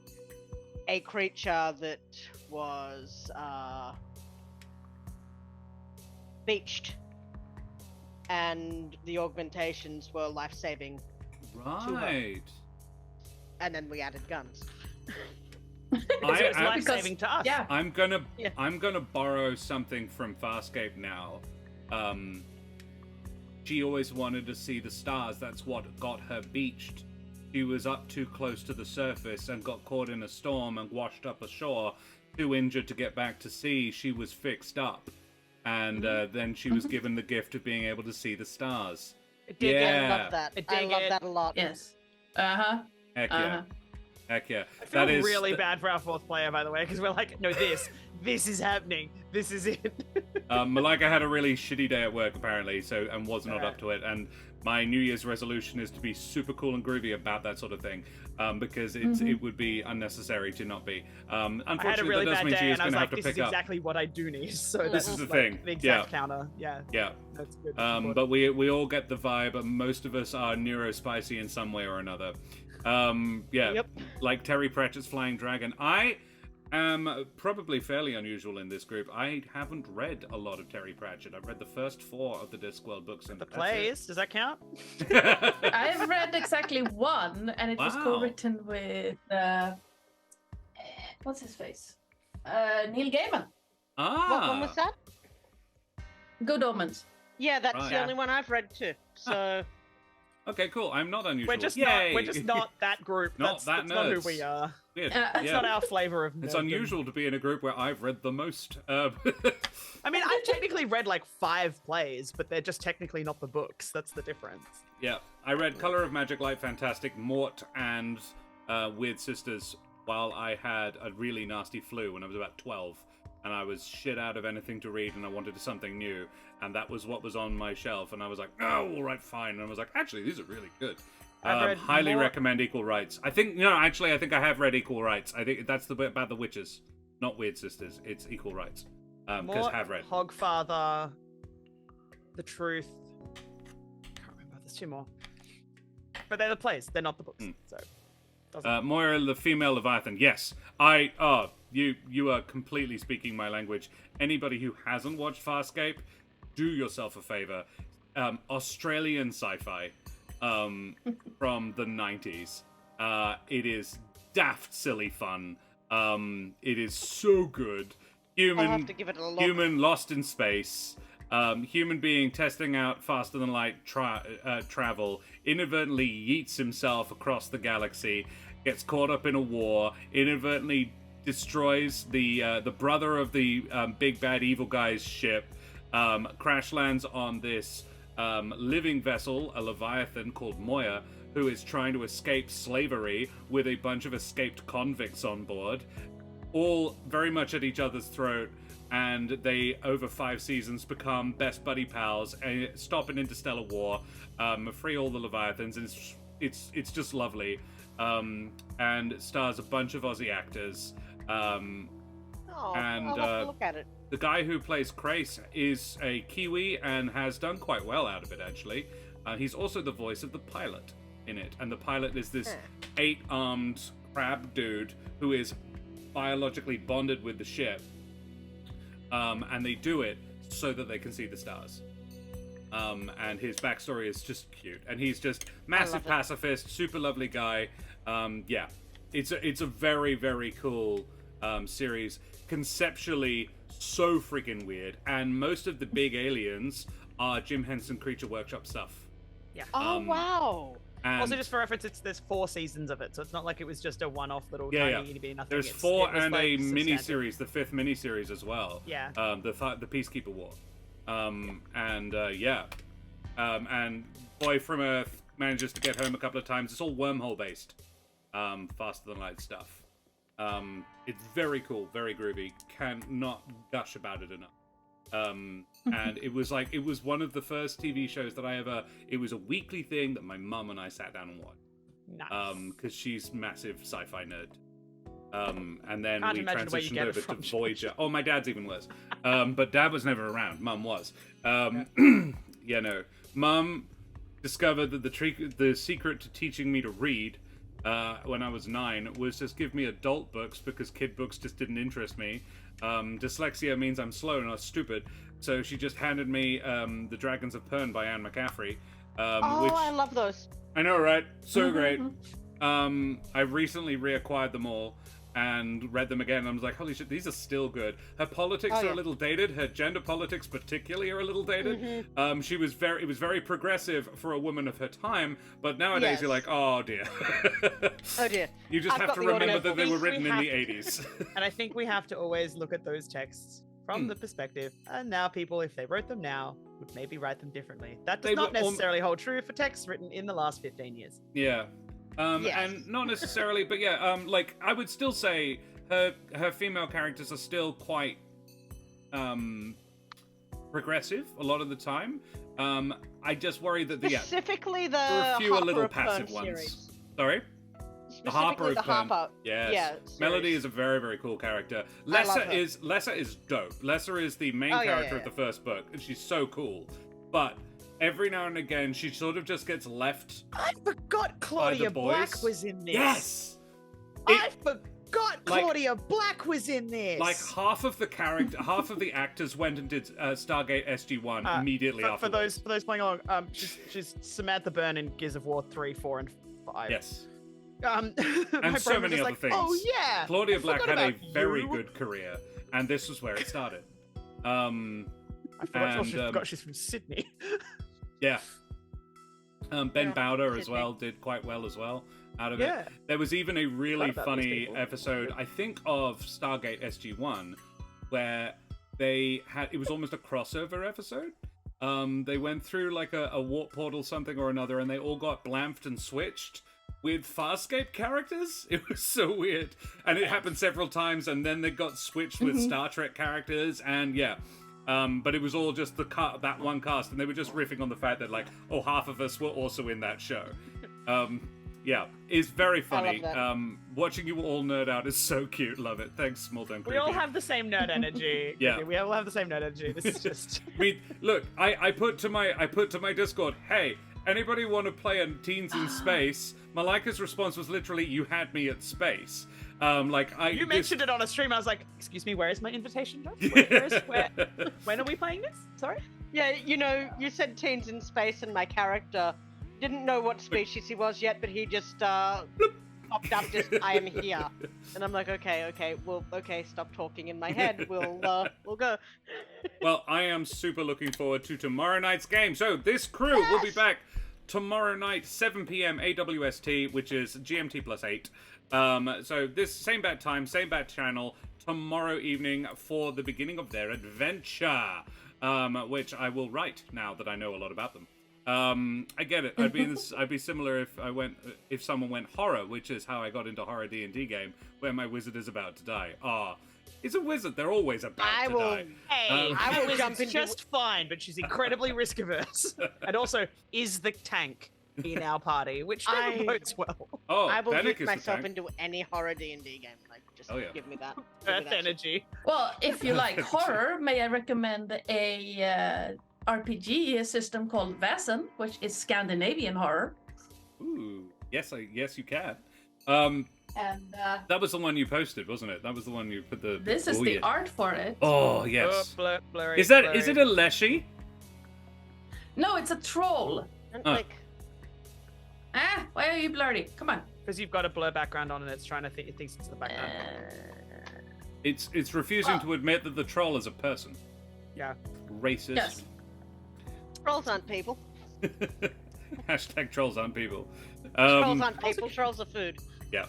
a creature that was beached. And the augmentations were life-saving. Right. And then we added guns. It's life-saving to us. Yeah. I'm gonna borrow something from Farscape now. She always wanted to see the stars. That's what got her beached. She was up too close to the surface and got caught in a storm and washed up ashore. Too injured to get back to sea, she was fixed up. And then she was given the gift of being able to see the stars. I love that. I love that a lot. Yes. Uh-huh. Heck yeah. Heck yeah. I feel really bad for our fourth player, by the way, because we're like, no, this is happening. This is it. Malika had a really shitty day at work, apparently, and was not up to it. And my New Year's resolution is to be super cool and groovy about that sort of thing, because it would be unnecessary to not be. Unfortunately, I had a really that does bad mean day, she is and I going was to like, have to this is pick up. exactly what I do need. So This is the thing. The exact counter. Yeah. Yeah. That's good. But we all get the vibe, and most of us are neurospicy in some way or another. Yep. Like Terry Pratchett's Flying Dragon. I am probably fairly unusual in this group. I haven't read a lot of Terry Pratchett. I've read the first 4 of the Discworld books. And The plays, does that count? I've read exactly one, and it was Wow. co-written with what's his face? Neil Gaiman. What one was that? Good Omens. Yeah, that's Right. the only one I've read too. So Okay, cool. I'm not unusual. We're just Yay! not that group. Not that's that not who nerds. we are. Weird. That's not our flavor of It's nerddom. unusual to be in a group where I've read the most. I mean, I've technically read 5 plays, but they're just technically not the books. That's the difference. Yeah, I read Color of Magic, Light Fantastic, Mort, and Weird Sisters while I had a really nasty flu when I was about 12. And I was shit out of anything to read, and I wanted something new. And that was what was on my shelf. And I was like, oh, all right, fine. And I was like, actually, these are really good. I've read Highly Mort. recommend Equal Rights. I think I have read Equal Rights. I think that's the bit about the witches, not Weird Sisters. It's Equal Rights. Because Mort, have read. Hogfather, The Truth. Can't remember. There's 2 more. But they're the plays. They're not the books. So. doesn't- Moira, the female Leviathan. Yes, you are completely speaking my language. Anybody who hasn't watched Farscape, do yourself a favor. Australian sci-fi from the 90s. It is daft silly fun. It is so good. I'll have to give it a look. Human lost in space. Human being testing out faster than light travel, inadvertently yeets himself across the galaxy, gets caught up in a war, inadvertently destroys the brother of the big bad evil guy's ship, crash lands on this living vessel, a Leviathan called Moya, who is trying to escape slavery with a bunch of escaped convicts on board, all very much at each other's throat. and they, over 5 seasons, become best buddy pals and stop an interstellar war, free all the Leviathans, and it's just lovely. And it stars a bunch of Aussie actors. And I'll have to look at it. the guy who plays Krace is a Kiwi and has done quite well out of it, actually. He's also the voice of the pilot in it, and the pilot is this 8-armed crab dude who is biologically bonded with the ship, and they do it so that they can see the stars. And his backstory is just cute, and he's just massive pacifist, super lovely guy. Yeah, it's a very, very cool series. Conceptually, so freaking weird, and most of the big aliens are Jim Henson Creature Workshop stuff. Yeah. Oh, wow. And Also, just for reference, there's 4 seasons of it, so it's not like it was just a one-off little tiny itty bitty nothing. There's It 4 was, and like, a substantive. mini-series, the 5th mini-series as well. Yeah. The Peacekeeper War. And Boy from Earth manages to get home a couple of times. It's all wormhole-based. Faster than light stuff. It's very cool, very groovy. Cannot gush about it enough. And it was one of the first TV shows that it was a weekly thing that my mum and I sat down and watched. Nice. Because she's massive sci-fi nerd. And then Can't we imagine where you transitioned get it over to from. Voyager. Oh, my dad's even worse. But Dad was never around. Mum was. Yeah, no. Mum discovered that the secret to teaching me to read when I was 9 was just give me adult books because kid books just didn't interest me. Dyslexia means I'm slow and I'm stupid, so she just handed me The Dragons of Pern by Anne McCaffrey. Which, I love those. I know, right? So great. I've recently reacquired them all and read them again. And I was like, holy shit, these are still good. Her politics are a little dated. Her gender politics particularly are a little dated. It was very progressive for a woman of her time, but nowadays you're like, oh dear. Oh dear. You just have to remember that they were written in the 80s. And I think we have to always look at those texts from the perspective, and now people, if they wrote them now, would maybe write them differently. That does not necessarily hold true for texts written in the last 15 years. Yeah. And not necessarily, but yeah, like, I would still say her female characters are still quite progressive a lot of the time. I just worry that specifically there are a few Harper little of passive Pern ones. series. Sorry? The Harper of Pern. Harper. Yes. Yeah, Melody series. is a very, very cool character. I love Lesser is dope. Lesser is the main character of the first book, and she's so cool. But every now and again, she sort of just gets left. I forgot Claudia boys. Black was in this. Yes! I forgot Claudia Black was in this. Like, half of the actors went and did Stargate SG-1 immediately for afterwards. those playing along, she's Samantha Byrne in Gears of War 3, 4, and 5. Yes. And so many other things. Oh yeah. Claudia Black had a about very you. good career, and this was where it started. I forgot she's from Sydney. Yeah. Ben Bowder as well did quite well as well out of it. There was even a really funny episode, I think, of Stargate SG-1, where it was almost a crossover episode. They went through like a warp portal something or another, and they all got blamfed and switched with Farscape characters. It was so weird. And it happened several times, and then they got switched with Star Trek characters, and but it was all just that one cast, and they were just riffing on the fact that, like, half of us were also in that show. It's very funny. Watching you all nerd out is so cute. Love it. Thanks, Small Dome We all have the same nerd energy. Yeah. We all have the same nerd energy. This is just... I mean, look, I put to my Discord, hey, anybody want to play a Teens in Space? Malika's response was literally, you had me at space. You mentioned it on a stream. I was like, excuse me, where is my invitation, Josh? When are we playing this? Sorry? Yeah, you said Teens in Space, and my character didn't know what species he was yet, but he just popped up, I am here. And I'm like, okay, stop talking in my head. We'll go. Well, I am super looking forward to tomorrow night's game. So this crew will be back tomorrow night, 7 p.m. AWST, which is GMT plus 8. So this same bat time, same bat channel, tomorrow evening for the beginning of their adventure, which I will write now that I know a lot about them. I get it. I'd be similar if someone went horror, which is how I got into horror D&D game, where my wizard is about to die. He's a wizard. They're always about I to will- die. Hey, I will Wizard's jump into- just fine, but she's incredibly risk averse. And also, is the tank in our party, which never I- bodes well. Oh, I will Fennec gift is the myself tank. into any horror D&D game. Like, just Oh, yeah. give me that. Give me Earth that shit. energy. Well, if you like horror, may I recommend a RPG system called Vaesen, which is Scandinavian horror. Ooh, yes, you can. And That was the one you posted, wasn't it? That was the one you put the. this is oh, the yeah. art for it. Oh yes. Blurry, Is it a leshy? No, it's a troll. And, Oh. like, Why are you blurry? Come on. Because you've got a blur background on and it's trying to think it thinks it's the background. It's refusing Well- to admit that the troll is a person. Yeah. Racist. Yes. trolls aren't people. Hashtag trolls aren't people. Trolls aren't people. Trolls are food. Yeah.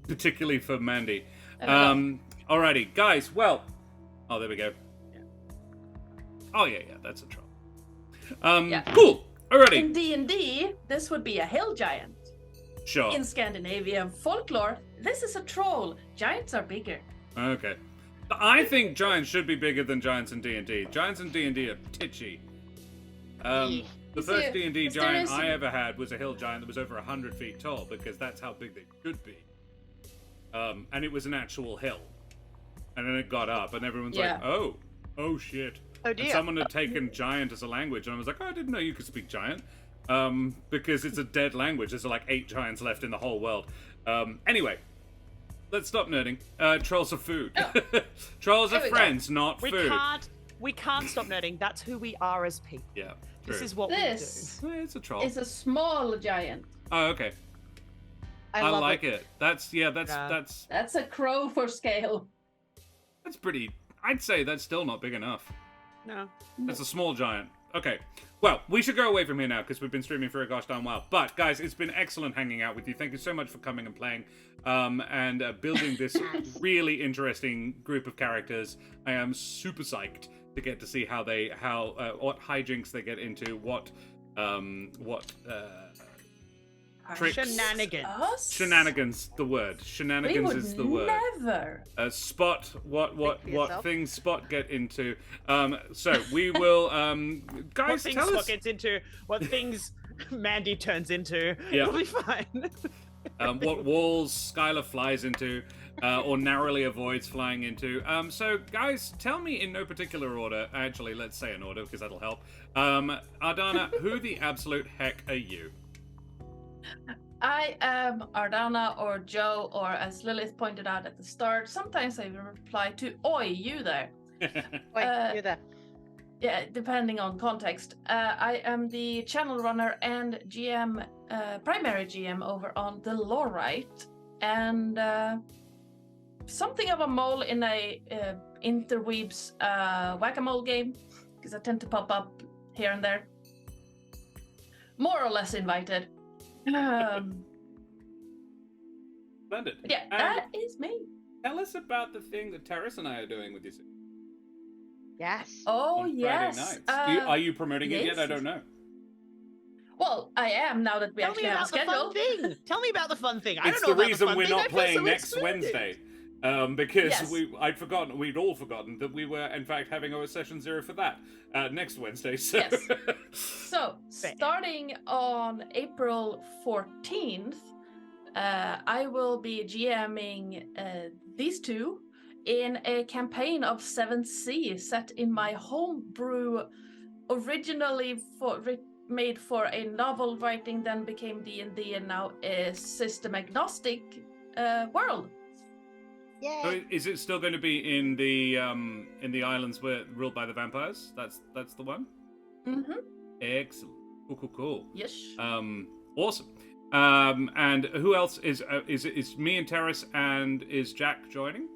Particularly for Mandy. Oh. Alrighty, guys. Well. Oh, there we go. Oh yeah, that's a troll. Yeah. Cool. Alrighty. In D&D, this would be a hill giant. Sure. In Scandinavian folklore, this is a troll. Giants are bigger. Okay. I think giants should be bigger than giants in D&D. Giants in D&D are titchy. The You first see, D&D there giant is- I ever had was a hill giant that was over 100 feet tall, because that's how big they should be. And it was an actual hill. And then it got up, and everyone's like, oh shit. Oh And dear. someone had taken giant as a language, and I was like, oh, I didn't know you could speak giant. Because it's a dead language. There's like 8 giants left in the whole world. Anyway, let's stop nerding. Trolls are food. Trolls are There we go. friends, not We food. can't stop nerding. That's who we are as people. Yeah, This true. is what This It's a troll. is a small giant. Oh, okay. I love like it. it. That's Yeah. That's a crow for scale. that's pretty. I'd say that's still not big enough. we do. No. That's a small giant. Okay. Well, we should go away from here now because we've been streaming for a gosh darn while. But guys, it's been excellent hanging out with you. Thank you so much for coming and playing, and building this really interesting group of characters. I am super psyched to get to see how what hijinks they get into, what tricks. Shenanigans. Shenanigans, the word. Shenanigans We would is the word. never. Spot what Think for yourself. things Spot get into. So we will What guys things tell Spot us gets into, what things Mandy turns into. Yeah. It'll be fine. what walls Skylar flies into or narrowly avoids flying into. So guys, tell me in no particular order. Actually, let's say an order because that'll help. Ardanna, who the absolute heck are you? I am Ardanna or Joe, or as Lilith pointed out at the start, sometimes I reply to Oi, you there. Wait, you're there. Yeah, depending on context. I am the channel runner and GM, primary GM over on the Lorite, and something of a mole in a interweaves whack-a-mole game, because I tend to pop up here and there. More or less invited. Splendid. Yeah, And that is me. tell us about the thing that Terris and I are doing with you Yes. Oh, on yes. Friday nights. Are you promoting it yet? I yes. don't know. Well, I am now that we Tell me actually have a about the schedule. fun thing. Tell me about the fun thing. I It's don't know the about reason fun we're thing. I not feel playing so next excluded. Wednesday. Because Yes. we'd all forgotten that we were in fact having our session 0 for that next Wednesday. So Yes. So, starting on April 14th, I will be GMing these two in a campaign of 7th Sea set in my homebrew, originally made for a novel writing, then became D&D, and now a system agnostic world. Yay. So is it still going to be in the islands where ruled by the vampires? That's the one. Mm-hmm. Excellent. Cool. Yes. Awesome. And who else is me and Terris, and is Jack joining?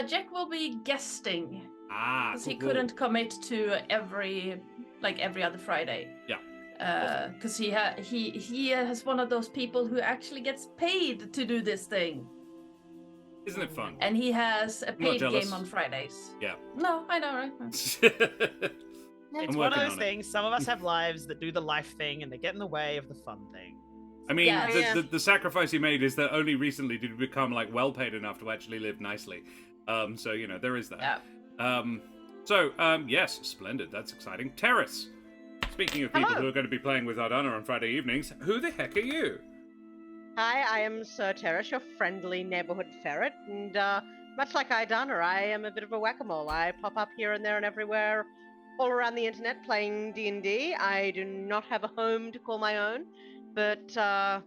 Jack will be guesting because he cool. couldn't commit to every other Friday. Yeah. Because he has one of those people who actually gets paid to do this thing, Isn't it fun? and he has a paid jealous. game on Fridays. Yeah. No, I know, right? It's I'm one of working those on it. things. Some of us have lives that do the life thing and they get in the way of the fun thing. I mean, Yeah. the sacrifice you made is that only recently did you become, like, well-paid enough to actually live nicely. So, you know, there is that. Yeah. Yes, splendid. That's exciting. Terris, speaking of people who are going to be playing with Ardanna on Friday evenings, who the heck are you? Hi, I am Sir Terris, your friendly neighborhood ferret, and much like Ardanna, I am a bit of a whack-a-mole. I pop up here and there and everywhere, all around the internet playing D&D. I do not have a home to call my own, but I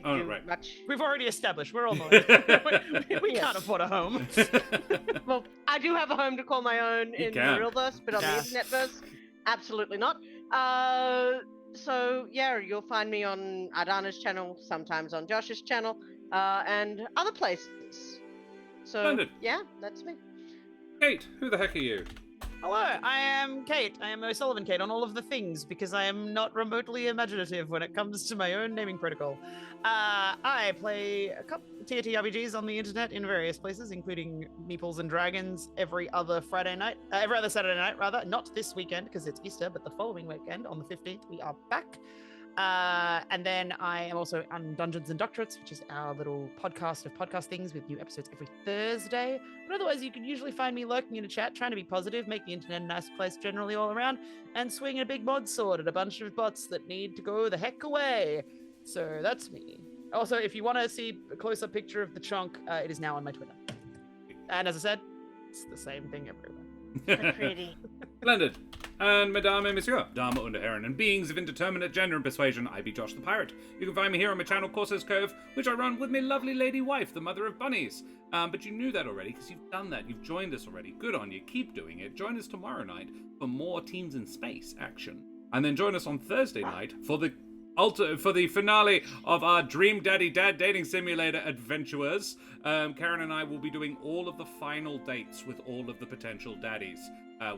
do much. We've already established we're almost. we Yes. can't afford a home. Well, I do have a home to call my own You in can. the real verse, but on the internet verse, absolutely not. So yeah, you'll find me on Ardanna's channel, sometimes on Josh's channel, and other places. So Splendid. yeah, that's me. Kate, who the heck are you? Hello, I am Kate. I am O'Sullivan Kate on all of the things because I am not remotely imaginative when it comes to my own naming protocol. I play a couple TRPGs on the internet in various places, including Meeples and Dragons every other Saturday night, rather. Not this weekend because it's Easter, but the following weekend on the 15th, we are back. And then I am also on Dungeons and Doctorates, which is our little podcast of podcast things with new episodes every Thursday. But otherwise, you can usually find me lurking in a chat, trying to be positive, make the internet a nice place generally all around, and swinging a big mod sword at a bunch of bots that need to go the heck away. So that's me. Also, if you want to see a close-up picture of the chunk, it is now on my Twitter. And as I said, it's the same thing everywhere. Pretty. Splendid. And Mesdames et Messieurs, Damen und Herren, and beings of indeterminate gender and persuasion, I be Josh the Pirate. You can find me here on my channel, Corsair's Cove, which I run with my lovely lady wife, the mother of bunnies. But you knew that already, because you've done that. You've joined us already. Good on you. Keep doing it. Join us tomorrow night for more Teens in Space action. And then join us on Thursday night for the finale of our Dream Daddy Dad Dating Simulator adventures. Karen and I will be doing all of the final dates with all of the potential daddies.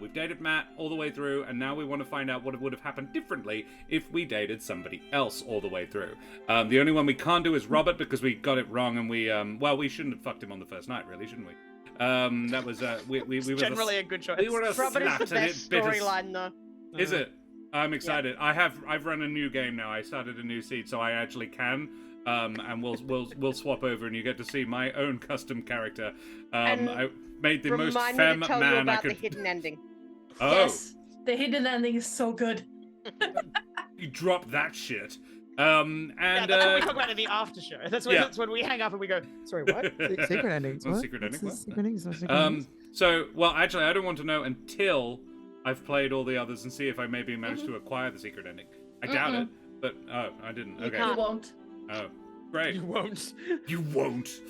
We've dated Matt all the way through, and now we want to find out what would have happened differently if we dated somebody else all the way through. The only one we can't do is Robert, because we got it wrong, and we shouldn't have fucked him on the first night, really, shouldn't we? That was we were generally a good choice. We were a Robert is the slap best storyline, though. Is it? I'm excited. Yeah. I've run a new game now. I started a new seed, so I actually can. And we'll swap over, and you get to see my own custom character. I made the most femme man I could. The hidden ending. Oh, Yes, the hidden ending is so good. You dropped that shit. And that's what we talk about in the after show. That's when we hang up and we go, sorry, what? Secret endings. What? Secret ending. What? Secret endings. So, well, actually, I don't want to know until I've played all the others and see if I maybe managed to acquire the secret ending. I doubt it, but I didn't. Okay. You won't. Oh, great. You won't. You won't.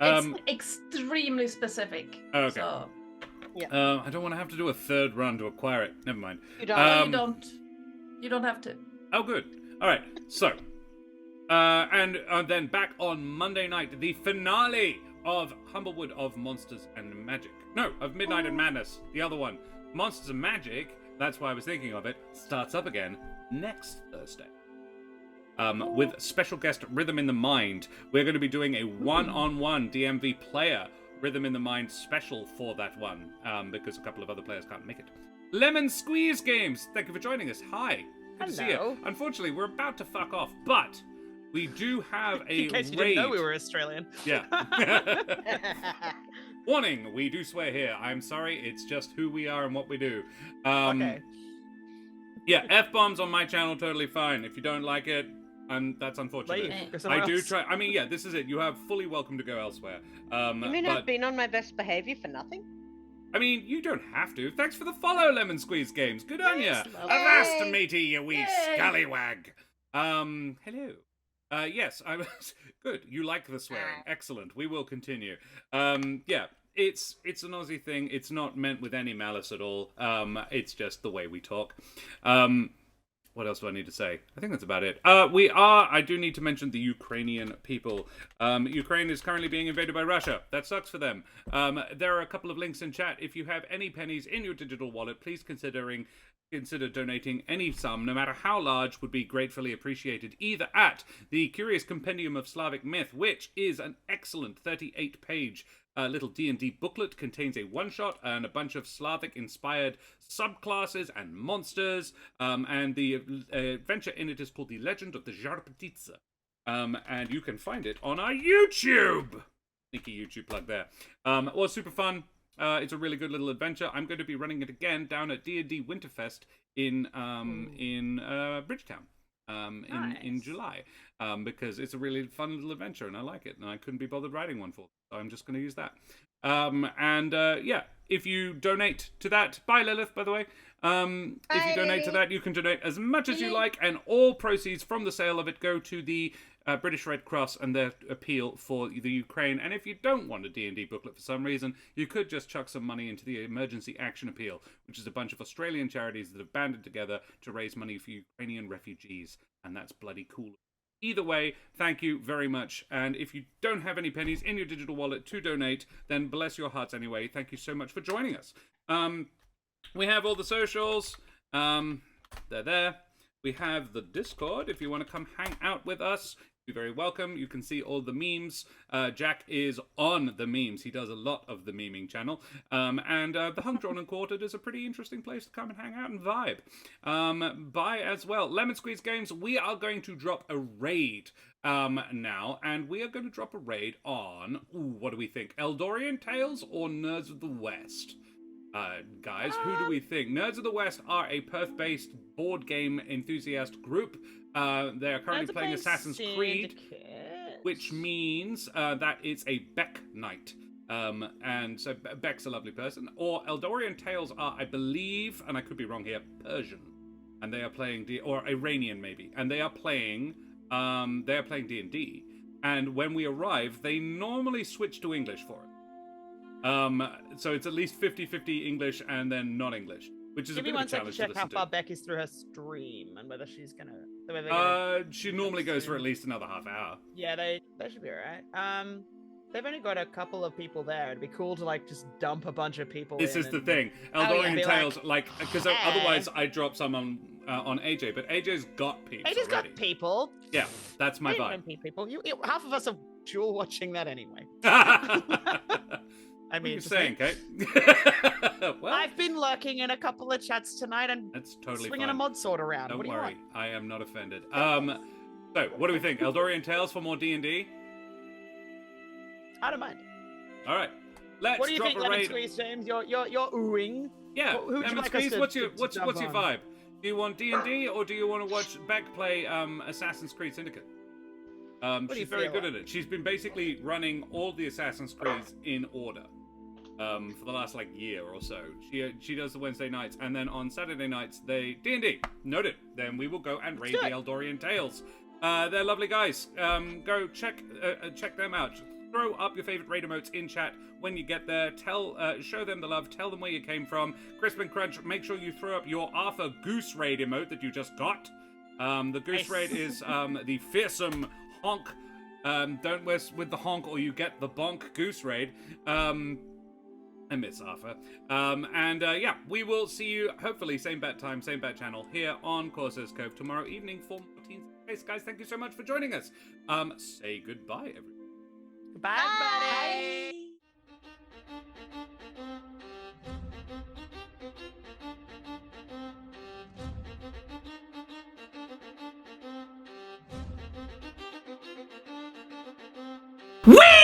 It's extremely specific. Okay. So. Yeah. I don't want to have to do a third run to acquire it. Never mind. You don't. You don't. You don't have to. Oh, good. All right. So, and then back on Monday night, the finale of Humblewood of Monsters and Magic. No, of Midnight and Madness. The other one, Monsters and Magic. That's why I was thinking of it. Starts up again next Thursday. With special guest Rhythm in the Mind. We're going to be doing a one-on-one DMV player Rhythm in the Mind special for that one, because a couple of other players can't make it. Lemon Squeeze Games, thank you for joining us. Hi, good to see you. Unfortunately, we're about to fuck off, but we do have a in case you raid. didn't know we were Australian. Yeah. Warning, we do swear here. I'm sorry, it's just who we are and what we do. Okay. Yeah, F-bombs on my channel, totally fine. If you don't like it, that's unfortunate. I do try. I mean, yeah, this is it. You have fully welcome to go elsewhere. You mean I've been on my best behavior for nothing? I mean, you don't have to. Thanks for the follow, Lemon Squeeze Games. Good on ya. Lovely. Avast, matey, you wee Yay. scallywag. Hello. Yes, I'm good. You like the swearing. Excellent. We will continue. Yeah, it's an Aussie thing. It's not meant with any malice at all. It's just the way we talk. What else do I need to say? I think that's about it. I do need to mention the Ukrainian people. Ukraine is currently being invaded by Russia. That sucks for them. There are a couple of links in chat. If you have any pennies in your digital wallet, please consider donating any sum, no matter how large, would be gratefully appreciated, either at the Curious Compendium of Slavic Myth, which is an excellent 38-page little D&D booklet contains a one-shot and a bunch of Slavic-inspired subclasses and monsters, and the adventure in it is called The Legend of the Żarptice. And you can find it on our YouTube! Sneaky YouTube plug there. It was super fun. It's a really good little adventure. I'm going to be running it again down at D&D Winterfest in Bridgetown in July, because it's a really fun little adventure and I like it, and I couldn't be bothered writing one for them, so I'm just going to use that. Yeah, if you donate to that, bye Lilith, by the way. If you donate to that, you can donate as much as you like, and all proceeds from the sale of it go to the British Red Cross and their appeal for the Ukraine. And if you don't want a D&D booklet for some reason, you could just chuck some money into the Emergency Action Appeal, which is a bunch of Australian charities that have banded together to raise money for Ukrainian refugees, and that's bloody cool. Either way, thank you very much. And if you don't have any pennies in your digital wallet to donate, then bless your hearts anyway. Thank you so much for joining us. We have all the socials. They're there. We have the Discord. If you want to come hang out with us, you're very welcome. You can see all the memes. Jack is on the memes. He does a lot of the memeing channel. And the Hung, Drawn and Quartered is a pretty interesting place to come and hang out and vibe. Bye as well. Lemon Squeeze Games, we are going to drop a raid now. And we are going to drop a raid on, what do we think? Eldorian Tales or Nerds of the West? Guys, who do we think? Nerds of the West are a Perth-based board game enthusiast group. They are currently playing Assassin's Creed, which means that it's a Beck night. And so Beck's a lovely person. Or Eldorian Tales are, I believe, and I could be wrong here, Persian. And they are playing, or Iranian maybe. And they are playing D&D. And when we arrive, they normally switch to English for it. So it's at least 50-50 English and then non-English, which is a bit of a challenge to listen to. Check how far Beck is through her stream and whether she's gonna. She normally goes for at least another half hour. Yeah, they should be alright. They've only got a couple of people there. It'd be cool to like just dump a bunch of people. This is the thing. Eldorian Tales, because otherwise I drop some on AJ, but AJ's got people. AJ's got people. Yeah, that's my vibe. People. Half of us are dual watching that anyway. I mean, what are you saying, Kate? Well, I've been lurking in a couple of chats tonight and that's totally swinging fine. a mod sword around. Don't what do worry, you want? I am not offended. So what do we think? Eldorian Tales for more D&D? I don't mind. All right, let's what do you drop think, a Lemon raid. Squeeze, James? You're oohing. Yeah, who would you Lemon like us Squeeze. to- What's your jump on? vibe? Do you want D&D or do you want to watch Beck play Assassin's Creed Syndicate? do She's you very feel good like? at it. She's been basically running all the Assassin's Creeds in order for the last year or so. She does the Wednesday nights, and then on Saturday nights they D&D. Noted. Then we will go and raid the Eldorian Tales. They're lovely guys. Go check them out. Throw up your favorite raid emotes in chat when you get there. Show them the love. Tell them where you came from. Crisp and Crunch, make sure you throw up your Arthur Goose raid emote that you just got. The Goose raid is the fearsome honk. Don't mess with the honk or you get the bonk Goose raid. I miss Arthur. Yeah, we will see you hopefully same bat time, same bat channel here on Corsair's Cove tomorrow evening for more Teens Space. Guys, thank you so much for joining us. Say goodbye, everyone. Goodbye, buddy. Whee!